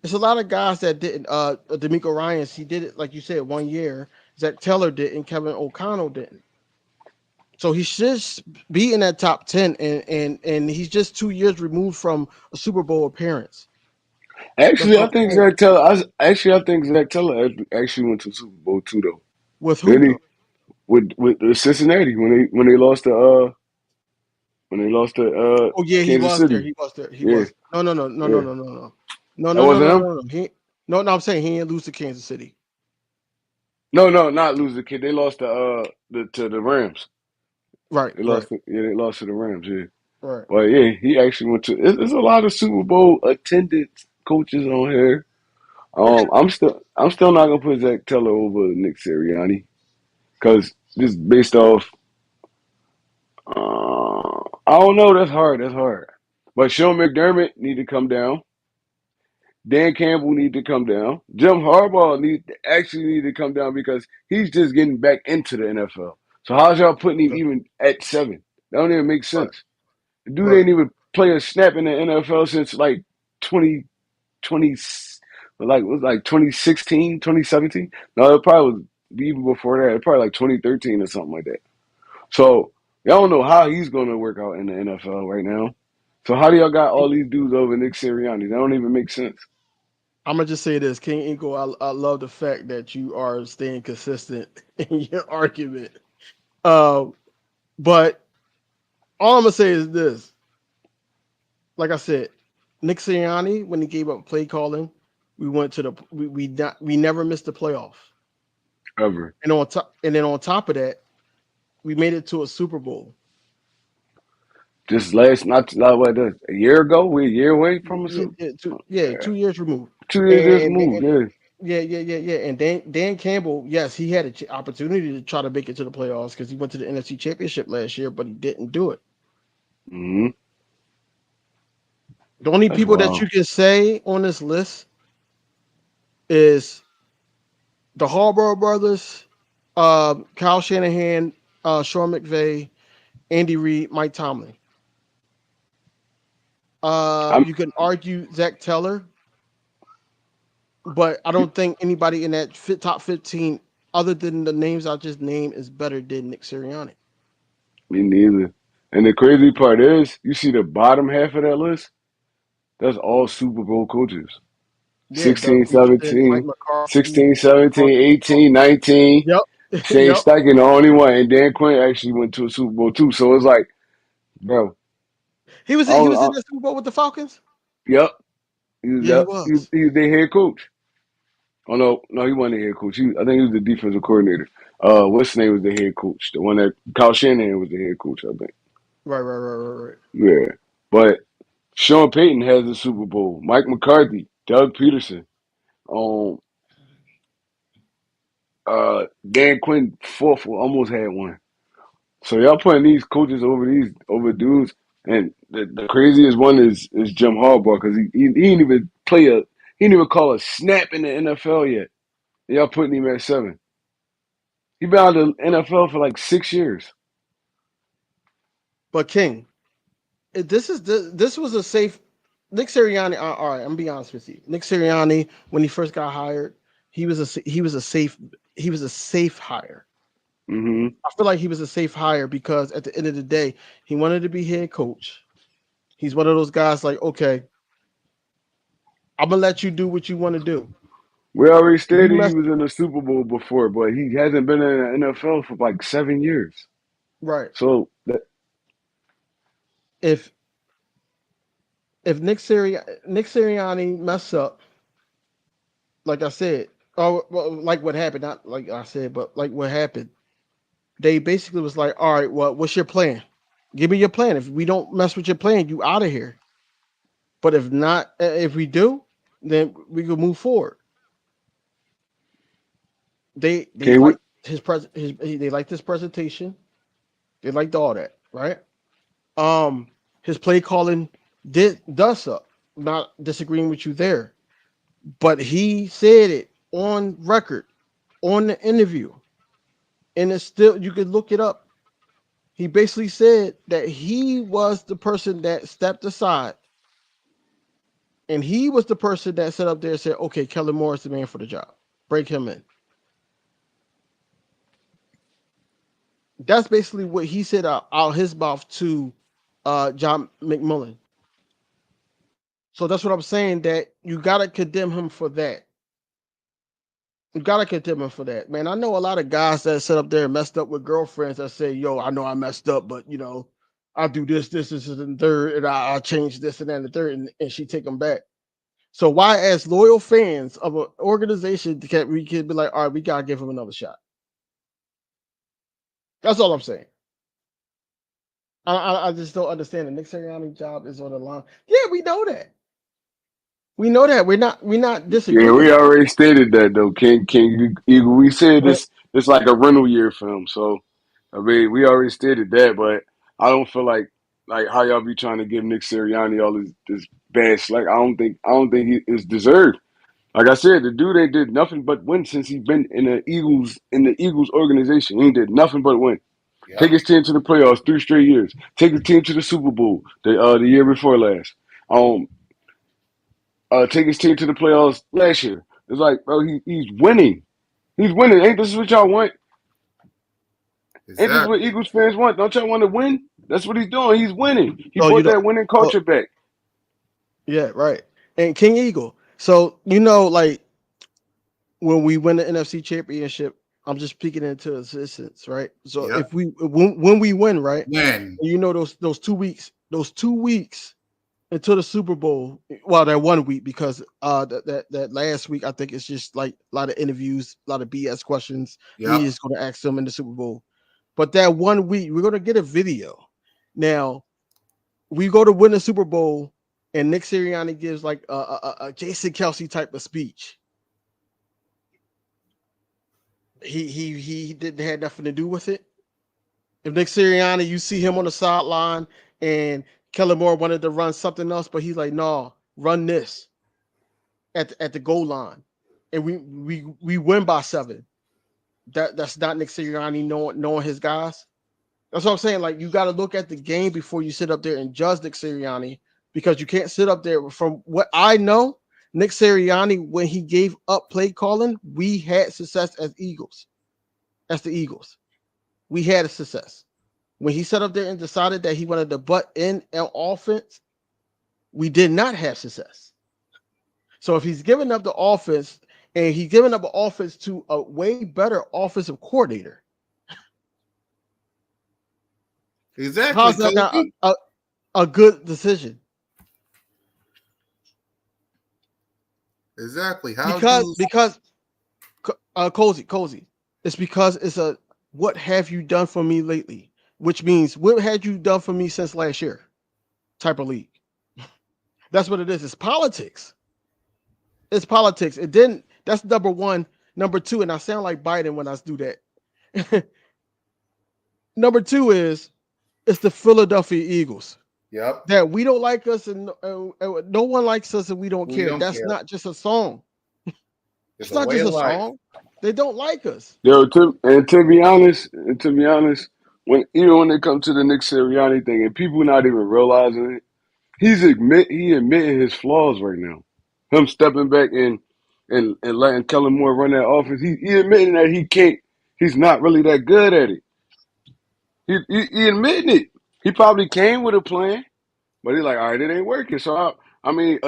Speaker 7: There's a lot of guys that didn't. D'Amico Ryans, he did it like you said 1 year. Zach Taylor didn't. Kevin O'Connell didn't. So he should be in that top 10, and he's just 2 years removed from a Super Bowl appearance.
Speaker 8: Actually, I think Zach Taylor. I think Zach Taylor actually went to the Super Bowl too, though.
Speaker 7: With who?
Speaker 8: Didn't he? With Cincinnati when they lost to when they lost to
Speaker 7: Oh yeah, he
Speaker 8: Kansas
Speaker 7: was there.
Speaker 8: City.
Speaker 7: He was there. He
Speaker 8: Yeah,
Speaker 7: was. No, no, no, no, no,
Speaker 8: yeah.
Speaker 7: no, no, no, no,
Speaker 8: That
Speaker 7: no, no,
Speaker 8: wasn't
Speaker 7: no,
Speaker 8: him?
Speaker 7: no, no. No. I'm saying he didn't lose to Kansas City.
Speaker 8: No, not lose the kid. They lost to the Rams.
Speaker 7: Right,
Speaker 8: They
Speaker 7: right,
Speaker 8: lost. They lost to the Rams. Yeah,
Speaker 7: right.
Speaker 8: but yeah, he actually went to. There's a lot of Super Bowl attended coaches on here. I'm still not gonna put Zach Taylor over Nick Sirianni because just based off. I don't know. That's hard. That's hard. But Sean McDermott need to come down. Dan Campbell need to come down. Jim Harbaugh need to come down because he's just getting back into the NFL. So how's y'all putting him
Speaker 7: Okay.
Speaker 8: even at 7? That don't even make
Speaker 7: Right,
Speaker 8: sense. The dude
Speaker 7: right.
Speaker 8: ain't even play a snap in the NFL since like 2020, like it was like 2016, 2017. No, it probably was even before that. It probably like 2013 or something like that. So y'all don't know how he's going to work out in the NFL right now. So how do y'all got all these dudes over Nick Sirianni? That don't even make sense.
Speaker 7: I'm gonna just say this, King Inko. I love the fact that you are staying consistent in your argument. Uh, but all I'm gonna say is this: like I said, Nick Sirianni, when he gave up play calling, we went to the we never missed the playoffs.
Speaker 8: Ever.
Speaker 7: And then on top of that, we made it to a Super Bowl.
Speaker 8: Just not what a year ago, we're a year away from a
Speaker 7: Yeah,
Speaker 8: Super.
Speaker 7: yeah, 2 years removed.
Speaker 8: 2 years just
Speaker 7: And,
Speaker 8: moved, yeah.
Speaker 7: yeah. And Dan Campbell, yes, he had an opportunity to try to make it to the playoffs because he went to the NFC Championship last year, but he didn't do it.
Speaker 8: Hmm.
Speaker 7: The only
Speaker 8: That's
Speaker 7: people that
Speaker 8: wild.
Speaker 7: you can say on this list is the Harbaugh brothers, Kyle Shanahan, Sean McVay, Andy Reid, Mike Tomlin.
Speaker 8: I'm
Speaker 7: You can argue Zach Taylor, but I don't think anybody in that top 15, other than the names I just named, is better than Nick Sirianni.
Speaker 8: Me neither. And the crazy part is, you see the bottom half of that list, that's all Super Bowl coaches.
Speaker 7: Yeah, Doug
Speaker 8: 16,
Speaker 7: Peterson, Mike
Speaker 8: 17,
Speaker 7: McCarthy,
Speaker 8: 16, 17, 18, 19.
Speaker 7: Yep,
Speaker 8: Shane
Speaker 7: yep.
Speaker 8: Steichen, the only one. And Dan Quinn actually went to a Super Bowl too. So it's like, bro,
Speaker 7: He was in the Super Bowl with the Falcons.
Speaker 8: yep.
Speaker 7: Yeah, he
Speaker 8: Yep.
Speaker 7: was.
Speaker 8: He was their head coach. Oh no, he wasn't the head coach. I think he was the defensive coordinator. What's his name was the head coach? The one that Kyle Shanahan was the head coach, I think.
Speaker 7: Right.
Speaker 8: Yeah. But Sean Payton has the Super Bowl. Mike McCarthy, Doug Peterson, um, Dan Quinn fourth almost had one. So y'all putting these coaches over dudes, and the craziest one is Jim Harbaugh because he didn't even he didn't even call a snap in the NFL yet. Y'all putting him at 7. He been out of the NFL for like 6 years.
Speaker 7: But King, this was a safe Nick Sirianni. All right, I'm gonna be honest with you. Nick Sirianni, when he first got hired, he was a safe hire.
Speaker 8: Hmm.
Speaker 7: I feel like he was a safe hire because at the end of the day, he wanted to be head coach. He's one of those guys like, okay, I'm gonna let you do what you want to do.
Speaker 8: We already
Speaker 7: If you
Speaker 8: stated he
Speaker 7: mess
Speaker 8: was in the Super Bowl before, but he hasn't been in the NFL for like 7 years.
Speaker 7: right,
Speaker 8: So
Speaker 7: if Nick Sirianni mess up, like I said, or well, like what happened, not like I said, but like what happened, they basically was like, all right, well, what's your plan? Give me your plan. If we don't mess with your plan, you out of here. But if not, if we do, then we can move forward. They
Speaker 8: can we?
Speaker 7: liked they liked his presentation. They liked all that, right? His play calling does up. Not disagreeing with you there, but he said it on record, on the interview, and it's still you could look it up. He basically said that he was the person that stepped aside, and he was the person that set up there and said, "Okay, Kellen Moore is the man for the job. Break him in." That's basically what he said out his mouth to John McMullen. So that's what I'm saying. That you gotta condemn him for that. You gotta condemn him for that, man. I know a lot of guys that sit up there and messed up with girlfriends that say, "Yo, I know I messed up, but I'll do this, and third, and I'll change this and then the third, and she take them back. So why, as loyal fans of an organization, we can be like, all right, we gotta give him another shot? That's all I'm saying. I just don't understand. The Nick Sirianni job is on the line. Yeah, we know that. We know that. We're not
Speaker 8: Yeah,
Speaker 7: disagreeing.
Speaker 8: we already stated that though, King Eagle. We said
Speaker 7: But
Speaker 8: this like a rental year for him. So I mean, we already stated that, but I don't feel like how y'all be trying to give Nick Sirianni all this bad slack. I don't think he is deserved. Like I said, the dude ain't did nothing but win since he been in the Eagles organization. He did nothing but win. Take
Speaker 1: Yep.
Speaker 8: his team to the playoffs 3 straight years. Take his team to the Super Bowl the year before last. Take his team to the playoffs last year. It's like, bro, he's winning. He's winning. Ain't this what y'all want? Ain't this what
Speaker 1: Exactly.
Speaker 8: Eagles fans want? Don't y'all want to win? That's what he's doing. He's winning. He
Speaker 7: so you
Speaker 8: brought
Speaker 7: know,
Speaker 8: that winning
Speaker 7: so
Speaker 8: culture back.
Speaker 7: yeah, right. And King Eagle. So like when we win the NFC Championship, I'm just speaking into existence, right? So
Speaker 1: Yep.
Speaker 7: if when we win, right?
Speaker 1: When?
Speaker 7: Those 2 weeks until the Super Bowl. Well, that 1 week because that last week I think it's just like a lot of interviews, a lot of BS questions.
Speaker 1: Yep.
Speaker 7: Media's going to ask them in the Super Bowl. But that 1 week, we're going to get a video. Now we go to win the Super Bowl, and Nick Sirianni gives like a Jason Kelsey type of speech. He didn't have nothing to do with it. If Nick Sirianni, you see him on the sideline, and Kellen Moore wanted to run something else, but he's like, no, run this at the goal line, and we win by 7. That's not Nick Sirianni knowing his guys. That's what I'm saying. Like, you got to look at the game before you sit up there and judge Nick Sirianni, because you can't sit up there. From what I know, Nick Sirianni, when he gave up play calling, we had success as Eagles. As the Eagles, we had a success. When he sat up there and decided that he wanted to butt in an offense, we did not have success. So if he's giving up the offense, and he's giving up an offense to a way better offensive coordinator,
Speaker 1: Exactly,
Speaker 7: how's that not
Speaker 1: Kobe.
Speaker 7: a good decision?
Speaker 1: Exactly. How
Speaker 7: Because
Speaker 1: do
Speaker 7: cozy, it's because it's a what have you done for me lately, which means what had you done for me since last year type of league. That's what it is. It's politics. It's politics. It didn't. That's number one. Number two, and I sound like Biden when I do that. Number two is it's the Philadelphia Eagles.
Speaker 1: Yep.
Speaker 7: That we don't like us, and no one likes us, and we don't
Speaker 1: We
Speaker 7: care.
Speaker 1: don't
Speaker 7: That's
Speaker 1: care.
Speaker 7: not just a song.
Speaker 1: It's
Speaker 7: It's
Speaker 1: a
Speaker 7: not
Speaker 1: way
Speaker 7: just
Speaker 1: of
Speaker 7: a
Speaker 1: life.
Speaker 7: song. They don't like us.
Speaker 8: Yo, to be honest, even when it comes to the Nick Sirianni thing, and people not even realizing it, he admitting his flaws right now. Him stepping back and letting Kellen Moore run that offense. He admitting that he can't. He's not really that good at it. He admitting it. He probably came with a plan, but he's like, all right, it ain't working. So I mean,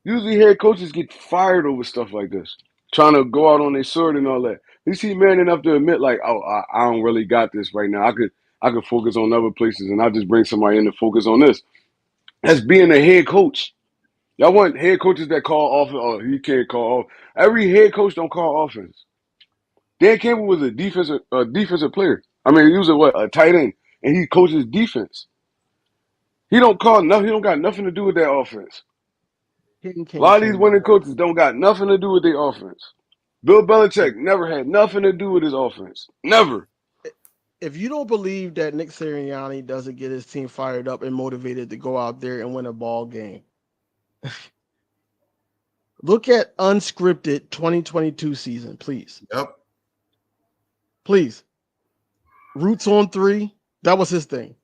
Speaker 8: usually head coaches get fired over stuff like this, trying to go out on their sword and all that. At least he man enough to admit, like, oh, I don't really got this right now. I could focus on other places, and I just bring somebody in to focus on this. That's being a head coach. Y'all want head coaches that call offense. Oh, he can't call off. Every head coach don't call offense. Dan Campbell was a defensive player. I mean, he was a tight end, and he coaches defense. He don't call nothing. He don't got nothing to do with that offense.
Speaker 7: King
Speaker 8: A lot of these
Speaker 7: came
Speaker 8: winning
Speaker 7: in.
Speaker 8: coaches don't got nothing to do with their offense. Bill Belichick never had nothing to do with his offense. Never.
Speaker 7: If you don't believe that Nick Sirianni doesn't get his team fired up and motivated to go out there and win a ball game, look at unscripted 2022 season, please.
Speaker 1: Yep.
Speaker 7: Please. Roots on 3, that was his thing.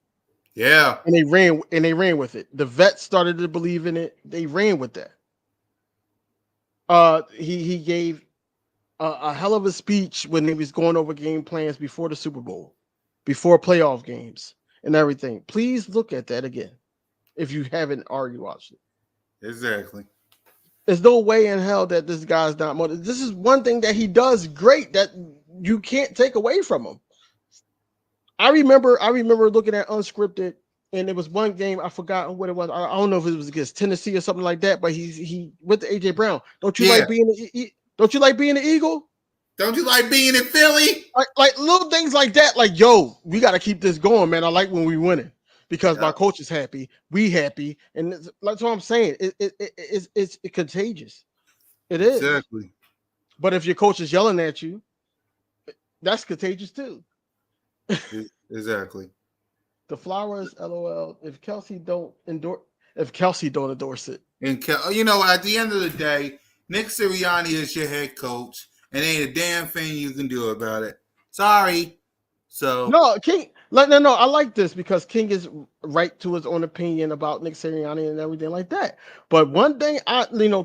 Speaker 1: Yeah.
Speaker 7: And they ran with it. The vets started to believe in it. They ran with that. He gave a hell of a speech when he was going over game plans before the Super Bowl, before playoff games and everything. Please look at that again if you haven't already watched it.
Speaker 1: Exactly.
Speaker 7: There's no way in hell that this guy's not motivated. This is one thing that he does great that you can't take away from him. I remember looking at unscripted, and it was one game I forgot what it was. I don't know if it was against Tennessee or something like that. But he went to AJ Brown. Don't you
Speaker 1: Yeah.
Speaker 7: like being the Eagle?
Speaker 1: Don't you like being in Philly?
Speaker 7: Like little things like that. Like, yo, we got to keep this going, man. I like when we winning because my coach is happy, we happy, and that's what I'm saying. It's contagious. It is.
Speaker 1: Exactly.
Speaker 7: But if your coach is yelling at you, that's contagious too.
Speaker 1: Exactly.
Speaker 7: The Flowers, LOL. If Kelsey don't endorse it,
Speaker 1: And you know, at the end of the day, Nick Sirianni is your head coach, and ain't a damn thing you can do about it. Sorry. So
Speaker 7: no, King. No. I like this because King is right to his own opinion about Nick Sirianni and everything like that. But one thing,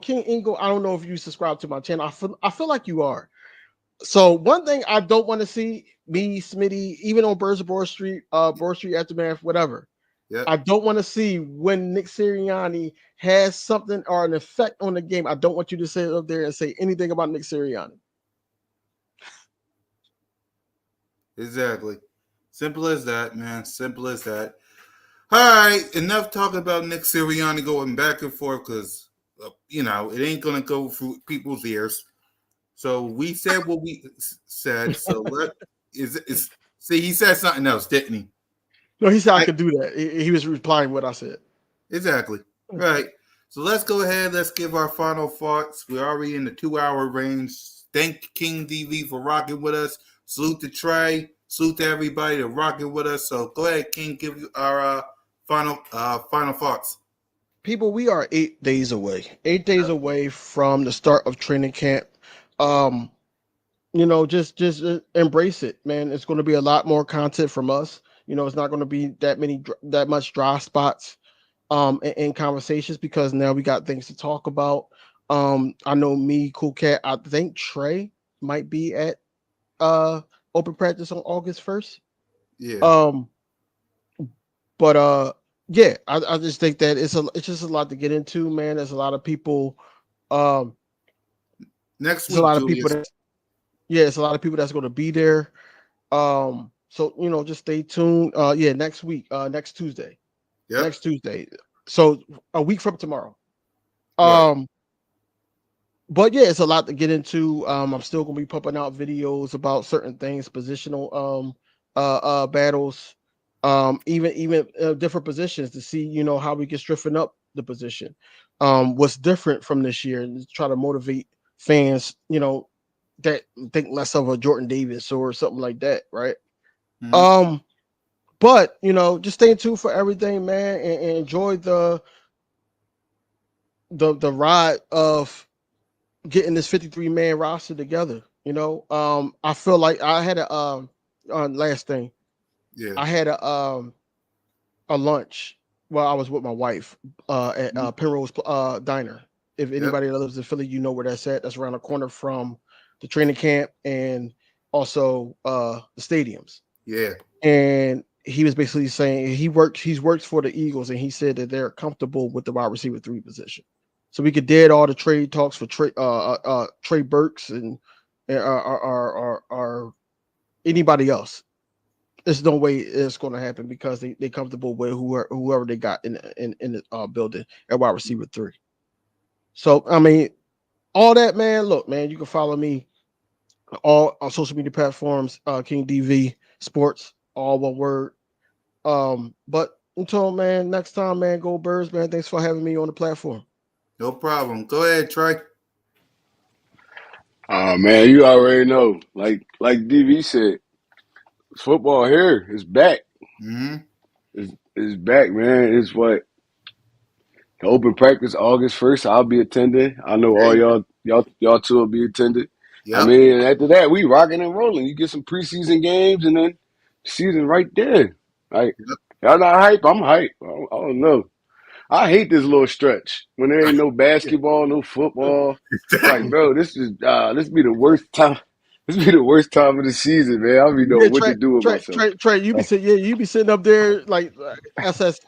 Speaker 7: King Ingle. I don't know if you subscribe to my channel. I feel like you are. So one thing I don't want to see me, Smitty, even on Birds of Broad Street, Aftermath, whatever.
Speaker 1: yeah,
Speaker 7: I don't want to see when Nick Sirianni has something or an effect on the game. I don't want you to sit up there and say anything about Nick Sirianni.
Speaker 1: exactly. Simple as that, man. Simple as that. All right, enough talking about Nick Sirianni going back and forth because it ain't gonna go through people's ears. So we said what we said. So see, he said something else, didn't he?
Speaker 7: No, he said I could do that. He was replying what I said.
Speaker 1: Exactly. Right. So let's go ahead. Let's give our final thoughts. We're already in the 2-hour range. Thank King DV for rocking with us. Salute to Trey. Salute to everybody that rocking with us. So go ahead, King. Give you our final thoughts.
Speaker 7: People, we are 8 days away. 8 days away from the start of training camp. Just embrace it, man. It's going to be a lot more content from us. It's not going to be that much dry spots in conversations because now we got things to talk about. I know me, Cool Cat. I think Trey might be at open practice on August 1st.
Speaker 1: Yeah.
Speaker 7: Yeah, I just think that it's just a lot to get into, man. There's a lot of people.
Speaker 1: Next
Speaker 7: There's a
Speaker 1: week,
Speaker 7: lot of
Speaker 1: Julius.
Speaker 7: people. It's a lot of people that's going to be there. So just stay tuned. Next week, next Tuesday.
Speaker 1: Yep.
Speaker 7: Next Tuesday. So a week from tomorrow.
Speaker 1: Right.
Speaker 7: But yeah, it's a lot to get into. I'm still gonna be pumping out videos about certain things, positional battles, even different positions to see how we can strengthen up the position. What's different from this year and try to motivate fans, that think less of a Jordan Davis or something like that, right?
Speaker 1: Mm-hmm.
Speaker 7: But just stay tuned for everything, man, and enjoy the ride of getting this 53-man roster together. I feel like I had last thing.
Speaker 1: Yeah.
Speaker 7: I had a lunch while I was with my wife at Penrose Diner. If anybody that lives in Philly, you know where that's at. That's around the corner from the training camp and also the stadiums.
Speaker 1: Yeah.
Speaker 7: And he was basically saying he's worked for the Eagles, and he said that they're comfortable with the wide receiver 3 position. So we could dead all the trade talks for Trey Burks and or anybody else. There's no way it's going to happen because they comfortable with whoever they got in the building at wide receiver 3. So I mean, all that, man. Look, man, you can follow me all on social media platforms, King DV Sports, all one word. But until next time, man, go Birds, man. Thanks for having me on the platform.
Speaker 1: No problem. Go ahead, Trey.
Speaker 8: Man, you already know. Like DV said, football here is back.
Speaker 1: Mm-hmm.
Speaker 8: It's back, man. It's what the open practice August 1st. I'll be attending. I know all y'all two will be attending.
Speaker 1: Yep.
Speaker 8: I mean, after that, we rocking and rolling. You get some preseason games, and then season right there. Like y'all not hype. I'm hype. I don't know. I hate this little stretch when there ain't no basketball, no football. Like, bro, this be the worst time. This be the worst time of the season, man. I don't even know
Speaker 7: Yeah,
Speaker 8: what to do with myself.
Speaker 7: Trey, you be sitting, yeah, you be sitting up there like us as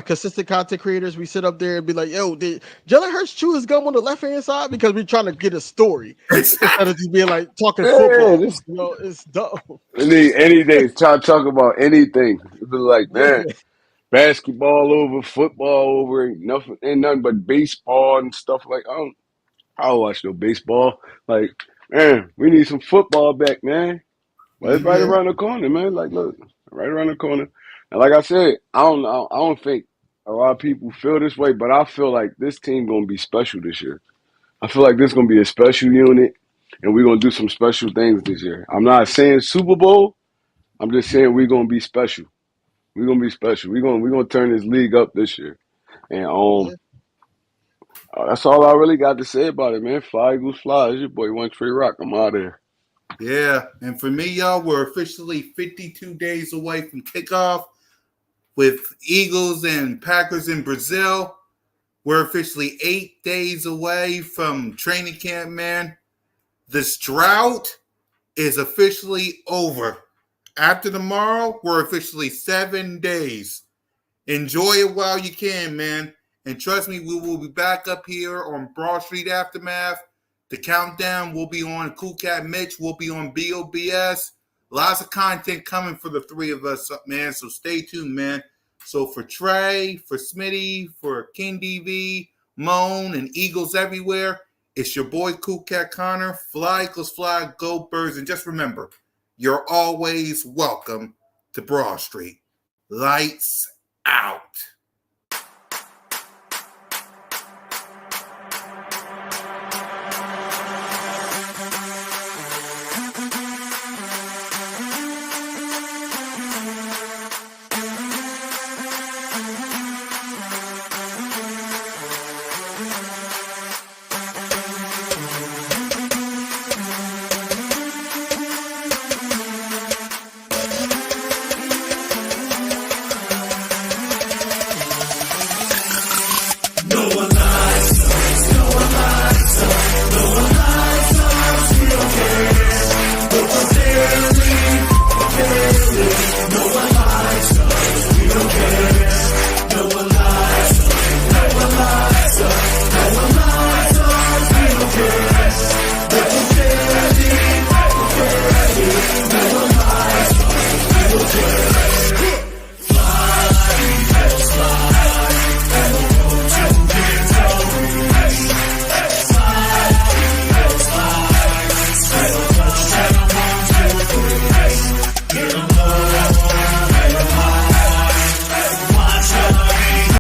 Speaker 7: consistent content creators. We sit up there and be like, "Yo, did Jalen Hurts chew his gum on the left hand side?" Because we're trying to get a story instead of just being like talking
Speaker 8: Yeah,
Speaker 7: football.
Speaker 8: this
Speaker 7: You know, it's dumb.
Speaker 8: anything. Try to talk about anything. It be like, man,
Speaker 7: Yeah,
Speaker 8: basketball over, football over, ain't nothing but baseball and stuff like. I don't watch no baseball. Like, man, we need some football back, man. Well, it's right
Speaker 1: Mhm.
Speaker 8: around the corner, man. Like, look, right around the corner. And like I said, I don't think a lot of people feel this way, but I feel like this team gonna be special this year. I feel like this gonna be a special unit, and we're gonna do some special things this year. I'm not saying Super Bowl. I'm just saying we're gonna be special. We're gonna be special. We're gonna turn this league up this year. And
Speaker 7: yeah.
Speaker 8: that's all I really got to say about it, man. Fly Eagles fly. It's your boy One Tree Rock. I'm out of here.
Speaker 1: Yeah, and for me, y'all, we're officially 52 days away from kickoff with Eagles and Packers in Brazil. We're officially 8 days away from training camp, man. This drought is officially over. After tomorrow, we're officially 7 days. Enjoy it while you can, man. And trust me, we will be back up here on Broad Street Aftermath. The countdown will be on Cool Cat Mitch. We'll be on B.O.B.S. Lots of content coming for the three of us, man. So stay tuned, man. So for Trey, for Smitty, for King DV, Moan, and Eagles everywhere, it's your boy Cool Cat Connor. Fly Eagles fly, go birds. And just remember, you're always welcome to Broad Street. Lights out.